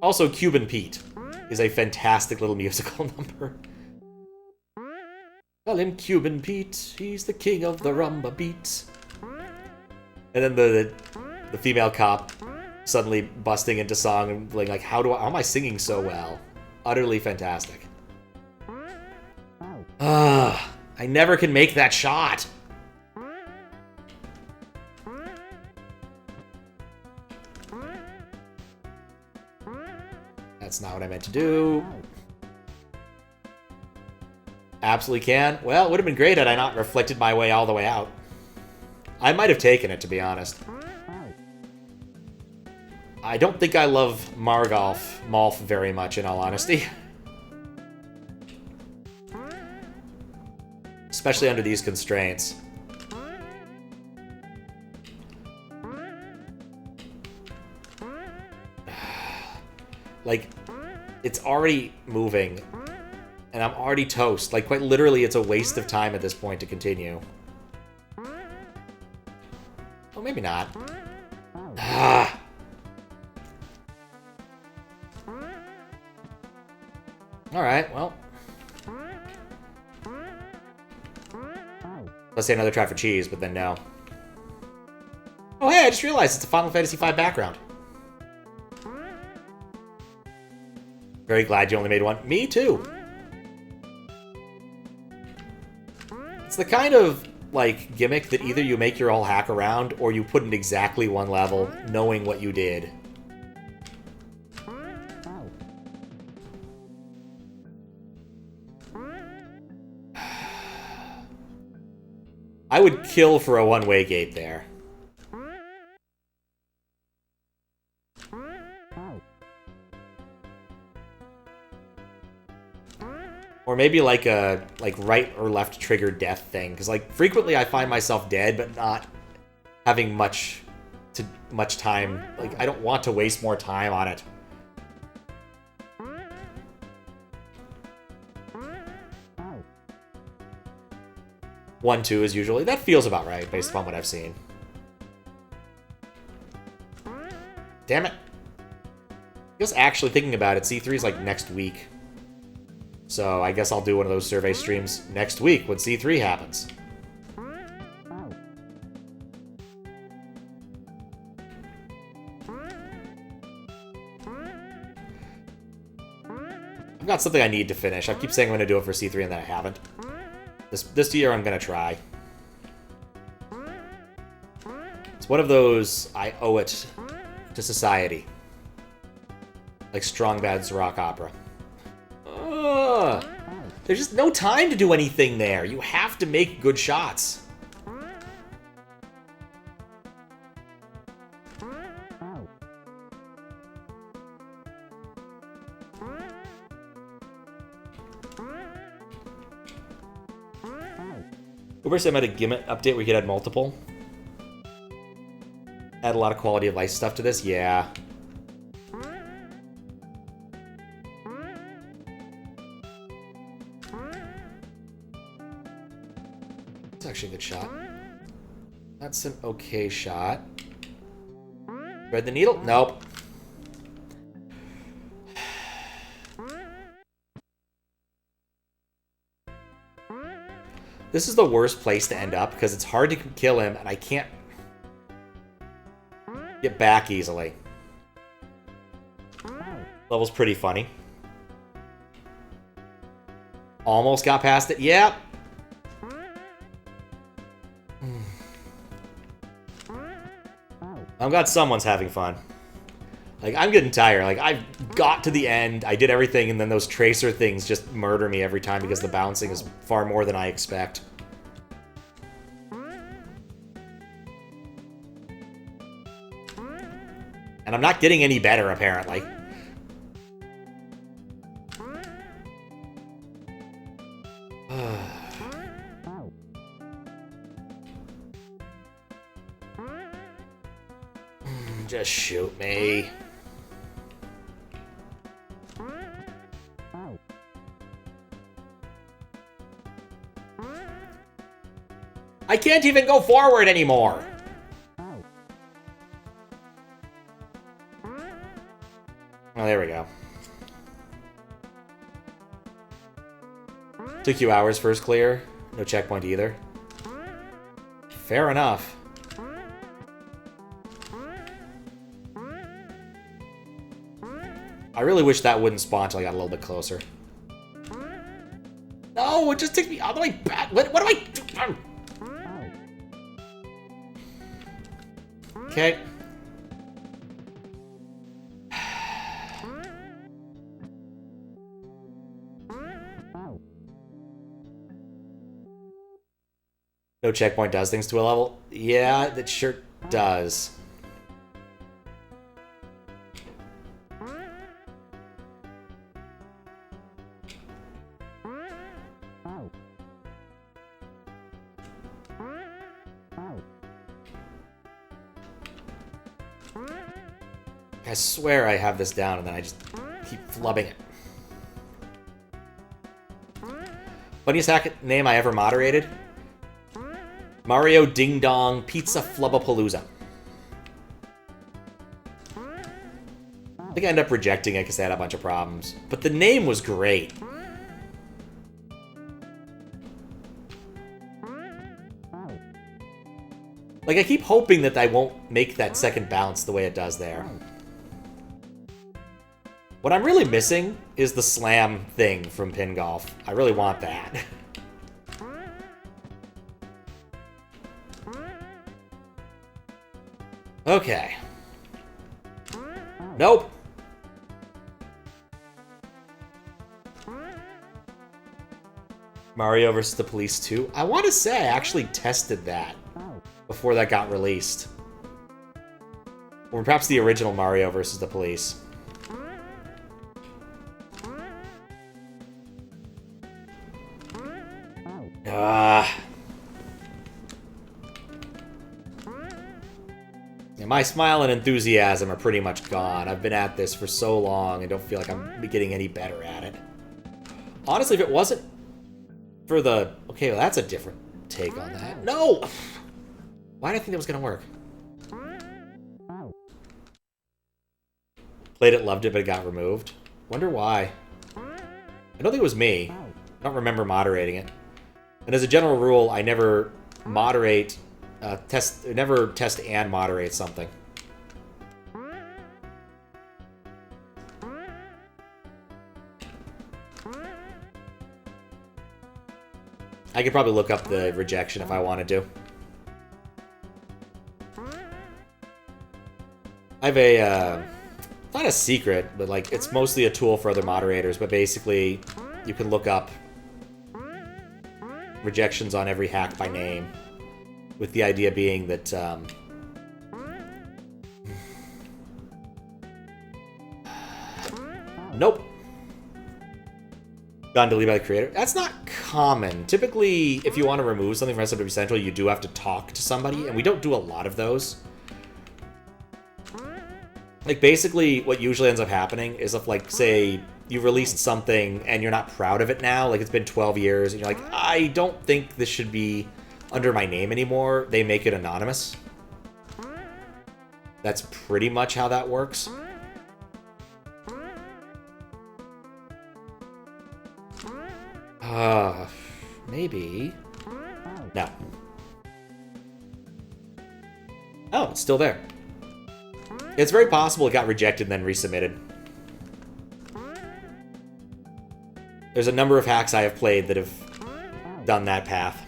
A: Also, Cuban Pete is a fantastic little musical number. Call him Cuban Pete, he's the king of the rumba beat. And then the female cop suddenly busting into song and being like, how am I singing so well? Utterly fantastic. I never can make that shot. That's not what I meant to do. Absolutely can. Well, it would have been great had I not reflected my way all the way out. I might have taken it, to be honest. I don't think I love Malf very much, in all honesty. Especially under these constraints. Like, it's already moving, and I'm already toast. Like, quite literally, it's a waste of time at this point to continue. Oh, maybe not. Ah. Alright, well. Let's say another try for cheese, but then no. Oh, hey, I just realized it's a Final Fantasy V background. Very glad you only made one. Me too. It's the kind of, like, gimmick that either you make your whole hack around or you put in exactly one level, knowing what you did. I would kill for a one-way gate there. Or maybe like a right or left trigger death thing, because like frequently I find myself dead, but not having much time. Like I don't want to waste more time on it. 1-2 is usually that feels about right based upon what I've seen. Damn it! I guess actually thinking about it, C3 is like next week. So I guess I'll do one of those survey streams next week when C3 happens. I've got something I need to finish. I keep saying I'm going to do it for C3 and then I haven't. This year I'm going to try. It's It's one of those I owe it to society. Like Strong Bad's rock opera. Ugh. There's just no time to do anything there. You have to make good shots. Uber said I had a gimmick update where you could add multiple. Add a lot of quality of life stuff to this? Yeah. It's actually a good shot. That's an okay shot. Thread the needle? Nope. This is the worst place to end up because it's hard to kill him and I can't get back easily. Level's pretty funny. Almost got past it. Yep. I'm glad someone's having fun. Like, I'm getting tired. Like, I've got to the end, I did everything, and then those tracer things just murder me every time because the bouncing is far more than I expect. And I'm not getting any better, apparently. Just shoot me. I can't even go forward anymore. Oh, there we go. Took you hours first clear. No checkpoint either. Fair enough. I really wish that wouldn't spawn until I got a little bit closer. No, it just takes me all the way back. What do I do? Okay. No checkpoint does things to a level? Yeah, that sure does. I swear I have this down and then I just keep flubbing it. Funniest hack name I ever moderated? Mario Ding Dong Pizza Flubbapalooza. I think I ended up rejecting it because they had a bunch of problems. But the name was great. Like, I keep hoping that I won't make that second bounce the way it does there. What I'm really missing is the slam thing from Pin Golf. I really want that. Okay. Nope. Mario vs. the Police 2. I want to say I actually tested that before that got released. Or perhaps the original Mario vs. the Police. Yeah, my smile and enthusiasm are pretty much gone. I've been at this for so long and don't feel like I'm getting any better at it. Honestly, if it wasn't for the... Okay, well, that's a different take on that. No! Why did I think that was going to work? Played it, loved it, but it got removed. Wonder why. I don't think it was me. I don't remember moderating it. And as a general rule, I never moderate... never test and moderate something. I could probably look up the rejection if I wanted to. have a, not a secret, but like, it's mostly a tool for other moderators, but basically, you can look up rejections on every hack by name, with the idea being that, nope. Gotten deleted by the creator. That's not common. Typically, if you want to remove something from SMW Central, you do have to talk to somebody, and we don't do a lot of those. Like, basically, what usually ends up happening is if, like, say, you released something and you're not proud of it now, like, it's been 12 years, and you're like, I don't think this should be under my name anymore, they make it anonymous. That's pretty much how that works. Maybe. No. Oh, it's still there. It's very possible it got rejected and then resubmitted. There's a number of hacks I have played that have done that path.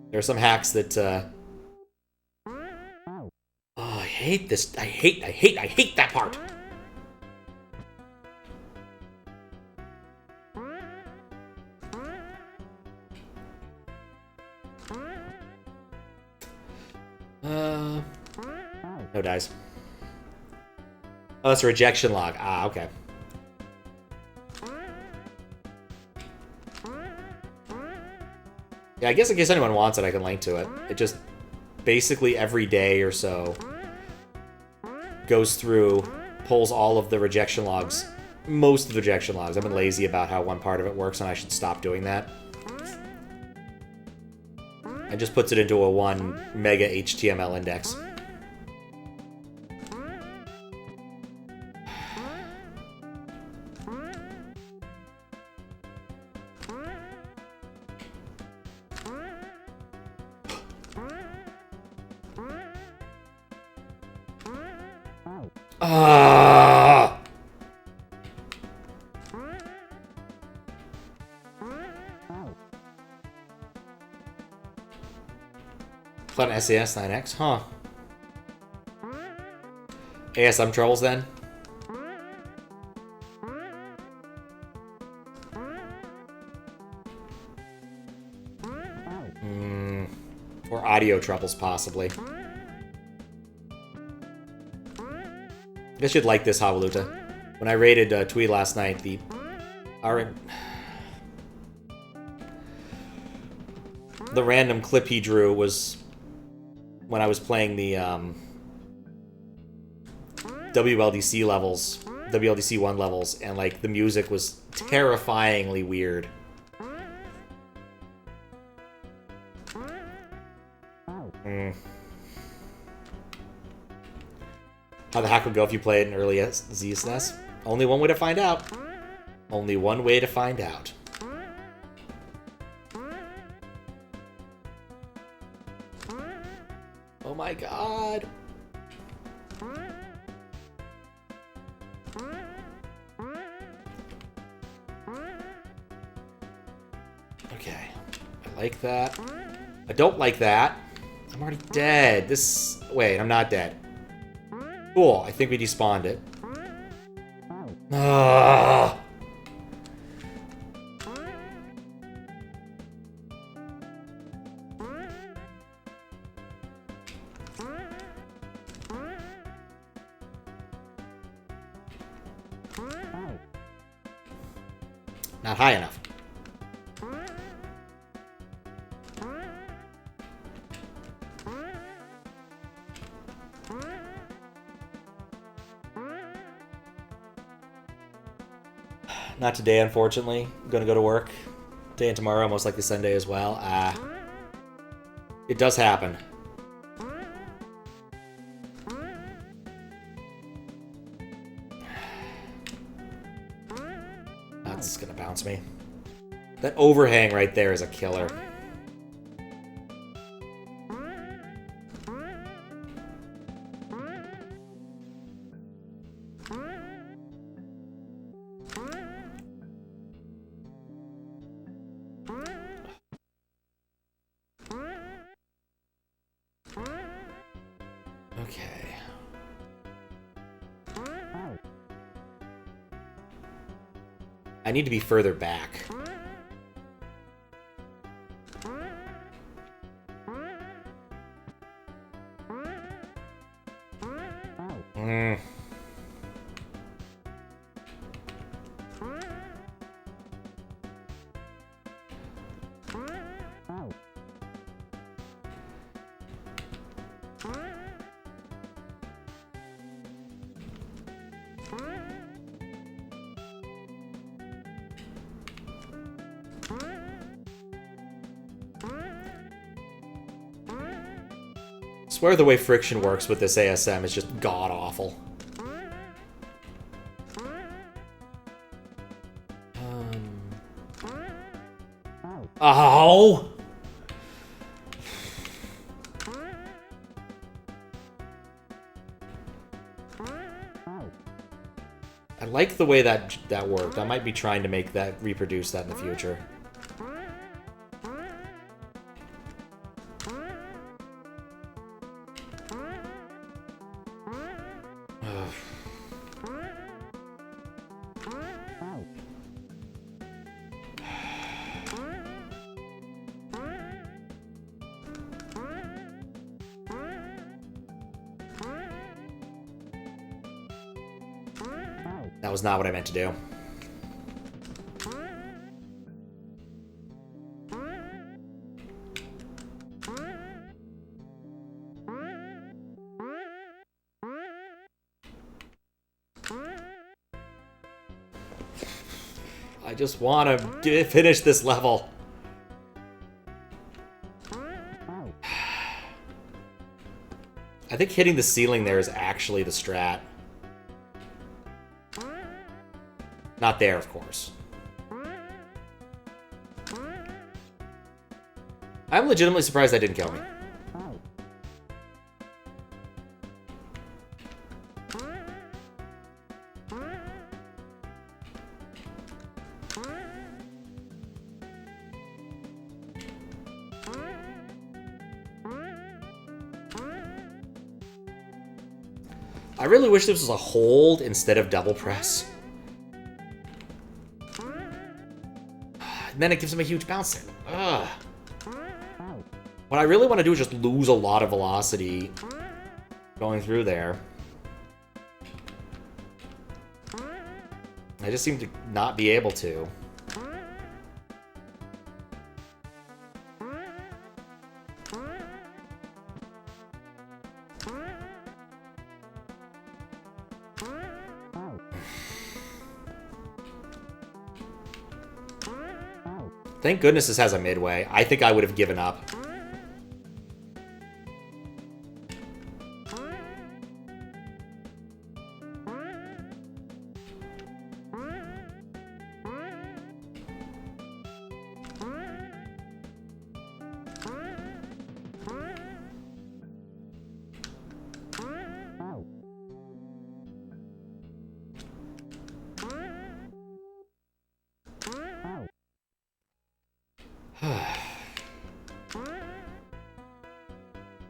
A: There are some hacks that, oh, I hate this. I hate that part. No dice. Oh, that's a rejection log. Ah, okay. Yeah, I guess in case anyone wants it, I can link to it. It just basically every day or so goes through, pulls all of the rejection logs. Most of the rejection logs. I've been lazy about how one part of it works, and I should stop doing that. And just puts it into a 1 mega HTML index. Flat SAS 9X, huh? ASM trolls then? Or audio troubles, possibly. I guess you'd like this, Havaluta. When I raided Tweed last night, the random clip he drew was when I was playing the WLDC levels, WLDC 1 levels, and like the music was terrifyingly weird. How the hack would go if you play it in early ZSNES? Only one way to find out. Only one way to find out. Oh my god. Okay. I like that. I don't like that. I'm already dead. This... Wait, I'm not dead. Cool. I think we despawned it. Ah. Not high enough. Not today, unfortunately. I'm gonna go to work. Today and tomorrow, most likely Sunday as well. It does happen. That's gonna bounce me. That overhang right there is a killer. I need to be further back. I swear the way friction works with this ASM is just god-awful. Oh! I like the way that worked. I might be trying to make that, reproduce that in the future. That was not what I meant to do. I just want to finish this level. I think hitting the ceiling there is actually the strat. Not there, of course. I'm legitimately surprised that didn't kill me. I really wish this was a hold instead of double press. And then it gives him a huge bounce in. Ugh. What I really want to do is just lose a lot of velocity going through there. I just seem to not be able to. Thank goodness this has a midway. I think I would have given up.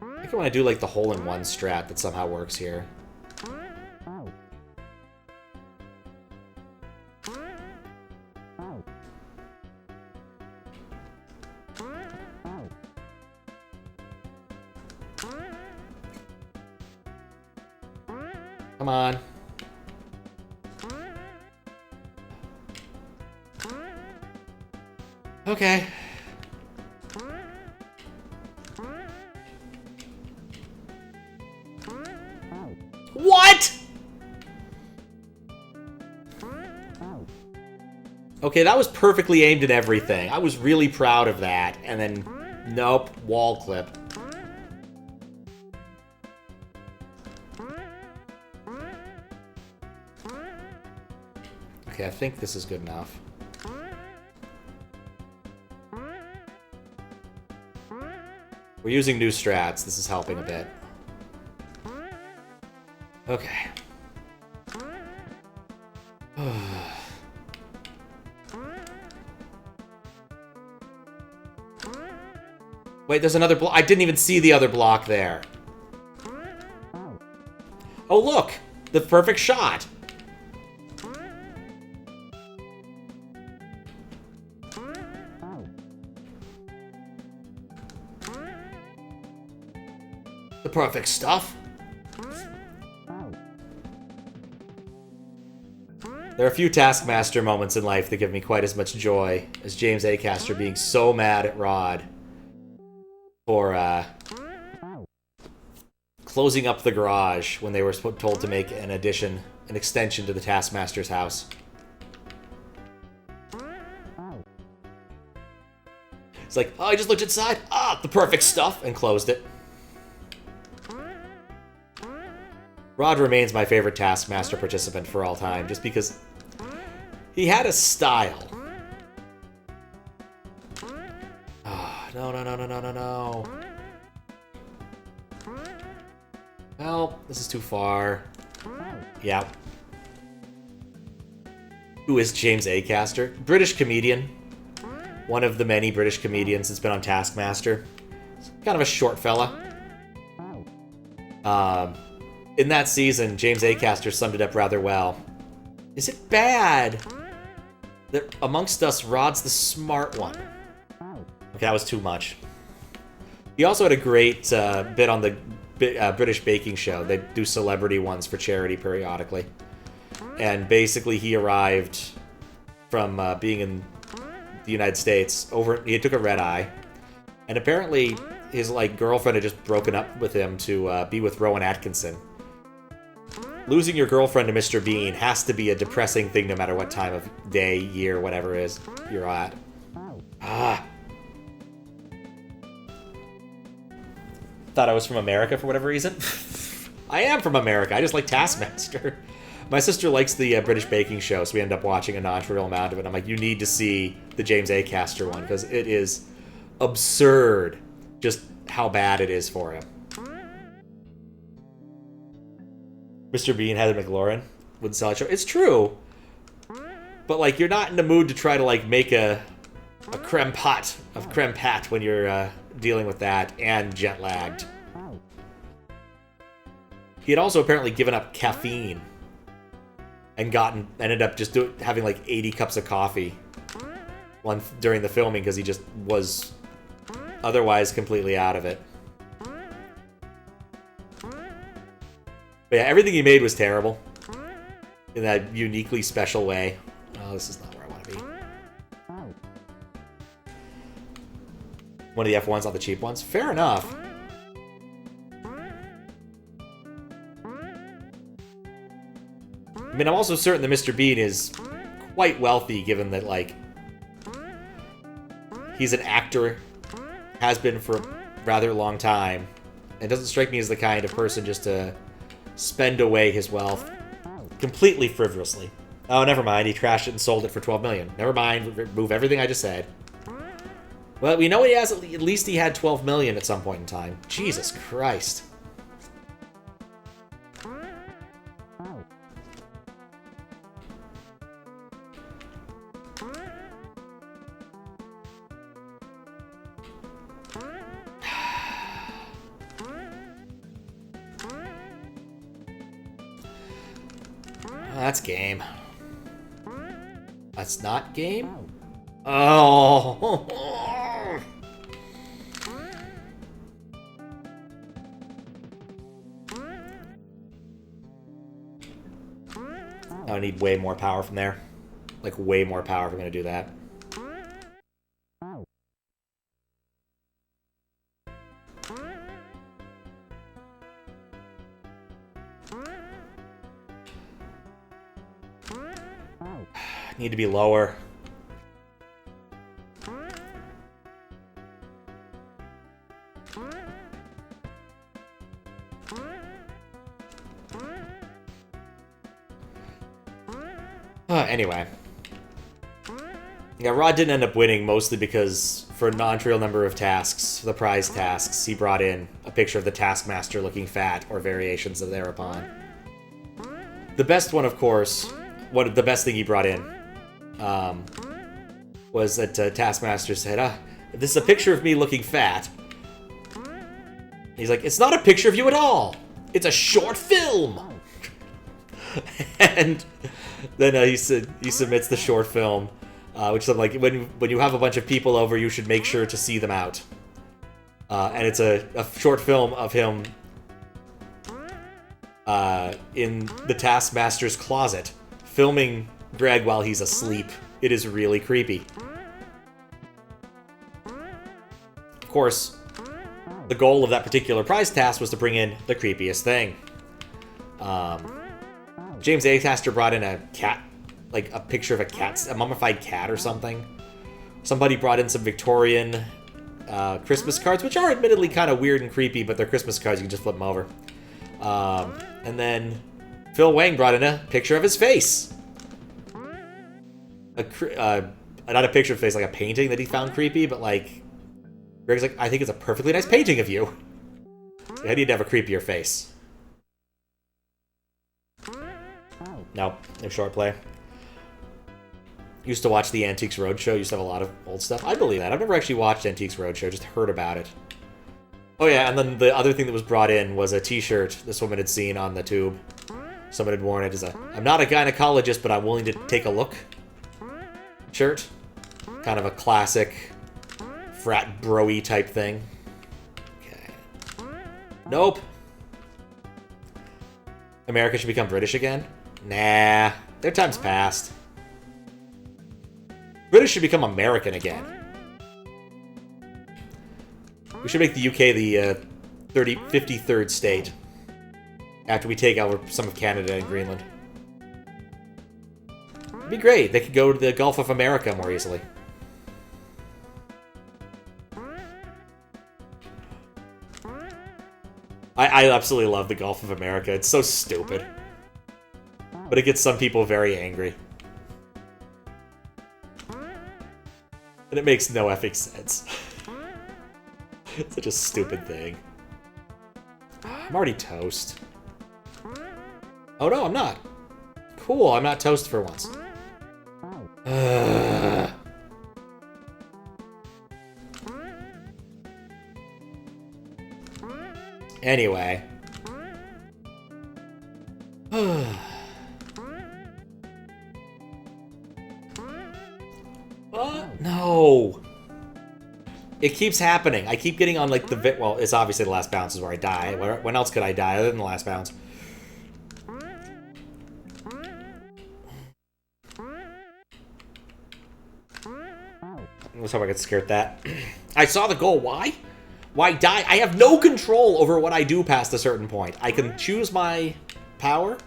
A: I think I want to do like the hole-in-one strat that somehow works here. Come on. Okay. What? Okay, that was perfectly aimed at everything. I was really proud of that. And then, nope, wall clip. Okay, I think this is good enough. We're using new strats. This is helping a bit. Okay. Wait, there's another block. I didn't even see the other block there. Oh, look! The perfect shot! perfect stuff. There are a few Taskmaster moments in life that give me quite as much joy as James Acaster being so mad at Rod for closing up the garage when they were told to make an extension to the Taskmaster's house. It's like, oh, I just looked inside. Ah, the perfect stuff, and closed it. Rod remains my favorite Taskmaster participant for all time, just because he had a style. Ah, no, no, no, no, no, no, no. Well, this is too far. Yeah. Who is James Acaster? British comedian. One of the many British comedians that's been on Taskmaster. Kind of a short fella. In that season, James Acaster summed it up rather well. Is it bad that amongst us, Rod's the smart one? Okay, that was too much. He also had a great bit on the British baking show. They do celebrity ones for charity periodically. And basically he arrived from being in the United States. He took a red eye. And apparently his girlfriend had just broken up with him to be with Rowan Atkinson. Losing your girlfriend to Mr. Bean has to be a depressing thing no matter what time of day, year, whatever it is you're at. Ah. Thought I was from America for whatever reason. I am from America. I just like Taskmaster. My sister likes the British baking show, so we end up watching a non-trivial amount of it. I'm like, you need to see the James Acaster one, because it is absurd just how bad it is for him. Mr. Bean, Heather McLaurin would sell a show. It's true. But, you're not in the mood to try to, make a creme pat of creme pat when you're dealing with that and jet-lagged. He had also apparently given up caffeine and ended up just having 80 cups of coffee during the filming because he just was otherwise completely out of it. But yeah, everything he made was terrible in that uniquely special way. Oh, this is not where I want to be. One of the F1s, not the cheap ones. Fair enough. I mean, I'm also certain that Mr. Bean is quite wealthy, given that, he's an actor, has been for a rather long time, and doesn't strike me as the kind of person just to spend away his wealth completely frivolously. Oh, never mind, he trashed it and sold it for $12 million. Never mind, remove everything I just said. Well, we know he has, at least he had $12 million at some point in time. Jesus Christ. That's game. That's not game? Oh! I need way more power from there. Way more power if I'm gonna do that. Need to be lower. Anyway. Yeah, Rod didn't end up winning mostly because for a non-trivial number of tasks, the prize tasks, he brought in a picture of the Taskmaster looking fat or variations of thereupon. The best one, of course, the best thing he brought in was that Taskmaster said, this is a picture of me looking fat. He's like, it's not a picture of you at all. It's a short film. And then he submits the short film, which is when you have a bunch of people over, you should make sure to see them out. And it's a short film of him in the Taskmaster's closet, filming Greg while he's asleep. It is really creepy. Of course, the goal of that particular prize task was to bring in the creepiest thing. James Acaster brought in a cat, like a picture of a cat, a mummified cat or something. Somebody brought in some Victorian Christmas cards, which are admittedly kind of weird and creepy, but they're Christmas cards, you can just flip them over. And then Phil Wang brought in a picture of his face. Not a picture of his face, like a painting that he found creepy, but like, Greg's like, I think it's a perfectly nice painting of you. I need to have a creepier face. Nope, no short play. Used to watch the Antiques Roadshow, used to have a lot of old stuff. I believe that. I've never actually watched Antiques Roadshow, just heard about it. Oh yeah, and then the other thing that was brought in was a t-shirt this woman had seen on the tube. Someone had worn it as a, I'm not a gynecologist, but I'm willing to take a look shirt. Kind of a classic frat bro-y type thing. Okay. Nope. America should become British again? Nah, their time's past. British should become American again. We should make the UK the 53rd state. After we take over some of Canada and Greenland. It'd be great. They could go to the Gulf of America more easily. I absolutely love the Gulf of America. It's so stupid. But it gets some people very angry. And it makes no effing sense. It's such a stupid thing. I'm already toast. Oh no, I'm not. Cool, I'm not toast for once. Anyway. No. It keeps happening. I keep getting on, like, the... Well, it's obviously the last bounce is where I die. When else could I die other than the last bounce? Let's hope I get scared at that. I saw the goal. Why? Why die? I have no control over what I do past a certain point. I can choose my power.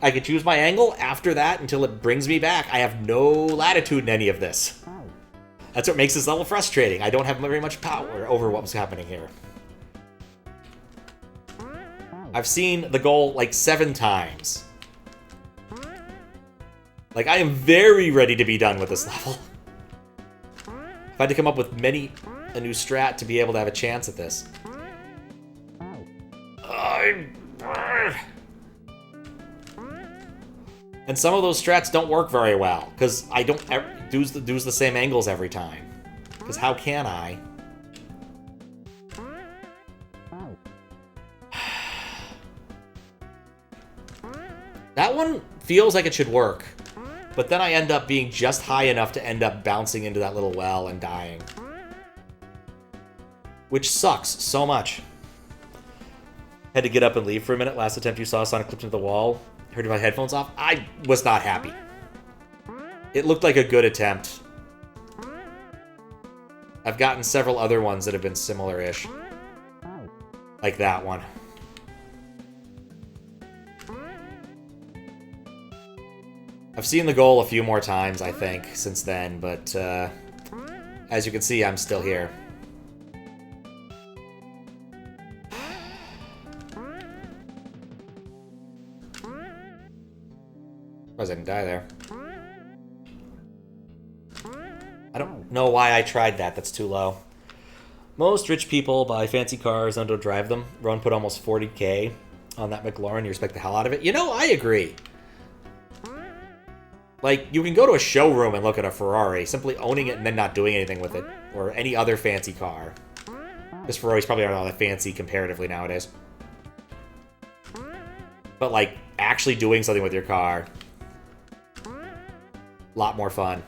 A: I can choose my angle after that until it brings me back. I have no latitude in any of this. That's what makes this level frustrating. I don't have very much power over what was happening here. I've seen the goal like 7 times. Like, I am very ready to be done with this level. I've had to come up with a new strat to be able to have a chance at this. And some of those strats don't work very well, because I don't do the same angles every time. Because how can I? That one feels like it should work, but then I end up being just high enough to end up bouncing into that little well and dying. Which sucks so much. Had to get up and leave for a minute. Last attempt you saw, Sonic clipped into the wall. Heard my headphones off. I was not happy. It looked like a good attempt. I've gotten several other ones that have been similar-ish. Like that one. I've seen the goal a few more times, I think, since then, but as you can see, I'm still here. I didn't die there. I don't know why I tried that. That's too low. Most rich people buy fancy cars and don't drive them. Ron put almost 40K on that McLaren. You respect the hell out of it. You know, I agree. Like, you can go to a showroom and look at a Ferrari, simply owning it and then not doing anything with it. Or any other fancy car. This Ferrari's probably not all that fancy comparatively nowadays. But, like, actually doing something with your car... lot more fun.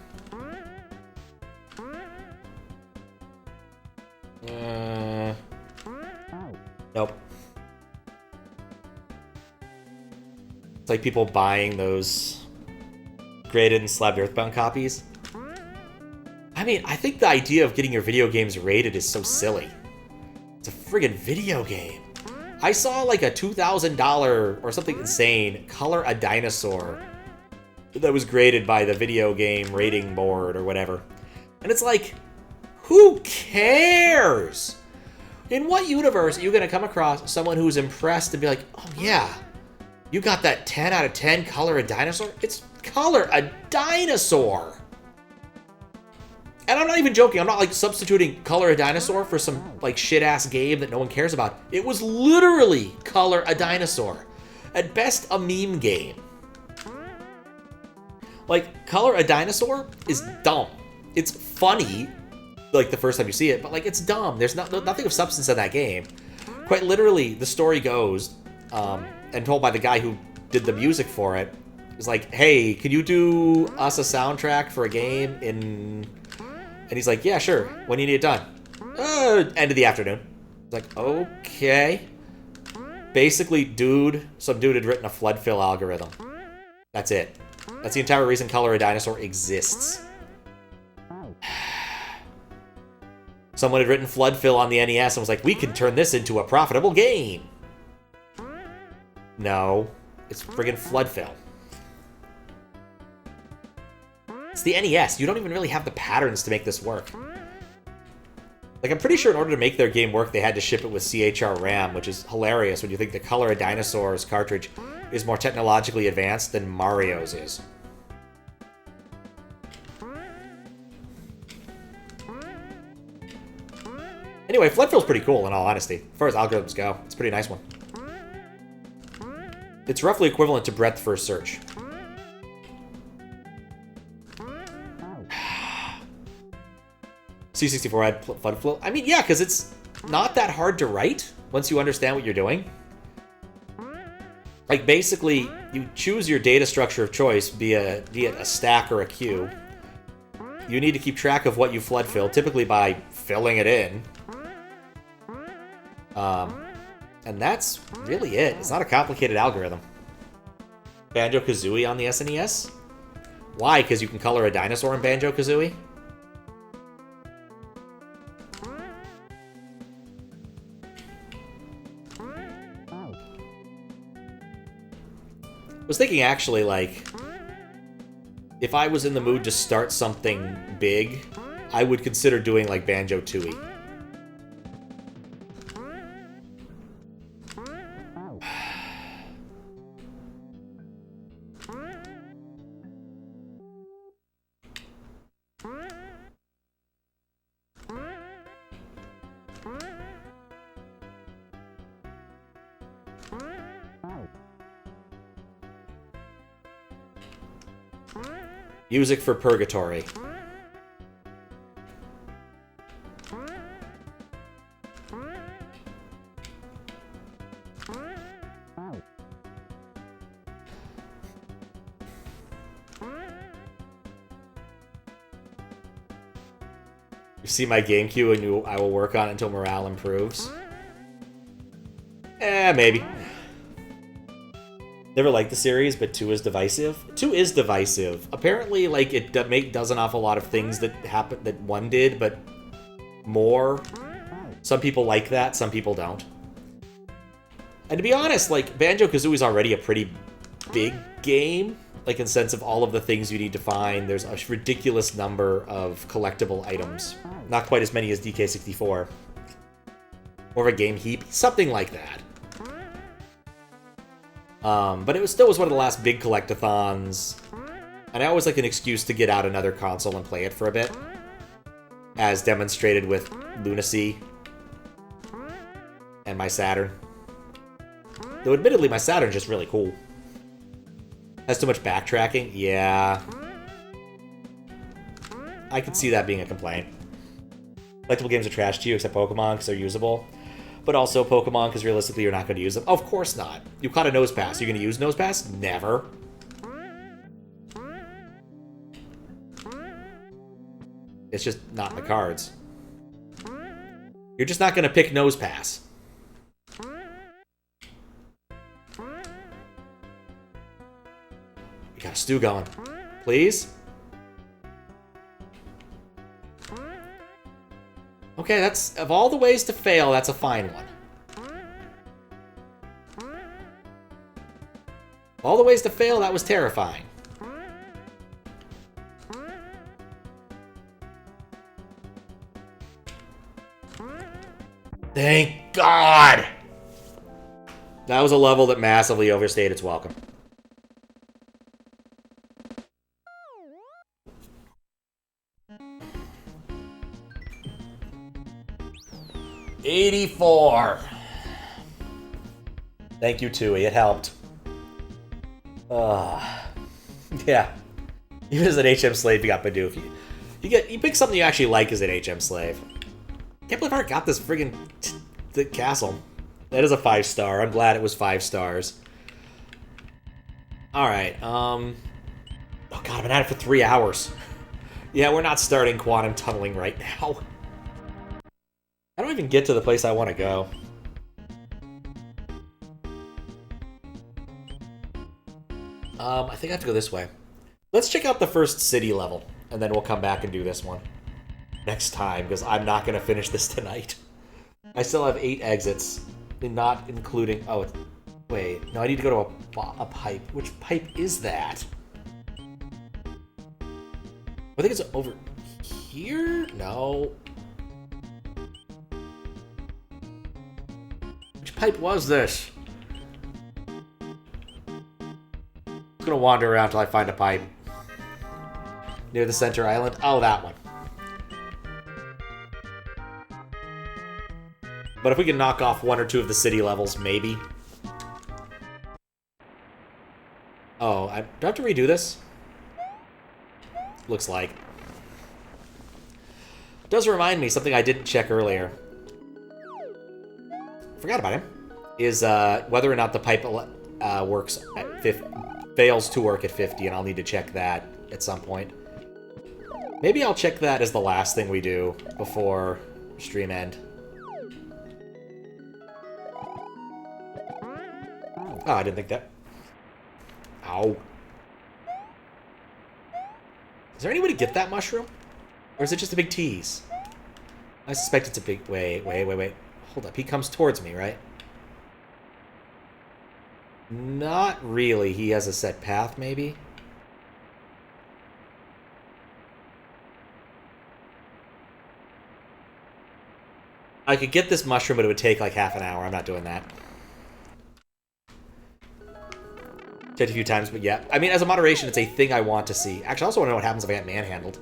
A: Nope. It's like people buying those graded and slabbed Earthbound copies. I mean, I think the idea of getting your video games rated is so silly. It's a friggin' video game. I saw like a $2,000 or something insane Color a Dinosaur that was graded by the video game rating board or whatever. And it's like, who cares? In what universe are you going to come across someone who's impressed and be like, oh yeah, you got that 10 out of 10 Color a Dinosaur? It's Color a Dinosaur. And I'm not even joking. I'm not like substituting Color a Dinosaur for some like shit-ass game that no one cares about. It was literally Color a Dinosaur. At best, a meme game. Like, Color a Dinosaur is dumb. It's funny, like, the first time you see it, but, like, it's dumb. There's nothing of substance in that game. Quite literally, the story goes, and told by the guy who did the music for it, is like, hey, could you do us a soundtrack for a game in... And he's like, yeah, sure. When do you need it done? End of the afternoon. It's like, okay. Basically, some dude had written a flood fill algorithm. That's it. That's the entire reason Color a Dinosaur exists. Someone had written flood fill on the NES and was like, we can turn this into a profitable game. No, it's friggin' flood fill. It's the NES. You don't even really have the patterns to make this work. Like, I'm pretty sure in order to make their game work, they had to ship it with CHR RAM, which is hilarious when you think the Color a Dinosaur's cartridge is more technologically advanced than Mario's is. Anyway, Floodfill's pretty cool, in all honesty. As far as algorithms go, it's a pretty nice one. It's roughly equivalent to breadth first search. C64 had Floodfill. I mean, yeah, because it's not that hard to write once you understand what you're doing. Like, basically, you choose your data structure of choice, be it a stack or a queue. You need to keep track of what you flood fill, typically by filling it in. And that's really it. It's not a complicated algorithm. Banjo-Kazooie on the SNES? Why? Because you can color a dinosaur in Banjo-Kazooie? I was thinking, actually, like, if I was in the mood to start something big, I would consider doing, like, Banjo-Tooie. Music for Purgatory. You see my game queue and I will work on it until morale improves. Maybe. Never liked the series, but 2 is divisive. 2 is divisive. Apparently, like, it does an awful lot of things that happened that 1 did, but more. Some people like that, some people don't. And to be honest, like, Banjo-Kazooie is already a pretty big game, like, in the sense of all of the things you need to find. There's a ridiculous number of collectible items. Not quite as many as DK64. Or a game heap, something like that. But it still was one of the last big collectathons, and I always like an excuse to get out another console and play it for a bit, as demonstrated with Lunacy and my Saturn. Though admittedly, my Saturn's just really cool. Has too much backtracking? Yeah. I could see that being a complaint. Collectible games are trash to you, except Pokemon, because they're usable. But also Pokemon, because realistically you're not going to use them. Of course not. You caught a Nose Pass. You're going to use Nose Pass? Never. It's just not in the cards. You're just not going to pick Nose Pass. Got a stew going. Please? Okay, that's... Of all the ways to fail, that's a fine one. All the ways to fail, that was terrifying. Thank God! That was a level that massively overstayed its welcome. $84. Thank you, Tui. It helped. Yeah. Even as an HM slave, you got Bidoof. You pick something you actually like as an HM slave. Can't believe I already got this friggin' the castle. That is a 5-star. I'm glad it was 5 stars. Alright, oh god, I've been at it for 3 hours. Yeah, we're not starting quantum tunneling right now. I don't even get to the place I want to go. I think I have to go this way. Let's check out the first city level, and then we'll come back and do this one next time, because I'm not going to finish this tonight. I still have 8 exits, not including... Oh, wait. No, I need to go to a pipe. Which pipe is that? I think it's over here? No. Which pipe was this? I'm gonna wander around till I find a pipe. Near the center island. Oh, that one. But if we can knock off 1 or 2 of the city levels, maybe. Oh, do I have to redo this? Looks like. Does remind me, something I didn't check earlier. Forgot about him. Is whether or not the pipe works at 50. Fails to work at 50, and I'll need to check that at some point. Maybe I'll check that as the last thing we do before stream end. Oh, I didn't think that. Ow. Is there any way to get that mushroom? Or is it just a big tease? I suspect it's a big... Wait. Hold up. He comes towards me, right? Not really. He has a set path, maybe? I could get this mushroom, but it would take like half an hour. I'm not doing that. Checked a few times, but yeah. I mean, as a moderation, it's a thing I want to see. Actually, I also want to know what happens if I get manhandled.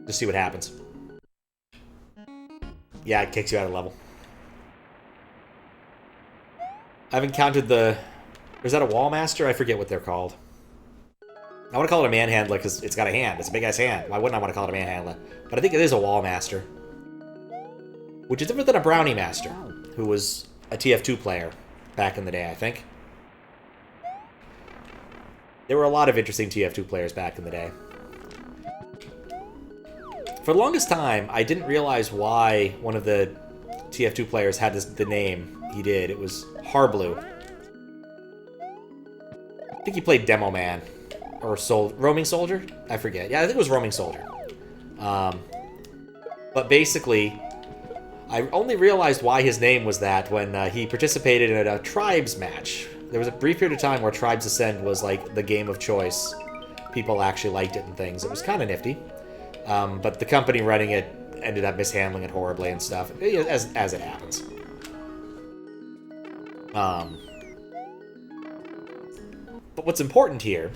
A: Just see what happens. Yeah, it kicks you out of level. I've encountered the... Is that a wall master? I forget what they're called. I want to call it a manhandler because it's got a hand. It's a big-ass hand. Why wouldn't I want to call it a manhandler? But I think it is a wall master. Which is different than a brownie master, who was a TF2 player back in the day, I think. There were a lot of interesting TF2 players back in the day. For the longest time, I didn't realize why one of the TF2 players had the name he did. It was Harblu. I think he played Demo Man. Or Roaming Soldier? I forget. Yeah, I think it was Roaming Soldier. But basically, I only realized why his name was that when he participated in a Tribes match. There was a brief period of time where Tribes Ascend was like the game of choice. People actually liked it and things. It was kind of nifty. But the company running it ended up mishandling it horribly and stuff, as it happens. But what's important here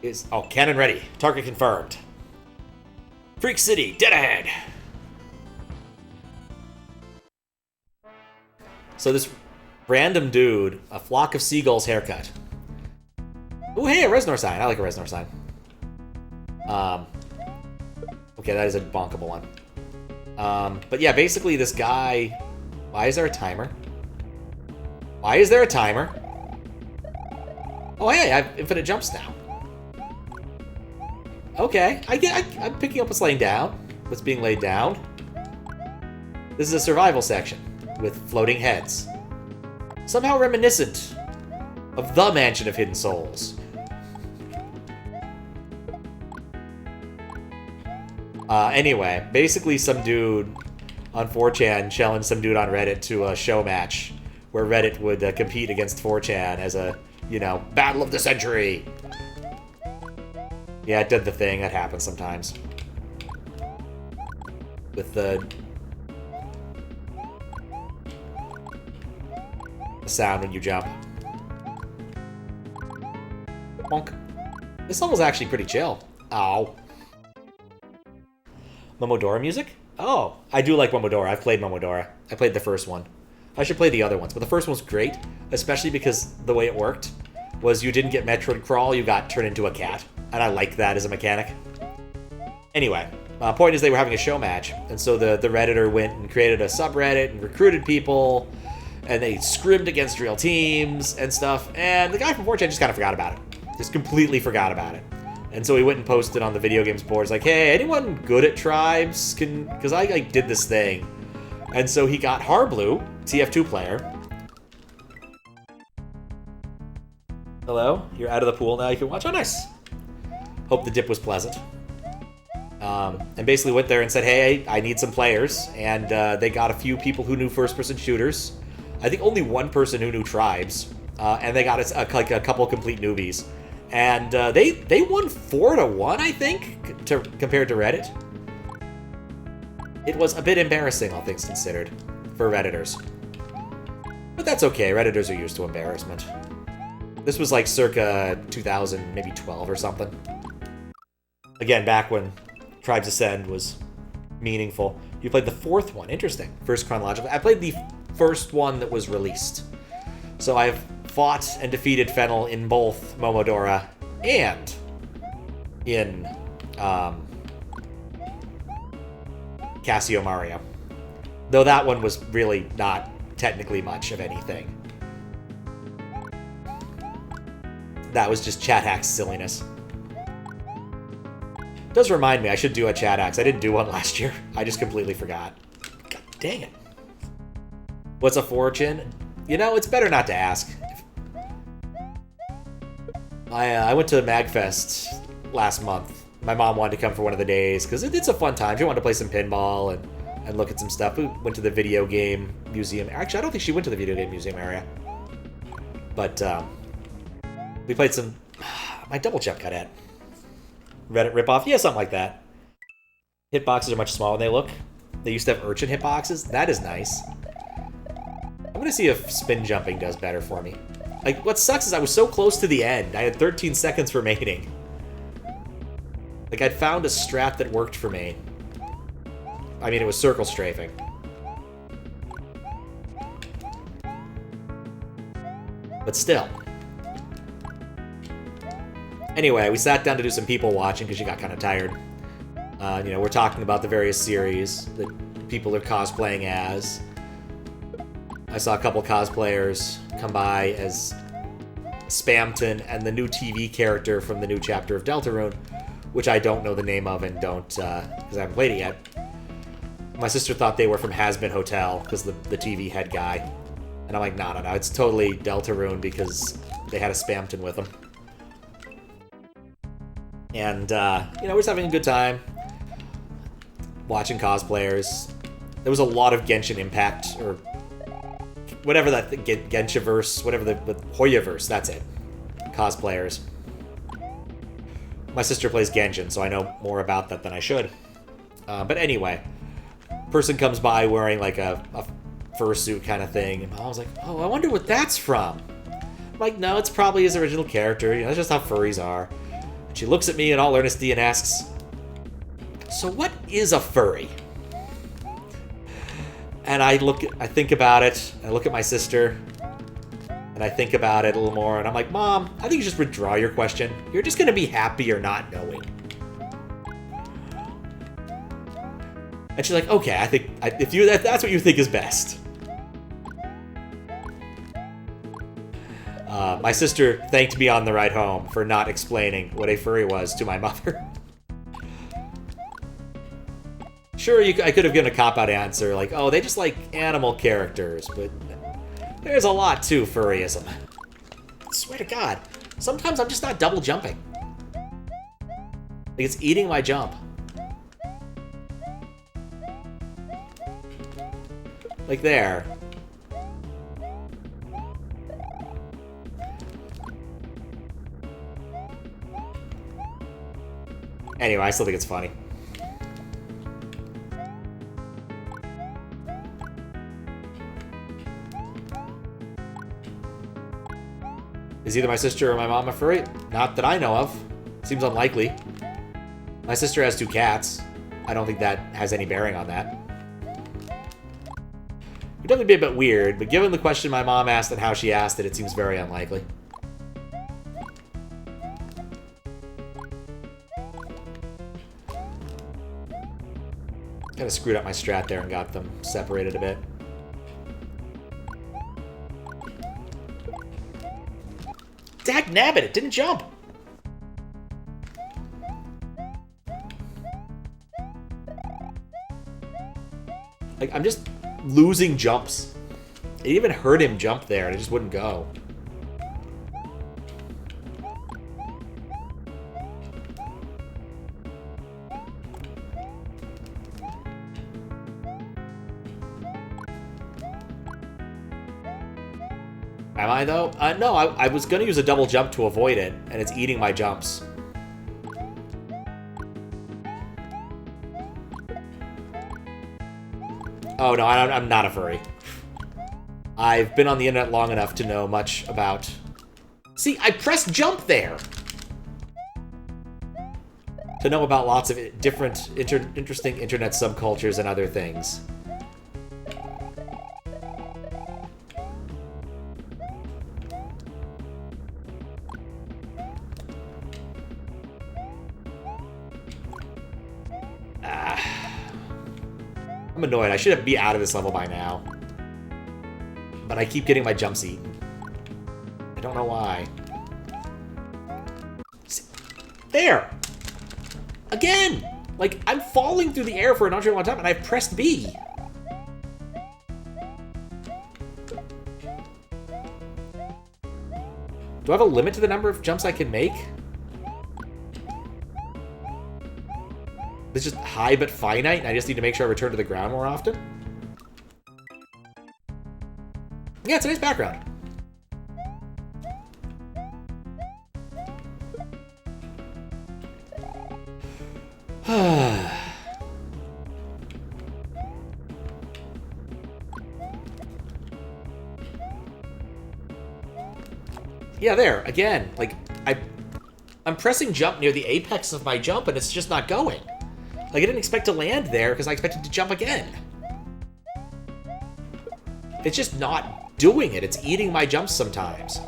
A: is... Oh, cannon ready. Target confirmed. Freak City, dead ahead! So this random dude, a Flock of Seagulls haircut. Ooh, hey, a Reznor sign. I like a Reznor sign. Okay, that is a bonkable one. But yeah, basically this guy... Why is there a timer? Why is there a timer? Oh, hey, I have infinite jumps now. Okay, I'm picking up what's laying down. What's being laid down. This is a survival section with floating heads. Somehow reminiscent of the Mansion of Hidden Souls. Anyway, basically some dude on 4chan challenged some dude on Reddit to a show match where Reddit would compete against 4chan as a, you know, battle of the century. Yeah, it did the thing. That happens sometimes. With the sound when you jump. Bonk. This level's actually pretty chill. Ow. Momodora music? Oh, I do like Momodora. I've played Momodora. I played the first one. I should play the other ones, but the first one's great, especially because the way it worked was you didn't get Metroid Crawl, you got turned into a cat. And I like that as a mechanic. Anyway, point is they were having a show match, and so the Redditor went and created a subreddit and recruited people, and they scrimmed against real teams and stuff, and the guy from 4chan just kind of forgot about it. Just completely forgot about it. And so he went and posted on the video games boards like, hey, anyone good at tribes? Because I did this thing. And so he got Harblu, TF2 player. Hello, you're out of the pool now, you can watch. Oh, nice. Hope the dip was pleasant. And basically went there and said, hey, I need some players. And they got a few people who knew first-person shooters. I think only one person who knew tribes. And they got a couple complete newbies. And they won 4-1, I think, compared to Reddit. It was a bit embarrassing, all things considered, for Redditors. But that's okay, Redditors are used to embarrassment. This was like circa 2000, maybe 12 or something. Again, back when Tribes Ascend was meaningful. You played the fourth one, interesting. First chronological. I played the first one that was released. So I've fought and defeated Fennel in both Momodora and in Casio Mario. Though that one was really not technically much of anything. That was just Chat Hack's silliness. Does remind me, I should do a Chat Hacks. I didn't do one last year. I just completely forgot. God dang it. What's a fortune? You know, it's better not to ask. I went to MagFest last month. My mom wanted to come for one of the days, because it's a fun time. She wanted to play some pinball and look at some stuff. We went to the video game museum. Actually, I don't think she went to the video game museum area. But, we played some... My double jump got at. Reddit ripoff? Yeah, something like that. Hitboxes are much smaller than they look. They used to have urchin hitboxes. That is nice. I'm gonna see if spin jumping does better for me. Like, what sucks is I was so close to the end. I had 13 seconds remaining. Like, I'd found a strat that worked for me. I mean, it was circle strafing. But still. Anyway, we sat down to do some people watching because she got kind of tired. You know, we're talking about the various series that people are cosplaying as. I saw a couple cosplayers come by as Spamton and the new TV character from the new chapter of Deltarune, which I don't know the name of and don't, because I haven't played it yet. My sister thought they were from Has-Been Hotel, because the TV head guy. And I'm like, no, it's totally Deltarune because they had a Spamton with them. And, you know, we're just having a good time. Watching cosplayers. There was a lot of Genshin Impact, or whatever that Genshiverse, whatever the Hoyaverse, that's it. Cosplayers. My sister plays Genshin, so I know more about that than I should. But anyway, person comes by wearing like a fursuit kind of thing, and I was like, oh, I wonder what that's from. I'm like, no, it's probably his original character. You know, that's just how furries are. And she looks at me in all earnesty and asks, so what is a furry? And I think about it, I look at my sister, and I think about it a little more, and I'm like, Mom, I think you just withdraw your question. You're just gonna be happier not knowing. And she's like, okay, I think, if that's what you think is best. My sister thanked me on the ride home for not explaining what a furry was to my mother. Sure, I could have given a cop-out answer, like, oh, they just like animal characters, but there's a lot to furryism. I swear to God, sometimes I'm just not double jumping. Like, it's eating my jump. Like there. Anyway, I still think it's funny. Is either my sister or my mom a furry? Not that I know of. Seems unlikely. My sister has 2 cats. I don't think that has any bearing on that. It would definitely be a bit weird, but given the question my mom asked and how she asked it, it seems very unlikely. Kind of screwed up my strat there and got them separated a bit. Dagnabbit, it didn't jump! Like, I'm just losing jumps. It even hurt him jump there, and it just wouldn't go. Am I, though? No, I was going to use a double jump to avoid it, and it's eating my jumps. Oh, no, I'm not a furry. I've been on the internet long enough to know much about... See, I pressed jump there! To know about lots of different, interesting internet subcultures and other things. I'm annoyed. I should be out of this level by now. But I keep getting my jumps eaten. I don't know why. See? There! Again! Like, I'm falling through the air for an very long time, and I've pressed B. Do I have a limit to the number of jumps I can make? It's just high but finite, and I just need to make sure I return to the ground more often? Yeah, it's a nice background. Yeah, there, again. Like, I'm pressing jump near the apex of my jump, and it's just not going. Like, I didn't expect to land there because I expected to jump again. It's just not doing it. It's eating my jumps sometimes.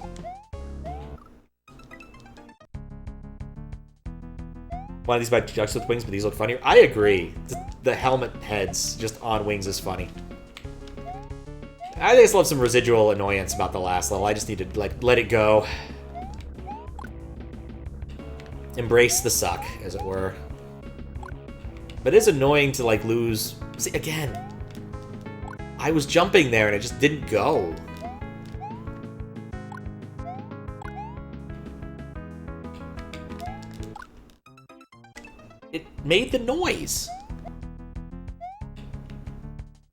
A: One of these by ducks with wings, but these look funnier. I agree. The helmet heads just on wings is funny. I still have some residual annoyance about the last level. I just need to, like, let it go. Embrace the suck, as it were. But it is annoying to, like, lose... See, again, I was jumping there and it just didn't go. It made the noise.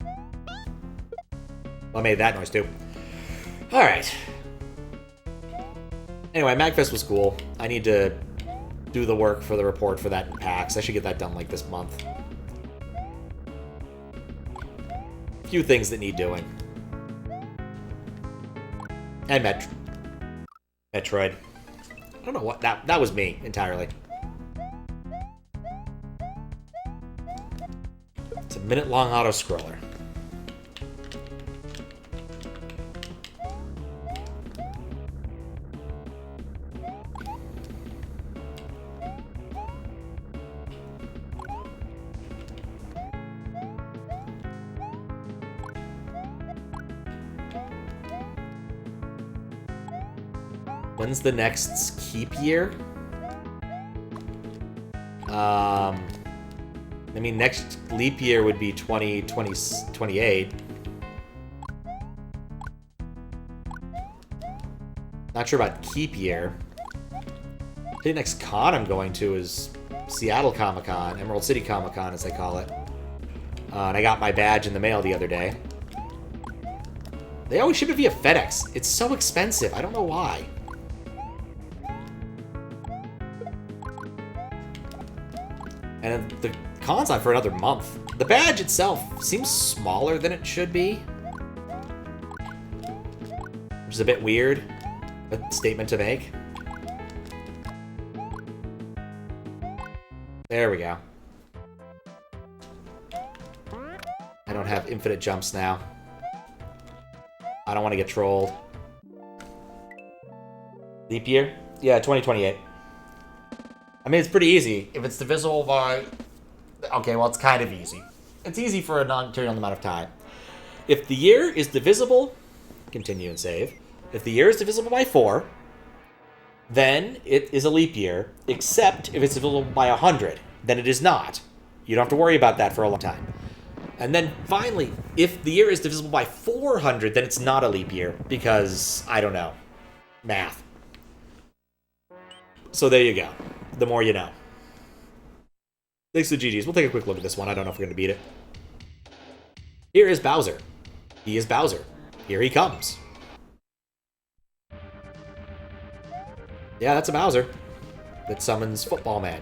A: Well, I made that noise, too. Alright. Anyway, MagFest was cool. I need to do the work for the report for that in PAX. I should get that done, like, this month. A few things that need doing. And Metroid. I don't know what... That was me, entirely. It's a minute-long auto-scroller. When's the next keep year? I mean, next leap year would be 2028. Not sure about keep year. I think next con I'm going to is Seattle Comic-Con, Emerald City Comic-Con as they call it. And I got my badge in the mail the other day. They always ship it via FedEx. It's so expensive. I don't know why. And the con's on for another month. The badge itself seems smaller than it should be. Which is a bit weird. A statement to make. There we go. I don't have infinite jumps now. I don't want to get trolled. Leap year? Yeah, 2028. I mean, it's pretty easy. If it's divisible by... Okay, well, it's kind of easy. It's easy for a non-material amount of time. If the year is divisible... Continue and save. If the year is divisible by 4, then it is a leap year, except if it's divisible by 100. Then it is not. You don't have to worry about that for a long time. And then, finally, if the year is divisible by 400, then it's not a leap year, because, I don't know, math. So there you go. The more you know. Thanks to GG's. We'll take a quick look at this one. I don't know if we're going to beat it. Here is Bowser. He is Bowser. Here he comes. Yeah, that's a Bowser that summons Football Man.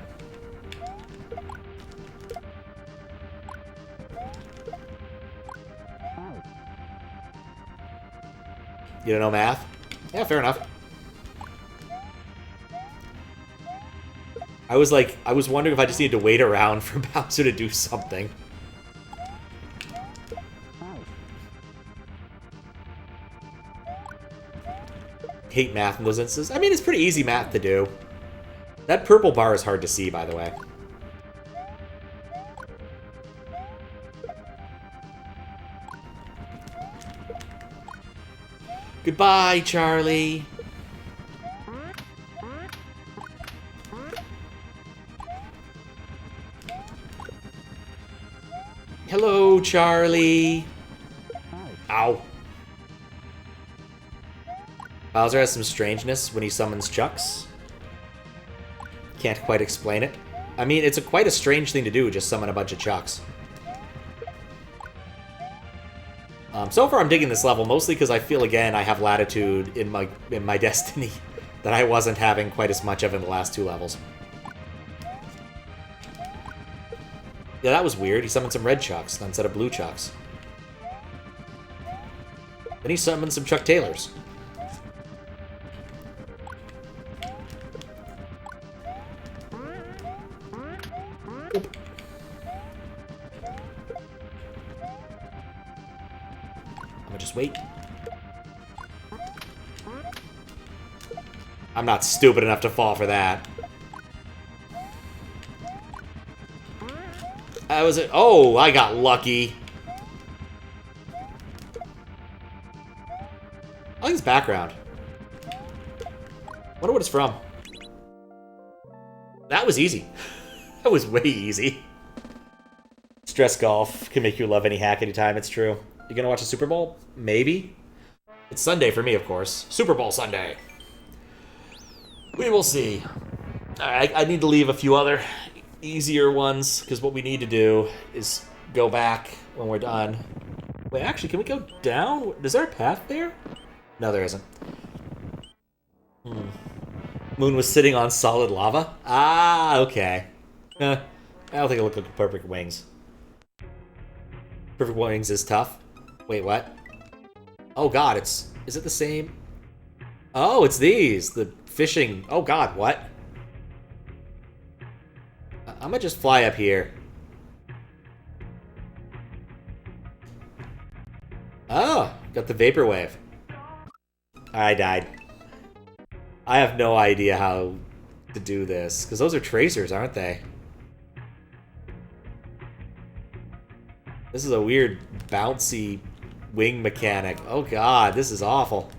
A: You don't know math? Yeah, fair enough. I was wondering if I just needed to wait around for Bowser to do something. Hate math in those instances. I mean, it's pretty easy math to do. That purple bar is hard to see, by the way. Goodbye, Charlie. Hello, Charlie. Ow. Bowser has some strangeness when he summons Chucks. Can't quite explain it. I mean, it's quite a strange thing to do, just summon a bunch of Chucks. So far I'm digging this level, mostly because I feel, again, I have latitude in my destiny that I wasn't having quite as much of in the last 2 levels. Yeah, that was weird. He summoned some red Chucks instead of blue Chucks. Then he summoned some Chuck Taylors. Oop. I'm gonna just wait. I'm not stupid enough to fall for that. That was it. Oh, I got lucky. I like his background. Wonder what it's from. That was easy. That was way easy. Stress golf can make you love any hack anytime, it's true. You gonna watch the Super Bowl? Maybe. It's Sunday for me, of course. Super Bowl Sunday. We will see. I need to leave a few other easier ones, because what we need to do is go back when we're done. Wait, actually, can we go down? Is there a path there? No, there isn't. Moon was sitting on solid lava? Ah, okay. I don't think it looked like Perfect Wings. Perfect Wings is tough. Wait, what? Oh god, is it the same? Oh, it's these. The fishing. Oh god, what? I'm gonna just fly up here. Oh, got the vapor wave. I died. I have no idea how to do this, because those are tracers, aren't they? This is a weird, bouncy wing mechanic. Oh god, this is awful.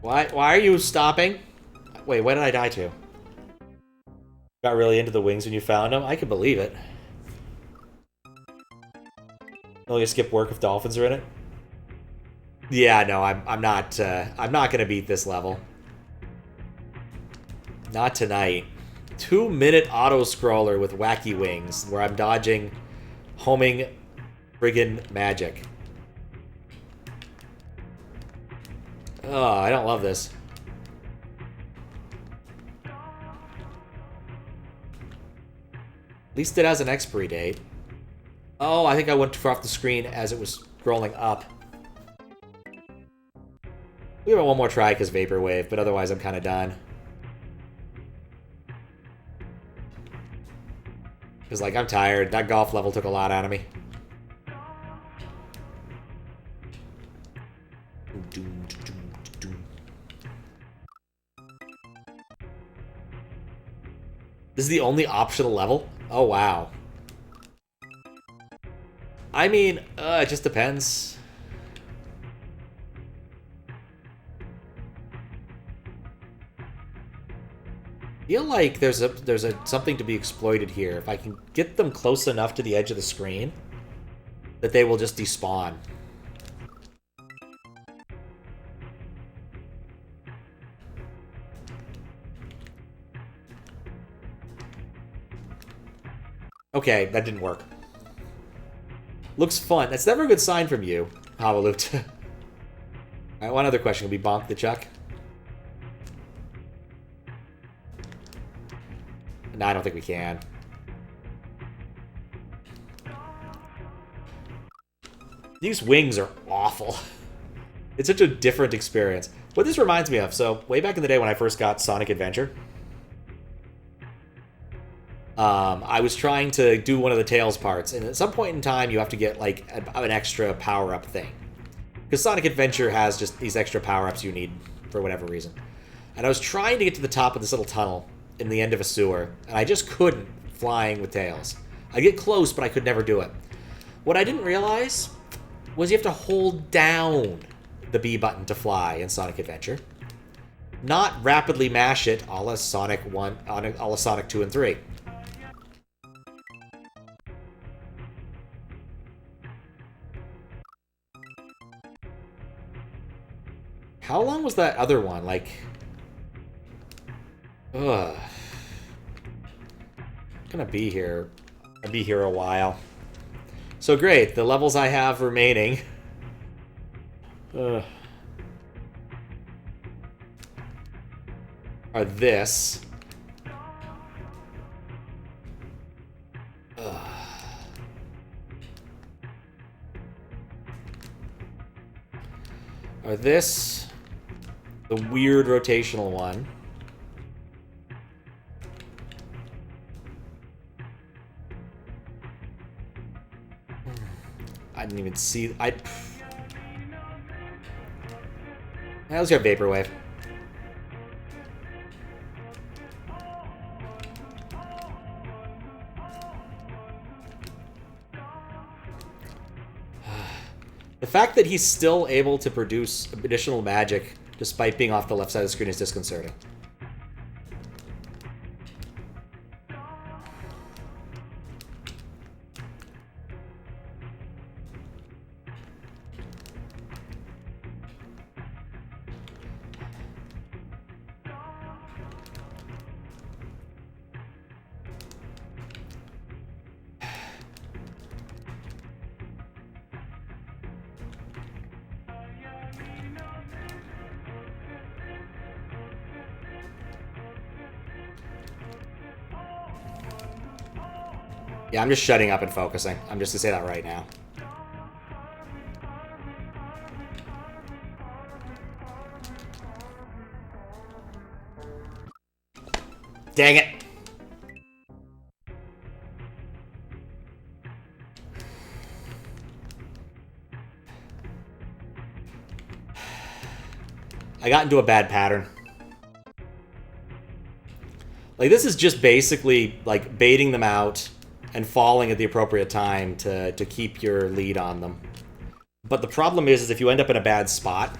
A: Why are you stopping? Wait, what did I die to? Got really into the wings when you found them? I can believe it. Only skip work if dolphins are in it? Yeah, no, I'm not gonna beat this level. Not tonight. 2-minute auto-scroller with wacky wings, where I'm dodging homing friggin' magic. Oh, I don't love this. At least it has an expiry date. Oh, I think I went too far off the screen as it was scrolling up. We have one more try because Vaporwave, but otherwise I'm kind of done. Because, like, I'm tired. That golf level took a lot out of me. This is the only optional level? Oh, wow. I mean, it just depends. I feel like there's something to be exploited here. If I can get them close enough to the edge of the screen, that they will just despawn. Okay, that didn't work. Looks fun. That's never a good sign from you, Howaloot. Alright, one other question. Can we bonk the Chuck? No, I don't think we can. These wings are awful. It's such a different experience. What this reminds me of, so way back in the day when I first got Sonic Adventure, I was trying to do one of the Tails parts, and at some point in time you have to get like an extra power-up thing. Because Sonic Adventure has just these extra power-ups you need for whatever reason. And I was trying to get to the top of this little tunnel in the end of a sewer, and I just couldn't flying with Tails. I get close, but I could never do it. What I didn't realize was you have to hold down the B button to fly in Sonic Adventure. Not rapidly mash it a la Sonic 1, a la Sonic 2 and 3. How long was that other one? Like... Ugh. I'm gonna be here. I'll be here a while. So great, the levels I have remaining. Are this. Are this. The weird rotational one. I didn't even see... Let's go Vaporwave. The fact that he's still able to produce additional magic despite being off the left side of the screen is disconcerting. Yeah, I'm just shutting up and focusing. I'm just gonna say that right now. Dang it! I got into a bad pattern. Like, this is just basically, like, baiting them out and falling at the appropriate time to keep your lead on them. But the problem is if you end up in a bad spot,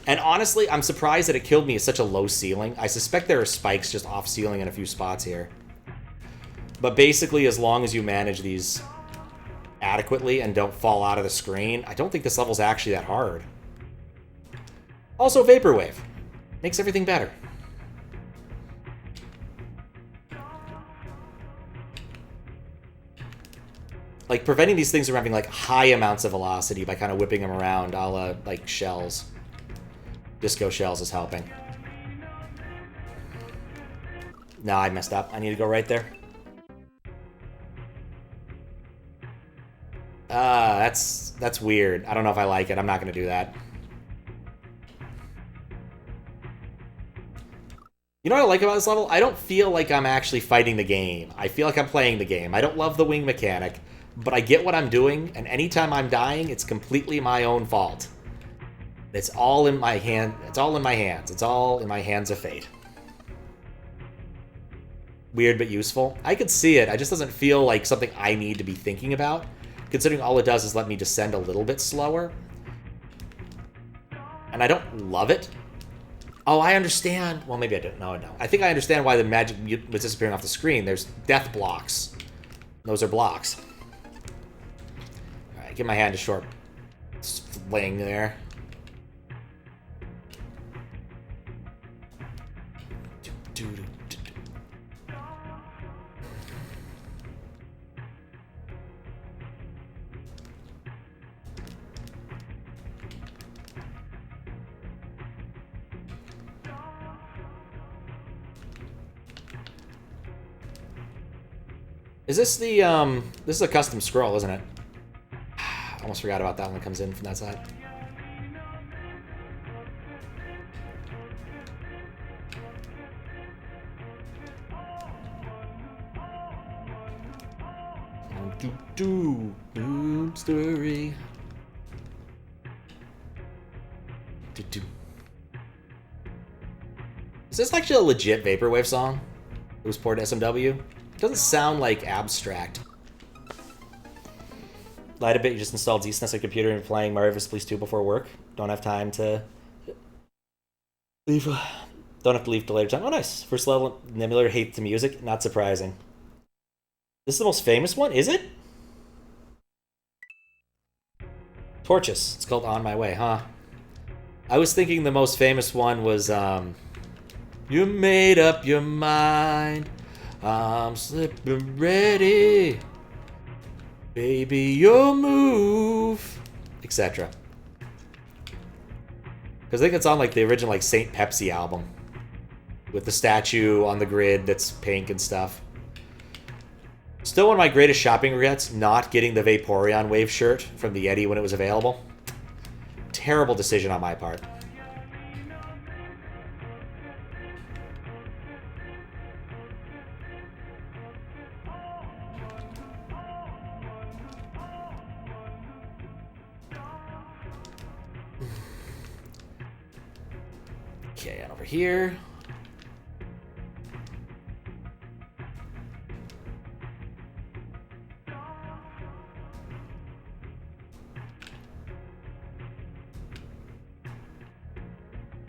A: And honestly, I'm surprised that it killed me at such a low ceiling. I suspect there are spikes just off ceiling in a few spots here. But basically, as long as you manage these adequately and don't fall out of the screen, I don't think this level's actually that hard. Also, Vaporwave. Makes everything better. Like, preventing these things from having, like, high amounts of velocity by kind of whipping them around, a la, like, shells. Disco shells is helping. Nah, I messed up. I need to go right there. That's weird. I don't know if I like it. I'm not going to do that. You know what I like about this level? I don't feel like I'm actually fighting the game. I feel like I'm playing the game. I don't love the wing mechanic, but I get what I'm doing, and anytime I'm dying, it's completely my own fault. It's all in my hand. It's all in my hands. It's all in my hands of fate. Weird but useful. I could see it. It just doesn't feel like something I need to be thinking about, considering all it does is let me descend a little bit slower. And I don't love it. Oh, I understand. Well, maybe I don't. No, no. I think I understand why the magic was disappearing off the screen. There's death blocks. Those are blocks. All right, give my hand a short fling there. Is this the, this is a custom scroll, isn't it? I almost forgot about that one that comes in from that side. Boom story. Is this actually a legit Vaporwave song? It was ported to SMW? Doesn't sound like abstract. Lied a bit, you just installed ZSNES on your computer and playing Mario vs. Police 2 before work. Don't have time to leave. Don't have to leave till later time. Oh, nice. First level, Nemulator hates the music. Not surprising. This is the most famous one, is it? Torches. It's called On My Way, huh? I was thinking the most famous one was, You made up your mind. I'm slipping ready. Baby, you'll move. Etc. Because I think it's on like the original like Saint Pepsi album. With the statue on the grid that's pink and stuff. Still one of my greatest shopping regrets, not getting the Vaporeon Wave shirt from the Yeti when it was available. Terrible decision on my part. Okay, and over here.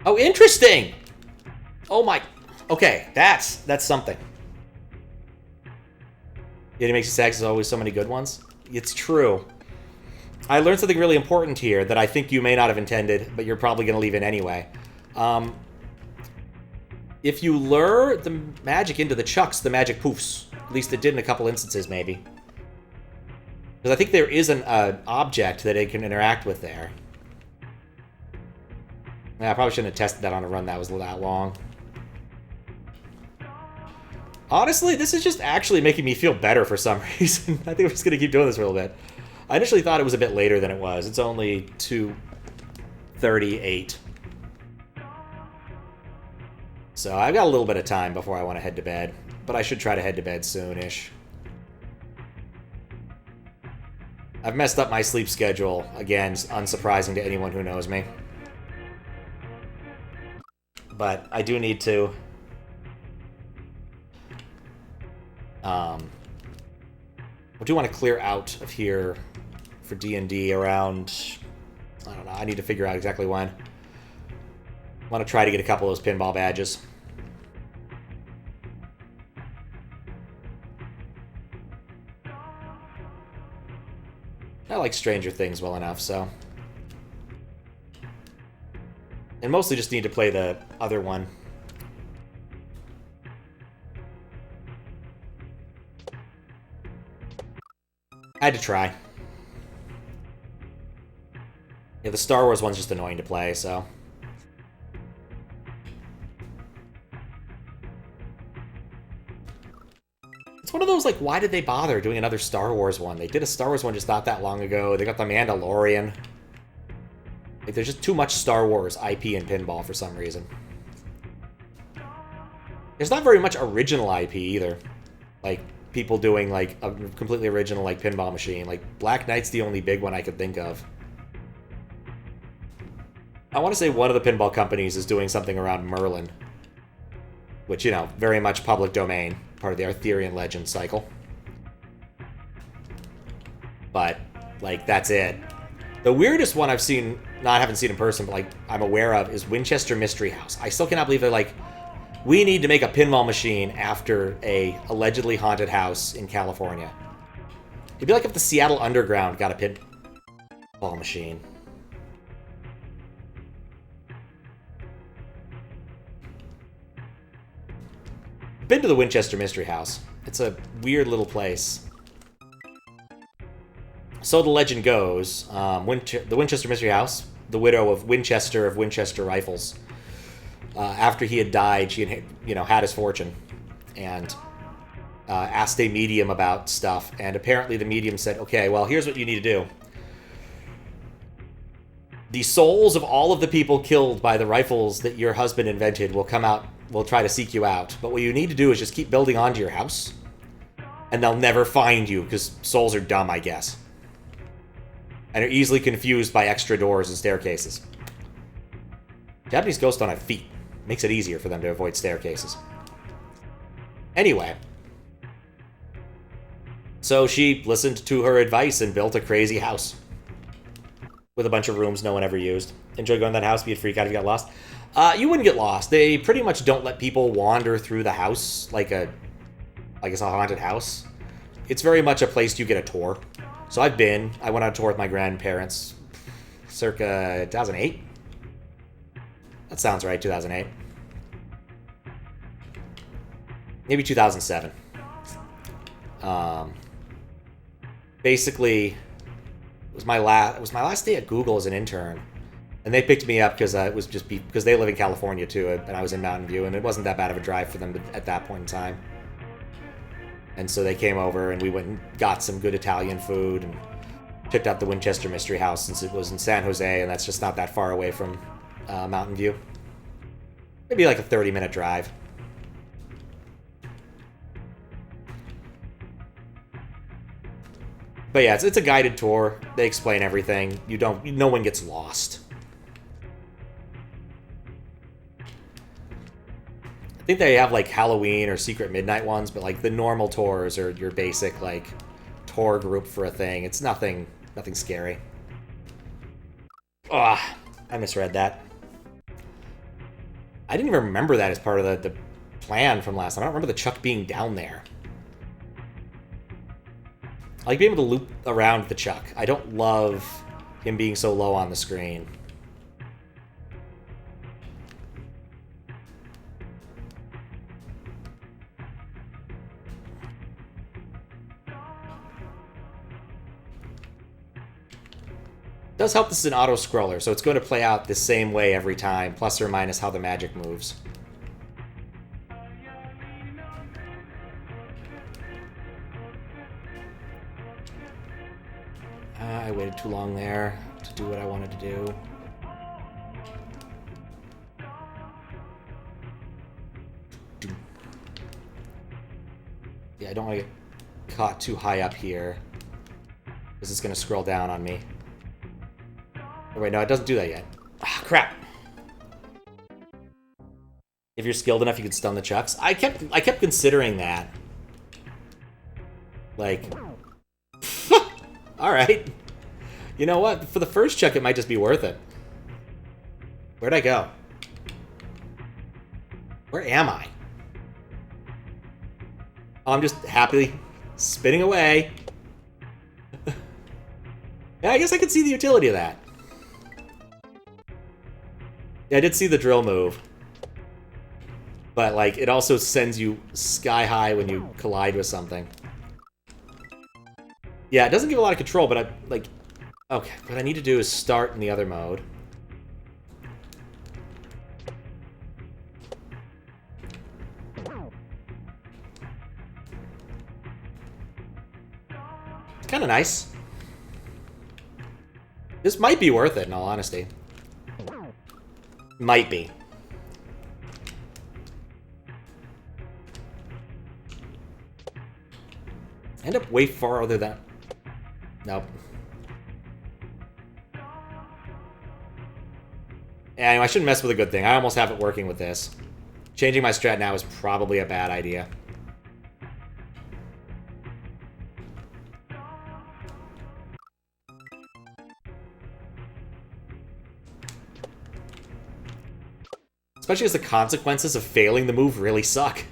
A: Oh, interesting! Oh my... Okay, that's something. Yet it makes you sad because there's always so many good ones. It's true. I learned something really important here that I think you may not have intended, but you're probably going to leave in anyway. If you lure the magic into the chucks, the magic poofs. At least it did in a couple instances, maybe. Because I think there is an object that it can interact with there. Yeah, I probably shouldn't have tested that on a run that was that long. Honestly, this is just actually making me feel better for some reason. I think we're just going to keep doing this for a little bit. I initially thought it was a bit later than it was. It's only 2:38. So I've got a little bit of time before I want to head to bed. But I should try to head to bed soon-ish. I've messed up my sleep schedule. Again, unsurprising to anyone who knows me. But I do need to... I do want to clear out of here for D&D around... I don't know, I need to figure out exactly when. Want to try to get a couple of those pinball badges. I like Stranger Things well enough, so... And mostly just need to play the other one. I had to try. Yeah, the Star Wars one's just annoying to play, so... It's one of those, like, why did they bother doing another Star Wars one? They did a Star Wars one just not that long ago. They got The Mandalorian. Like, there's just too much Star Wars IP in pinball for some reason. There's not very much original IP either. Like, people doing, like, a completely original, like, pinball machine. Like, Black Knight's the only big one I could think of. I want to say one of the pinball companies is doing something around Merlin. Which, you know, very much public domain. Part of the Arthurian legend cycle. But, like, that's it. The weirdest one I've seen, I haven't seen in person, but, like, I'm aware of, is Winchester Mystery House. I still cannot believe they're like, we need to make a pinball machine after a allegedly haunted house in California. It'd be like if the Seattle Underground got a pinball machine. Been to the Winchester Mystery House. It's a weird little place. So the legend goes, the Winchester Mystery House, the widow of Winchester Rifles, after he had died, she had, you know, had his fortune, and asked a medium about stuff, and apparently the medium said, okay, well, here's what you need to do. The souls of all of the people killed by the rifles that your husband invented will come out, will try to seek you out, but what you need to do is just keep building onto your house, and they'll never find you, because souls are dumb, I guess. And are easily confused by extra doors and staircases. Japanese ghosts don't have feet. Makes it easier for them to avoid staircases. Anyway. So she listened to her advice and built a crazy house. With a bunch of rooms no one ever used. Enjoy going to that house, be a freak out if you got lost. You wouldn't get lost. They pretty much don't let people wander through the house like it's a haunted house. It's very much a place you get a tour. So I went on a tour with my grandparents circa 2008. That sounds right, 2008. Maybe 2007. Basically, it was my last day at Google as an intern. And they picked me up because it was just because they live in California too, and I was in Mountain View, and it wasn't that bad of a drive for them at that point in time. And so they came over, and we went and got some good Italian food, and picked up the Winchester Mystery House since it was in San Jose, and that's just not that far away from Mountain View. Maybe like a 30-minute drive. But yeah, it's a guided tour. They explain everything. No one gets lost. I think they have, like, Halloween or Secret Midnight ones, but, like, the normal tours are your basic, like, tour group for a thing. It's nothing scary. Ugh, I misread that. I didn't even remember that as part of the plan from last time. I don't remember the Chuck being down there. I like being able to loop around the Chuck. I don't love him being so low on the screen. It does help this is an auto-scroller, so it's going to play out the same way every time, plus or minus how the magic moves. I waited too long there to do what I wanted to do. Yeah, I don't want to get caught too high up here, because it's going to scroll down on me. Oh, wait, no, it doesn't do that yet. Ah, crap. If you're skilled enough, you can stun the Chucks. I kept considering that. Like, all right. You know what? For the first Chuck, it might just be worth it. Where'd I go? Where am I? Oh, I'm just happily spinning away. Yeah, I guess I could see the utility of that. Yeah, I did see the drill move. But, like, it also sends you sky high when you collide with something. Yeah, it doesn't give a lot of control, but I, like... Okay, what I need to do is start in the other mode. It's kind of nice. This might be worth it, in all honesty. Might be. End up way farther than... Nope. Anyway, I shouldn't mess with a good thing. I almost have it working with this. Changing my strat now is probably a bad idea. Especially as the consequences of failing the move really suck.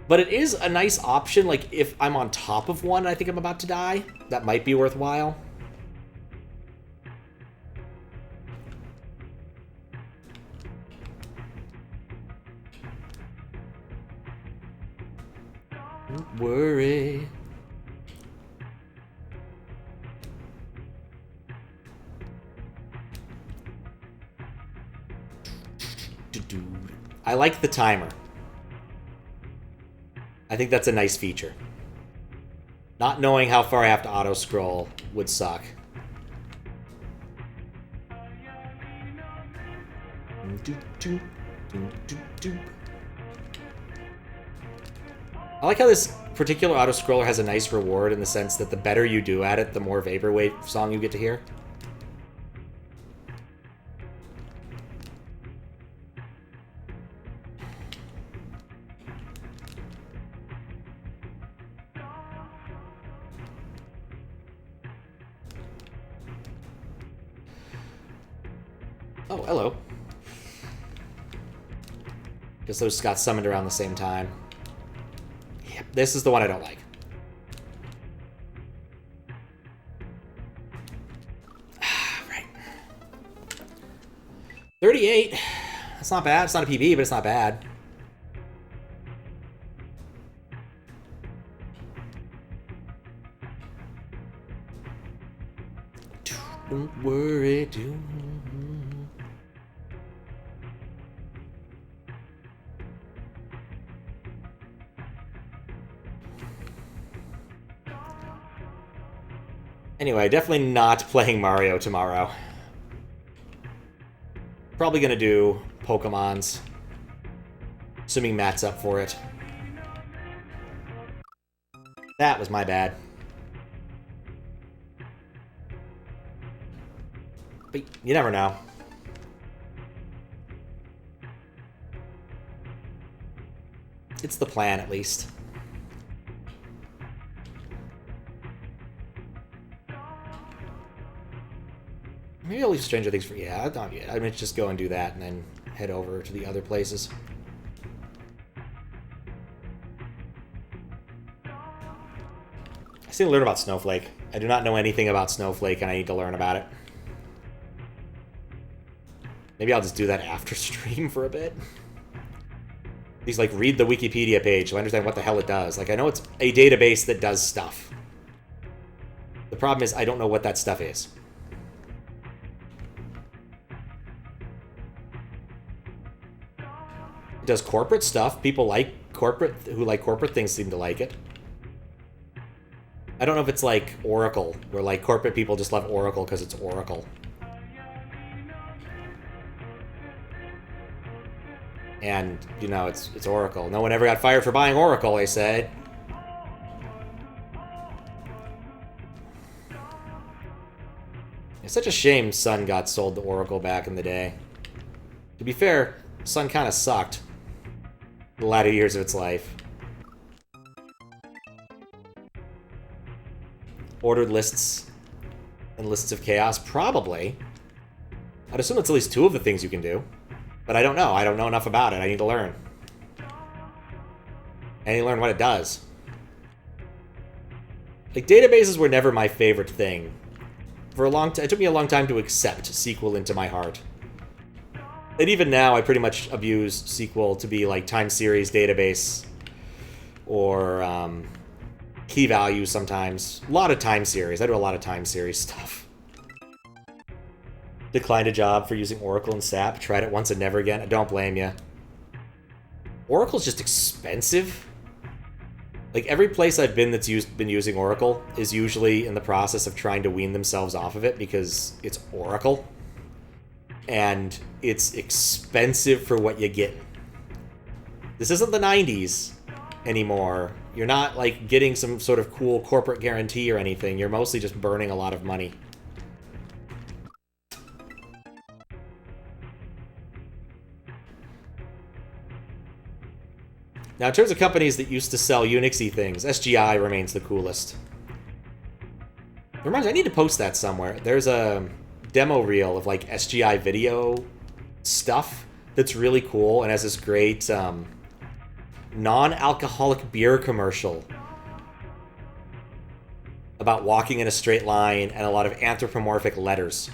A: But it is a nice option, like, if I'm on top of one and I think I'm about to die, that might be worthwhile. Don't worry. I like the timer. I think that's a nice feature. Not knowing how far I have to auto-scroll would suck. I like how this particular auto-scroller has a nice reward in the sense that the better you do at it, the more Vaporwave song you get to hear. Oh, hello. Guess those got summoned around the same time. Yep, this is the one I don't like. Right. 38. That's not bad. It's not a PB, but it's not bad. Don't worry, don't. Anyway, definitely not playing Mario tomorrow. Probably gonna do Pokemons. Assuming Matt's up for it. That was my bad. But you never know. It's the plan, at least. Maybe I'll leave Stranger Things for... Yeah, not yet. I mean, just go and do that and then head over to the other places. I still need to learn about Snowflake. I do not know anything about Snowflake, and I need to learn about it. Maybe I'll just do that after stream for a bit. At least, like, read the Wikipedia page so I understand what the hell it does. Like, I know it's a database that does stuff. The problem is I don't know what that stuff is. It does corporate stuff. People like corporate, who like corporate things seem to like it. I don't know if it's like Oracle, where like corporate people just love Oracle because it's Oracle. And, you know, it's Oracle. No one ever got fired for buying Oracle, they said. It's such a shame Sun got sold to Oracle back in the day. To be fair, Sun kind of sucked the latter years of its life. Ordered lists and lists of chaos? Probably. I'd assume that's at least 2 of the things you can do. But I don't know. I don't know enough about it. I need to learn. I need to learn what it does. Like, databases were never my favorite thing. For a long time, it took me a long time to accept SQL into my heart. And even now, I pretty much abuse SQL to be like time series database or key values sometimes. A lot of time series. I do a lot of time series stuff. Declined a job for using Oracle and SAP. Tried it once and never again. I don't blame you. Oracle's just expensive. Like, every place I've been that's been using Oracle is usually in the process of trying to wean themselves off of it because it's Oracle. And it's expensive for what you get. This isn't the 90s anymore. You're not, like, getting some sort of cool corporate guarantee or anything. You're mostly just burning a lot of money. Now, in terms of companies that used to sell Unixy things, SGI remains the coolest. It reminds me, I need to post that somewhere. There's a demo reel of, like, SGI video stuff that's really cool and has this great non-alcoholic beer commercial about walking in a straight line and a lot of anthropomorphic letters.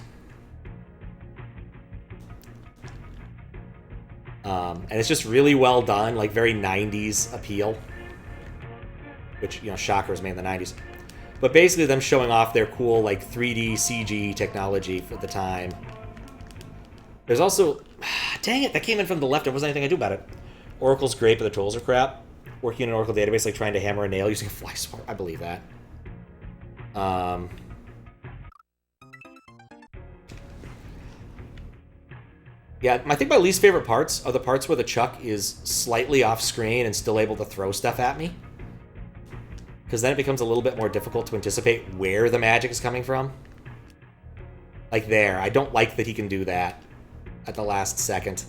A: And it's just really well done, like very 90s appeal. Which, you know, shocker was made in the 90s. But basically them showing off their cool, like, 3D CG technology for the time. There's also... Dang it, that came in from the left. There wasn't anything I do about it. Oracle's great, but the tools are crap. Working in an Oracle database, like trying to hammer a nail using a fly swatter. I believe that. Yeah, I think my least favorite parts are the parts where the Chuck is slightly off screen and still able to throw stuff at me. Because then it becomes a little bit more difficult to anticipate where the magic is coming from. Like there. I don't like that he can do that at the last second.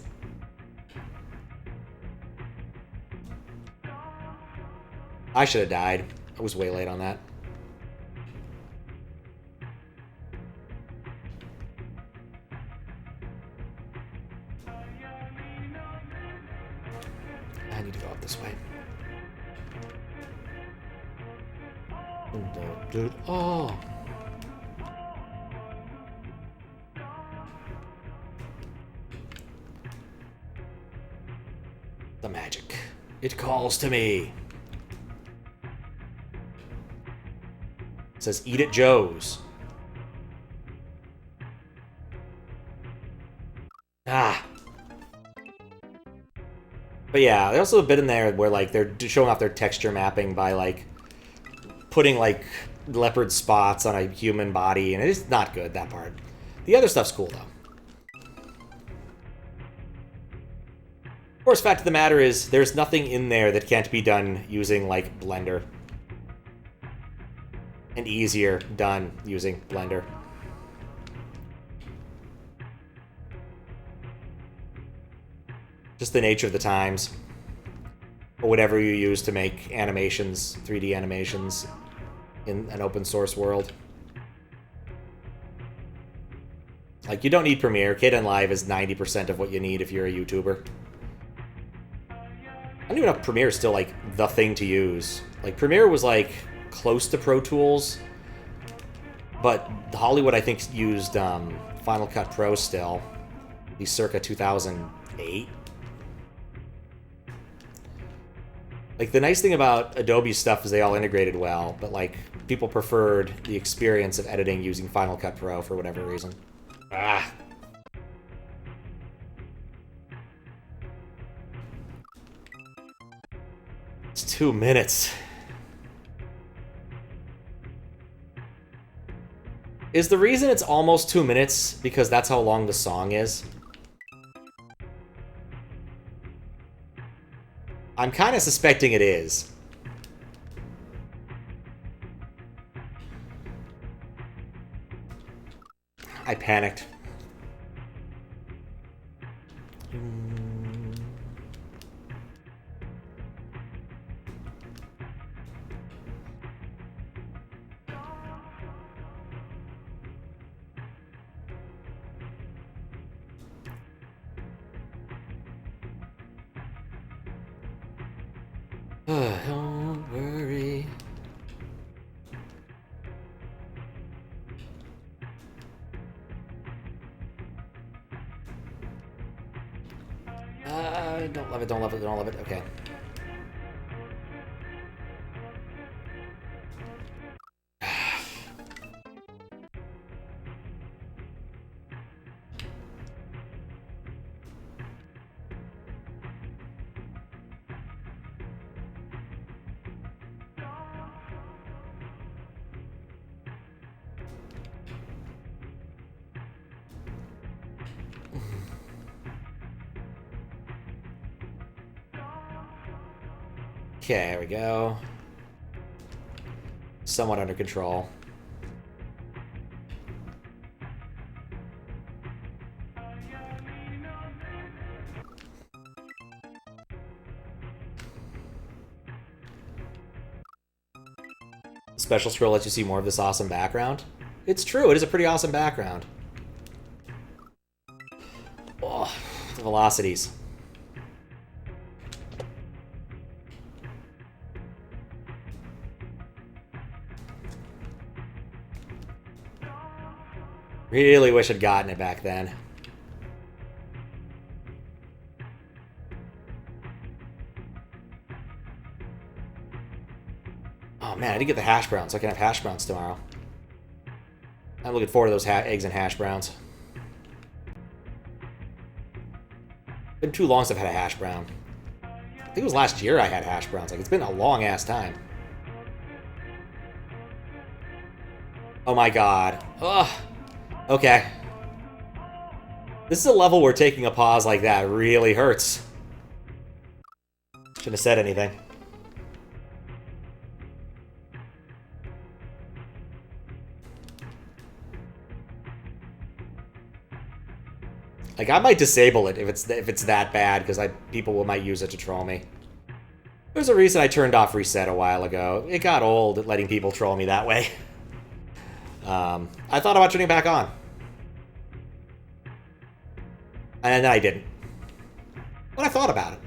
A: I should have died. I was way late on that. I need to go up this way. Oh. The magic. It calls to me. It says, eat at Joe's. Ah. But yeah, there's also a bit in there where, like, they're showing off their texture mapping by, like, putting, like, leopard spots on a human body, and it is not good, that part. The other stuff's cool, though. Of course, fact of the matter is, there's nothing in there that can't be done using, like, Blender. And easier done using Blender. Just the nature of the times. Or whatever you use to make animations, 3D animations, in an open source world. Like, you don't need Premiere. Kdenlive is 90% of what you need if you're a YouTuber. I don't even know if Premiere is still, like, the thing to use. Like, Premiere was, like, close to Pro Tools. But Hollywood, I think, used Final Cut Pro still. At least circa 2008. Like, the nice thing about Adobe stuff is they all integrated well, but, like, people preferred the experience of editing using Final Cut Pro for whatever reason. Ah. It's 2 minutes. Is the reason it's almost 2 minutes because that's how long the song is? I'm kind of suspecting it is. I panicked. Don't love it, don't love it, don't love it. Okay. Okay, here we go. Somewhat under control. Special scroll lets you see more of this awesome background. It's true, it is a pretty awesome background. Oh, the velocities. Really wish I'd gotten it back then. Oh man, I didn't get the hash browns, so I can have hash browns tomorrow. I'm looking forward to those eggs and hash browns. Been too long since I've had a hash brown. I think it was last year I had hash browns. Like, it's been a long-ass time. Oh my god. Ugh. Okay. This is a level where taking a pause like that really hurts. Shouldn't have said anything. Like, I might disable it if it's that bad, because people might use it to troll me. There's a reason I turned off reset a while ago. It got old letting people troll me that way. I thought about turning it back on. And then I didn't. But I thought about it.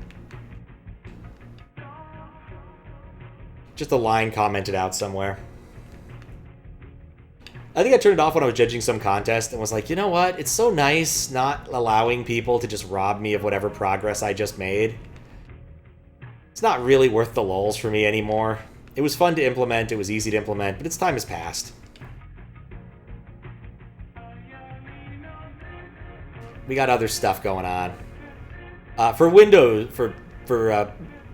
A: Just a line commented out somewhere. I think I turned it off when I was judging some contest and was like, you know what? It's so nice not allowing people to just rob me of whatever progress I just made. It's not really worth the lulz for me anymore. It was fun to implement, it was easy to implement, but its time has passed. We got other stuff going on. For Windows, for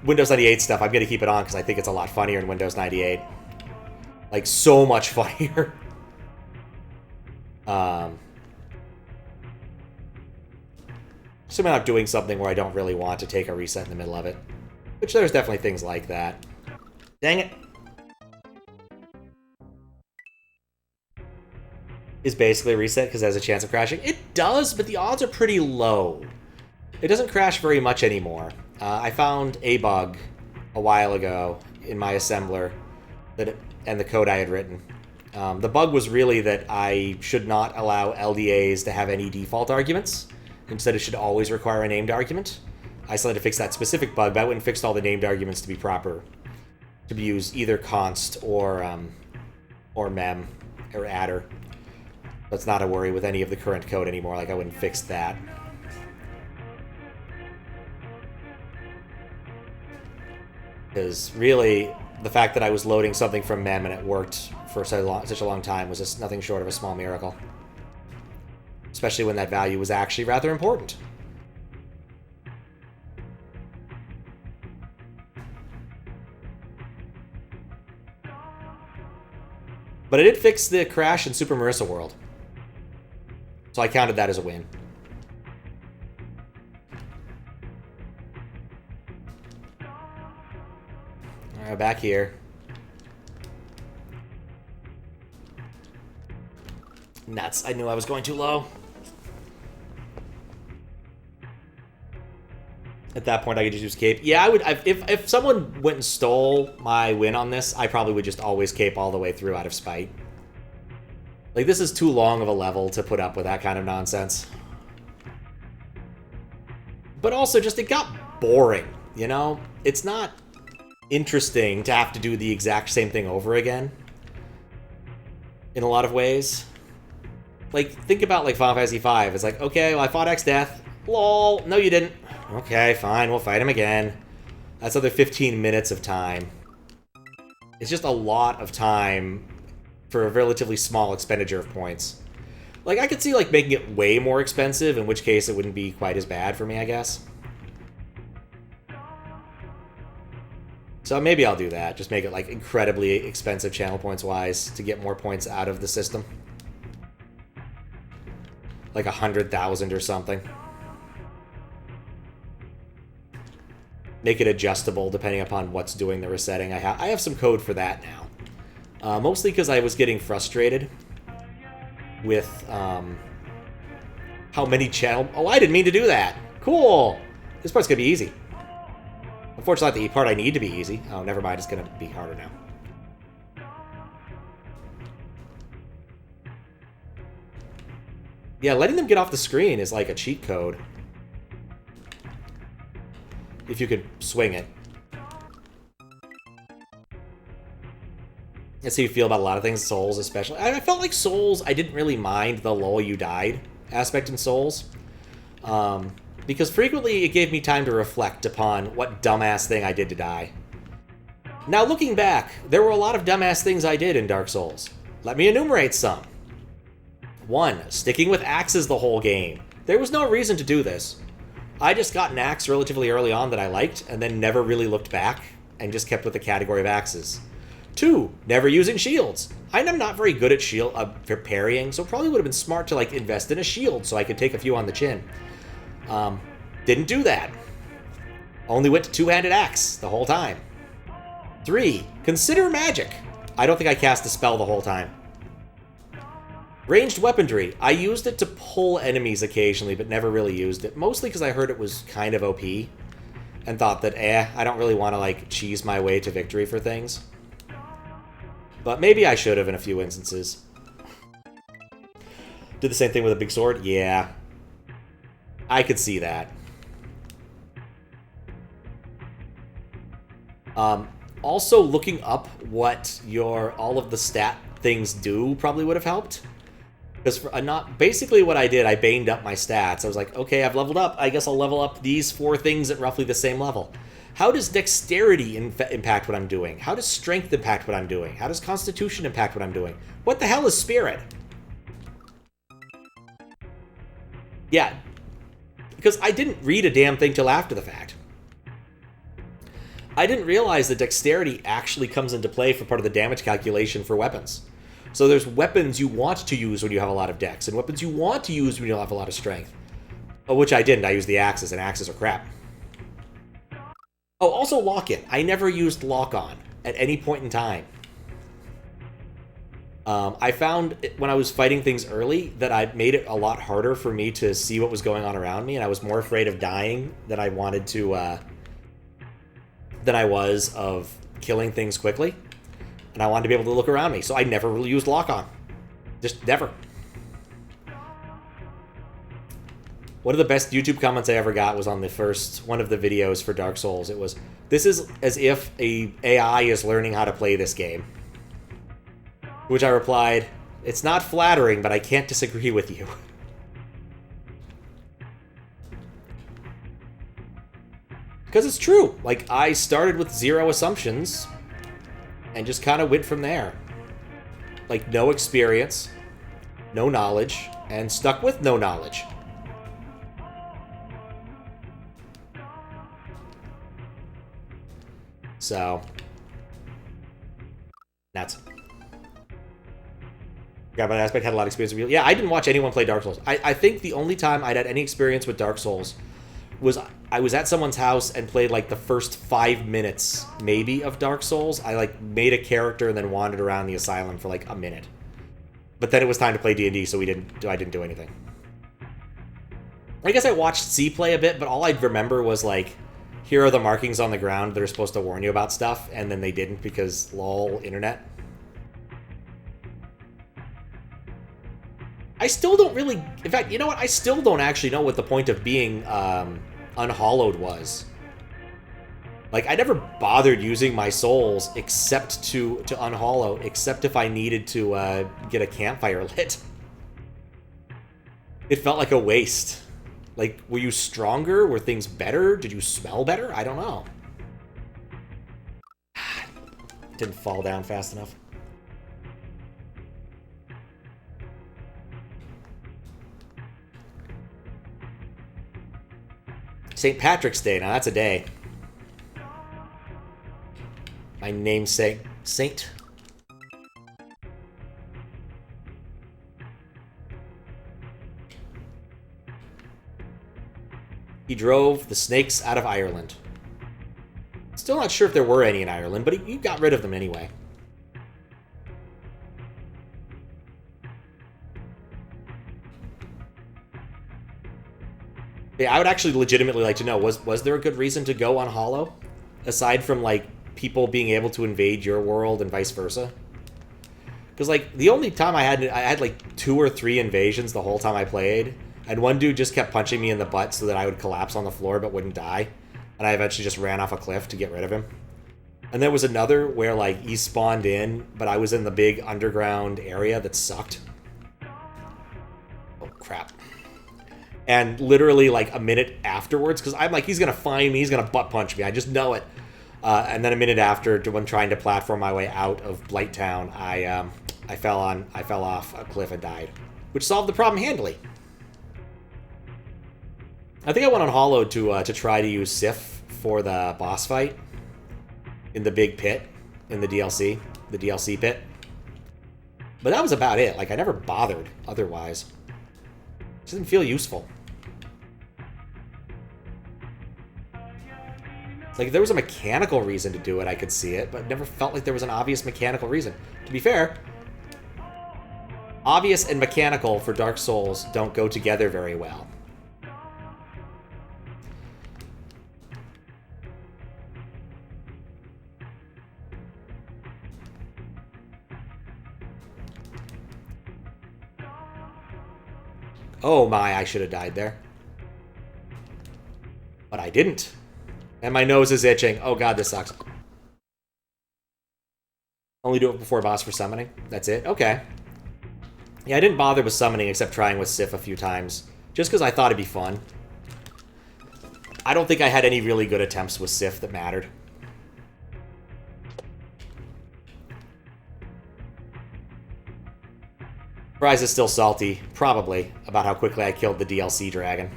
A: Windows 98 stuff, I'm gonna keep it on because I think it's a lot funnier in Windows 98. Like, so much funnier. Assuming I'm not doing something where I don't really want to take a reset in the middle of it. Which there's definitely things like that. Dang it. Is basically a reset because it has a chance of crashing. It does, but the odds are pretty low. It doesn't crash very much anymore. I found a bug a while ago in my assembler and the code I had written. The bug was really that I should not allow LDAs to have any default arguments. Instead, it should always require a named argument. I still had to fix that specific bug, but I went and fixed all the named arguments to be proper. To be used either const or mem or adder. That's not a worry with any of the current code anymore. Like, I wouldn't fix that. Because really, the fact that I was loading something from mem and it worked for such a long time was just nothing short of a small miracle. Especially when that value was actually rather important. But it did fix the crash in Super Marissa World. So I counted that as a win. Alright, back here. Nuts. I knew I was going too low. At that point, I could just use cape. Yeah, I would. If someone went and stole my win on this, I probably would just always cape all the way through out of spite. Like, this is too long of a level to put up with that kind of nonsense. But also, just it got boring, you know? It's not interesting to have to do the exact same thing over again. In a lot of ways. Like, think about, like, Final Fantasy V. It's like, okay, well, I fought X-Death. Lol. No, you didn't. Okay, fine, we'll fight him again. That's another 15 minutes of time. It's just a lot of time for a relatively small expenditure of points. Like, I could see, like, making it way more expensive, in which case it wouldn't be quite as bad for me, I guess. So maybe I'll do that. Just make it, like, incredibly expensive channel points-wise to get more points out of the system. Like 100,000 or something. Make it adjustable depending upon what's doing the resetting. I have some code for that now. Mostly because I was getting frustrated with how many channel... Oh, I didn't mean to do that. Cool. This part's going to be easy. Unfortunately, the part I need to be easy. Oh, never mind. It's going to be harder now. Yeah, letting them get off the screen is like a cheat code. If you could swing it. That's how you feel about a lot of things, Souls especially. I felt like Souls, I didn't really mind the lol you died aspect in Souls. Because frequently it gave me time to reflect upon what dumbass thing I did to die. Now looking back, there were a lot of dumbass things I did in Dark Souls. Let me enumerate some. 1. Sticking with axes the whole game. There was no reason to do this. I just got an axe relatively early on that I liked, and then never really looked back, and just kept with the category of axes. 2. Never using shields. I'm not very good at shield for parrying, so it probably would have been smart to like invest in a shield so I could take a few on the chin. Didn't do that. Only went to two-handed axe the whole time. 3. Consider magic. I don't think I cast a spell the whole time. Ranged weaponry. I used it to pull enemies occasionally, but never really used it. Mostly because I heard it was kind of OP. And thought that, I don't really want to, like, cheese my way to victory for things. But maybe I should have in a few instances. Did the same thing with a big sword? Yeah. I could see that. Also, looking up what all of the stat things do probably would have helped. Because basically what I did, I baned up my stats. I was like, okay, I've leveled up. I guess I'll level up these 4 things at roughly the same level. How does dexterity impact what I'm doing? How does strength impact what I'm doing? How does constitution impact what I'm doing? What the hell is spirit? Yeah, because I didn't read a damn thing till after the fact. I didn't realize that dexterity actually comes into play for part of the damage calculation for weapons. So there's weapons you want to use when you have a lot of dex, and weapons you want to use when you have a lot of strength. Oh, which I didn't. I used the axes, and axes are crap. Oh, also lock-in. I never used lock-on at any point in time. I found when I was fighting things early that I made it a lot harder for me to see what was going on around me, and I was more afraid of dying than I wanted to, than I was of killing things quickly. And I wanted to be able to look around me, so I never really used lock-on. Just never. One of the best YouTube comments I ever got was on the first one of the videos for Dark Souls. It was, "This is as if a AI is learning how to play this game." Which I replied, "It's not flattering, but I can't disagree with you." Because it's true. Like, I started with 0 assumptions and just kind of went from there. Like, no experience, no knowledge, and stuck with no knowledge. So, that's... Forgot about that aspect, had a lot of experience with... Yeah, I didn't watch anyone play Dark Souls. I think the only time I'd had any experience with Dark Souls was I was at someone's house and played like the first 5 minutes, maybe, of Dark Souls. I like made a character and then wandered around the asylum for like a minute. But then it was time to play D&D, so I didn't do anything. I guess I watched C play a bit, but all I'd remember was like, here are the markings on the ground that are supposed to warn you about stuff, and then they didn't because lol, internet. I still don't really... In fact, you know what? I still don't actually know what the point of being unhollowed was. Like, I never bothered using my souls except to unhollow, except if I needed to get a campfire lit. It felt like a waste. Like, were you stronger? Were things better? Did you smell better? I don't know. Didn't fall down fast enough. St. Patrick's Day. Now, that's a day. My namesake, Saint. He drove the snakes out of Ireland. Still not sure if there were any in Ireland, but he got rid of them anyway. Yeah, I would actually legitimately like to know, was there a good reason to go on Hollow? Aside from, like, people being able to invade your world and vice versa? Because, like, the only time I had, like, 2 or 3 invasions the whole time I played, and one dude just kept punching me in the butt so that I would collapse on the floor but wouldn't die. And I eventually just ran off a cliff to get rid of him. And there was another where, like, he spawned in, but I was in the big underground area that sucked. Oh, crap. And literally, like, a minute afterwards, because I'm like, he's going to find me, he's going to butt punch me, I just know it. And then a minute after, when trying to platform my way out of Blighttown, I fell off a cliff and died. Which solved the problem handily. I think I went on Hollow to try to use Sif for the boss fight in the big pit in the DLC pit. But that was about it. Like, I never bothered otherwise. It didn't feel useful. It's like, if there was a mechanical reason to do it, I could see it, but it never felt like there was an obvious mechanical reason. To be fair, obvious and mechanical for Dark Souls don't go together very well. Oh my, I should have died there. But I didn't. And my nose is itching. Oh god, this sucks. Only do it before boss for summoning? That's it? Okay. Yeah, I didn't bother with summoning except trying with Sif a few times. Just because I thought it'd be fun. I don't think I had any really good attempts with Sif that mattered. Fries is still salty, probably, about how quickly I killed the DLC dragon.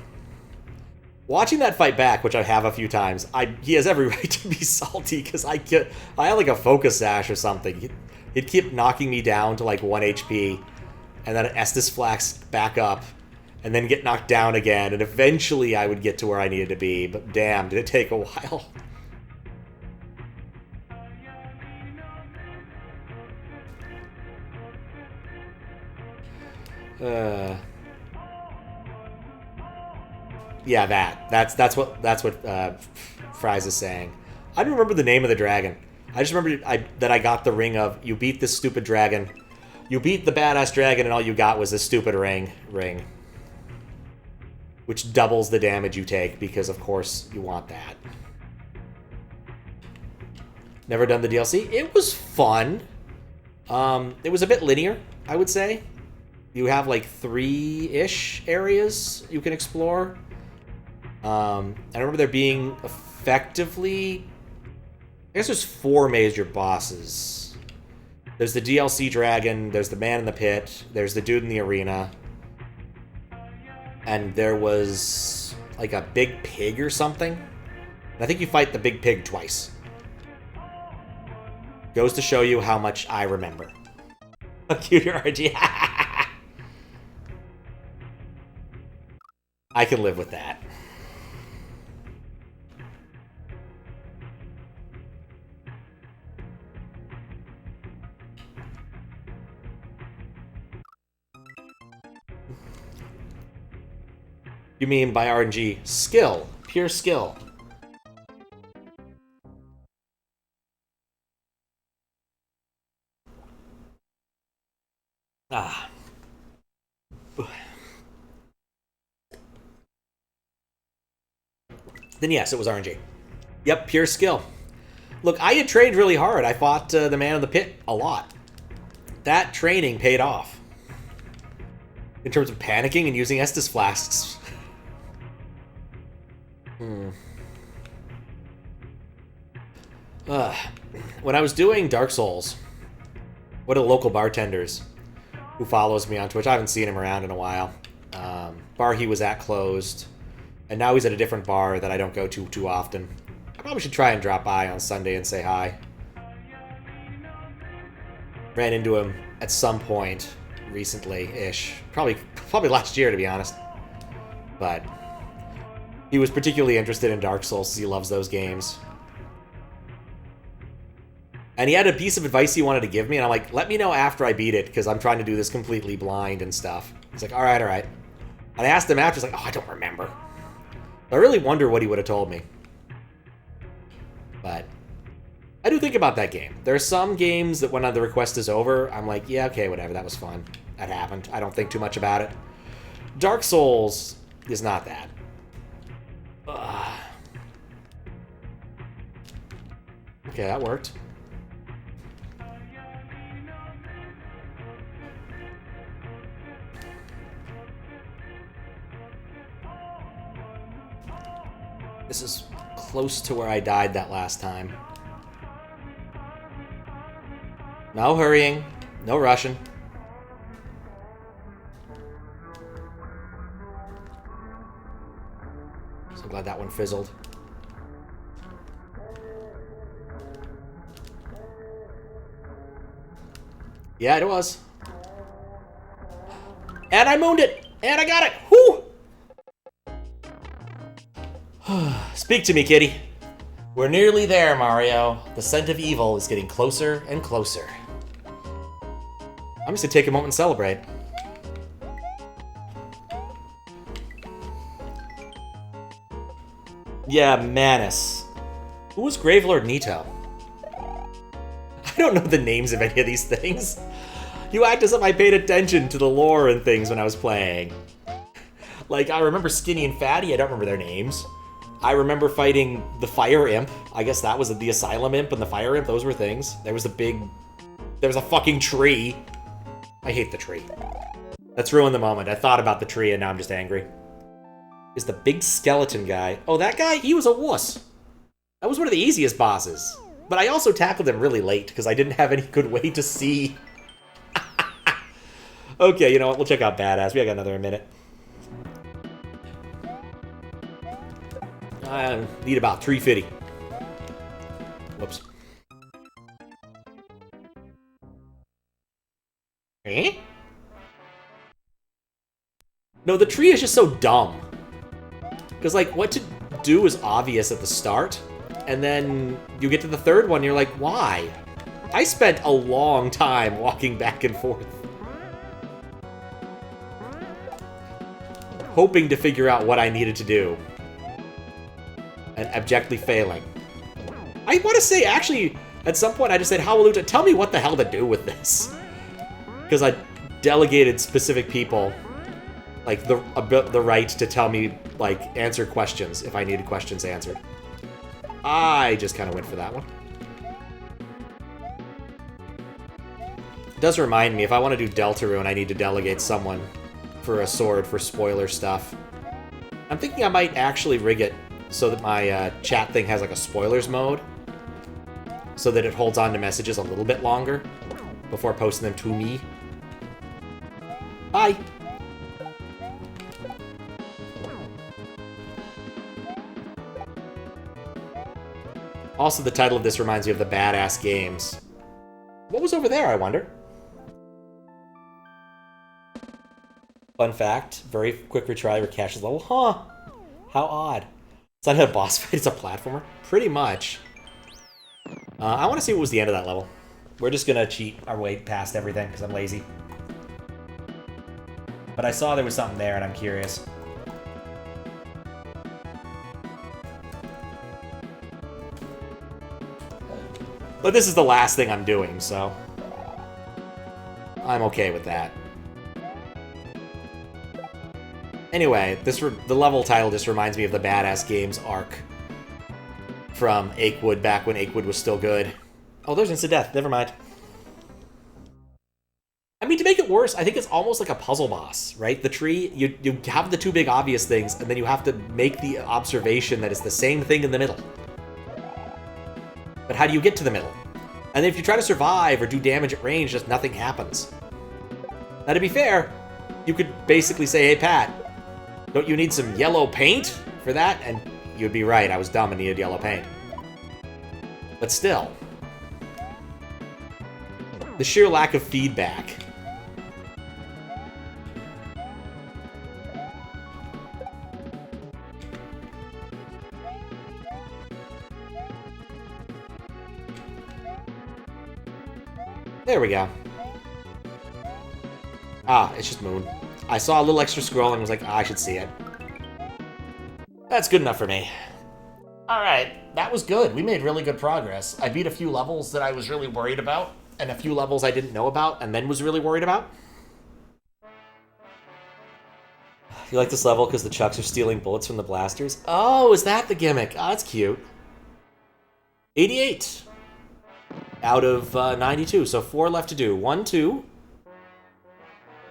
A: Watching that fight back, which I have a few times, he has every right to be salty, because I had like a focus sash or something. He'd keep knocking me down to like 1 HP, and then Estus Flax back up, and then get knocked down again, and eventually I would get to where I needed to be, but damn, did it take a while. Yeah, that's what Fries is saying. I don't remember the name of the dragon. I just remember that I got the ring of, you beat this stupid dragon. You beat the badass dragon and all you got was this stupid ring. Which doubles the damage you take, because of course you want that. Never done the DLC. It was fun. It was a bit linear, I would say. You have like 3-ish areas you can explore. I remember there being effectively, I guess there's 4 major bosses. There's the DLC dragon, there's the man in the pit, there's the dude in the arena, and there was like a big pig or something. And I think you fight the big pig twice. Goes to show you how much I remember. A cuter RG. I can live with that. You mean by RNG? Skill. Pure skill. Ah. Then yes, it was RNG. Yep, pure skill. Look, I had trained really hard. I fought the man in the pit a lot. That training paid off. In terms of panicking and using Estus Flasks. When I was doing Dark Souls, one of the local bartenders who follows me on Twitch, I haven't seen him around in a while. Bar he was at closed, and now he's at a different bar that I don't go to too often. I probably should try and drop by on Sunday and say hi. Ran into him at some point recently-ish. Probably last year, to be honest. But he was particularly interested in Dark Souls, he loves those games. And he had a piece of advice he wanted to give me, and I'm like, let me know after I beat it, because I'm trying to do this completely blind and stuff. He's like, alright, alright. And I asked him after, he's like, oh, I don't remember. I really wonder what he would have told me. But I do think about that game. There are some games that when the request is over, I'm like, yeah, okay, whatever, that was fun. That happened. I don't think too much about it. Dark Souls is not that. Ugh. Okay, that worked. This is close to where I died that last time. No hurrying. No rushing. So glad that one fizzled. Yeah, it was. And I mooned it! And I got it! Whoo! Speak to me, kitty. We're nearly there, Mario. The scent of evil is getting closer and closer. I'm just gonna take a moment and celebrate. Yeah, Manus. Who was Gravelord Nito? I don't know the names of any of these things. You act as if I paid attention to the lore and things when I was playing. Like, I remember Skinny and Fatty, I don't remember their names. I remember fighting the Fire Imp. I guess that was the Asylum Imp and the Fire Imp, those were things. There was a fucking tree. I hate the tree. Let's ruin the moment. I thought about the tree and now I'm just angry. Is the big skeleton guy. Oh, that guy? He was a wuss. That was one of the easiest bosses. But I also tackled him really late because I didn't have any good way to see. Okay, you know what? We'll check out Badass. We got another minute. I need about 350. Whoops. Eh? No, the tree is just so dumb. Because, like, what to do is obvious at the start, and then you get to the third one, and you're like, why? I spent a long time walking back and forth. Hoping to figure out what I needed to do. And abjectly failing. I want to say, actually, at some point I just said, Howaloota, tell me what the hell to do with this. Because I delegated specific people, like, the right to tell me, like, answer questions if I needed questions answered. I just kind of went for that one. It does remind me, if I want to do Deltarune, I need to delegate someone for a sword for spoiler stuff. I'm thinking I might actually rig it so that my chat thing has like a spoilers mode, so that it holds on to messages a little bit longer before posting them to me. Bye! Also, the title of this reminds me of the Badass games. What was over there, I wonder? Fun fact, very quick retry where Cash is level. Huh! How odd. It's not a boss fight, it's a platformer. Pretty much. I want to see what was the end of that level. We're just gonna cheat our way past everything, because I'm lazy. But I saw there was something there, and I'm curious. But this is the last thing I'm doing, so I'm okay with that. Anyway, the level title just reminds me of the Badass Games arc from Achewood, back when Achewood was still good. Oh, there's Instant Death. Never mind. I mean, to make make it worse, I think it's almost like a puzzle boss, right? The tree, you have the two big obvious things, and then you have to make the observation that it's the same thing in the middle. But how do you get to the middle? And if you try to survive or do damage at range, just nothing happens. Now, to be fair, you could basically say, hey, Pat, don't you need some yellow paint for that? And you'd be right, I was dumb and needed yellow paint. But still, the sheer lack of feedback. There we go. Ah, it's just Moon. I saw a little extra scrolling and was like, I should see it. That's good enough for me. Alright, that was good. We made really good progress. I beat a few levels that I was really worried about, and a few levels I didn't know about, and then was really worried about. You like this level because the Chucks are stealing bullets from the blasters? Oh, is that the gimmick? Oh, that's cute. 88 out of 92, so 4 left to do. 1, 2,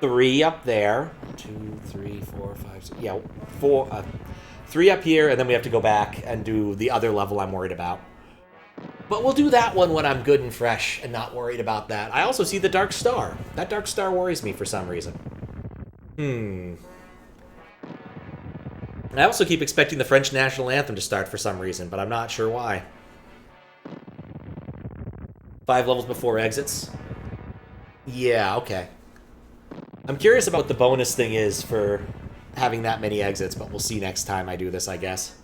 A: 3 up there. 2, 3, 4, 5, 6. Yeah, 4. 3 up here, and then we have to go back and do the other level I'm worried about. But we'll do that one when I'm good and fresh and not worried about that. I also see the Dark Star. That Dark Star worries me for some reason. I also keep expecting the French National Anthem to start for some reason, but I'm not sure why. 5 levels before exits? Yeah, okay. I'm curious about what the bonus thing is for having that many exits, but we'll see next time I do this, I guess.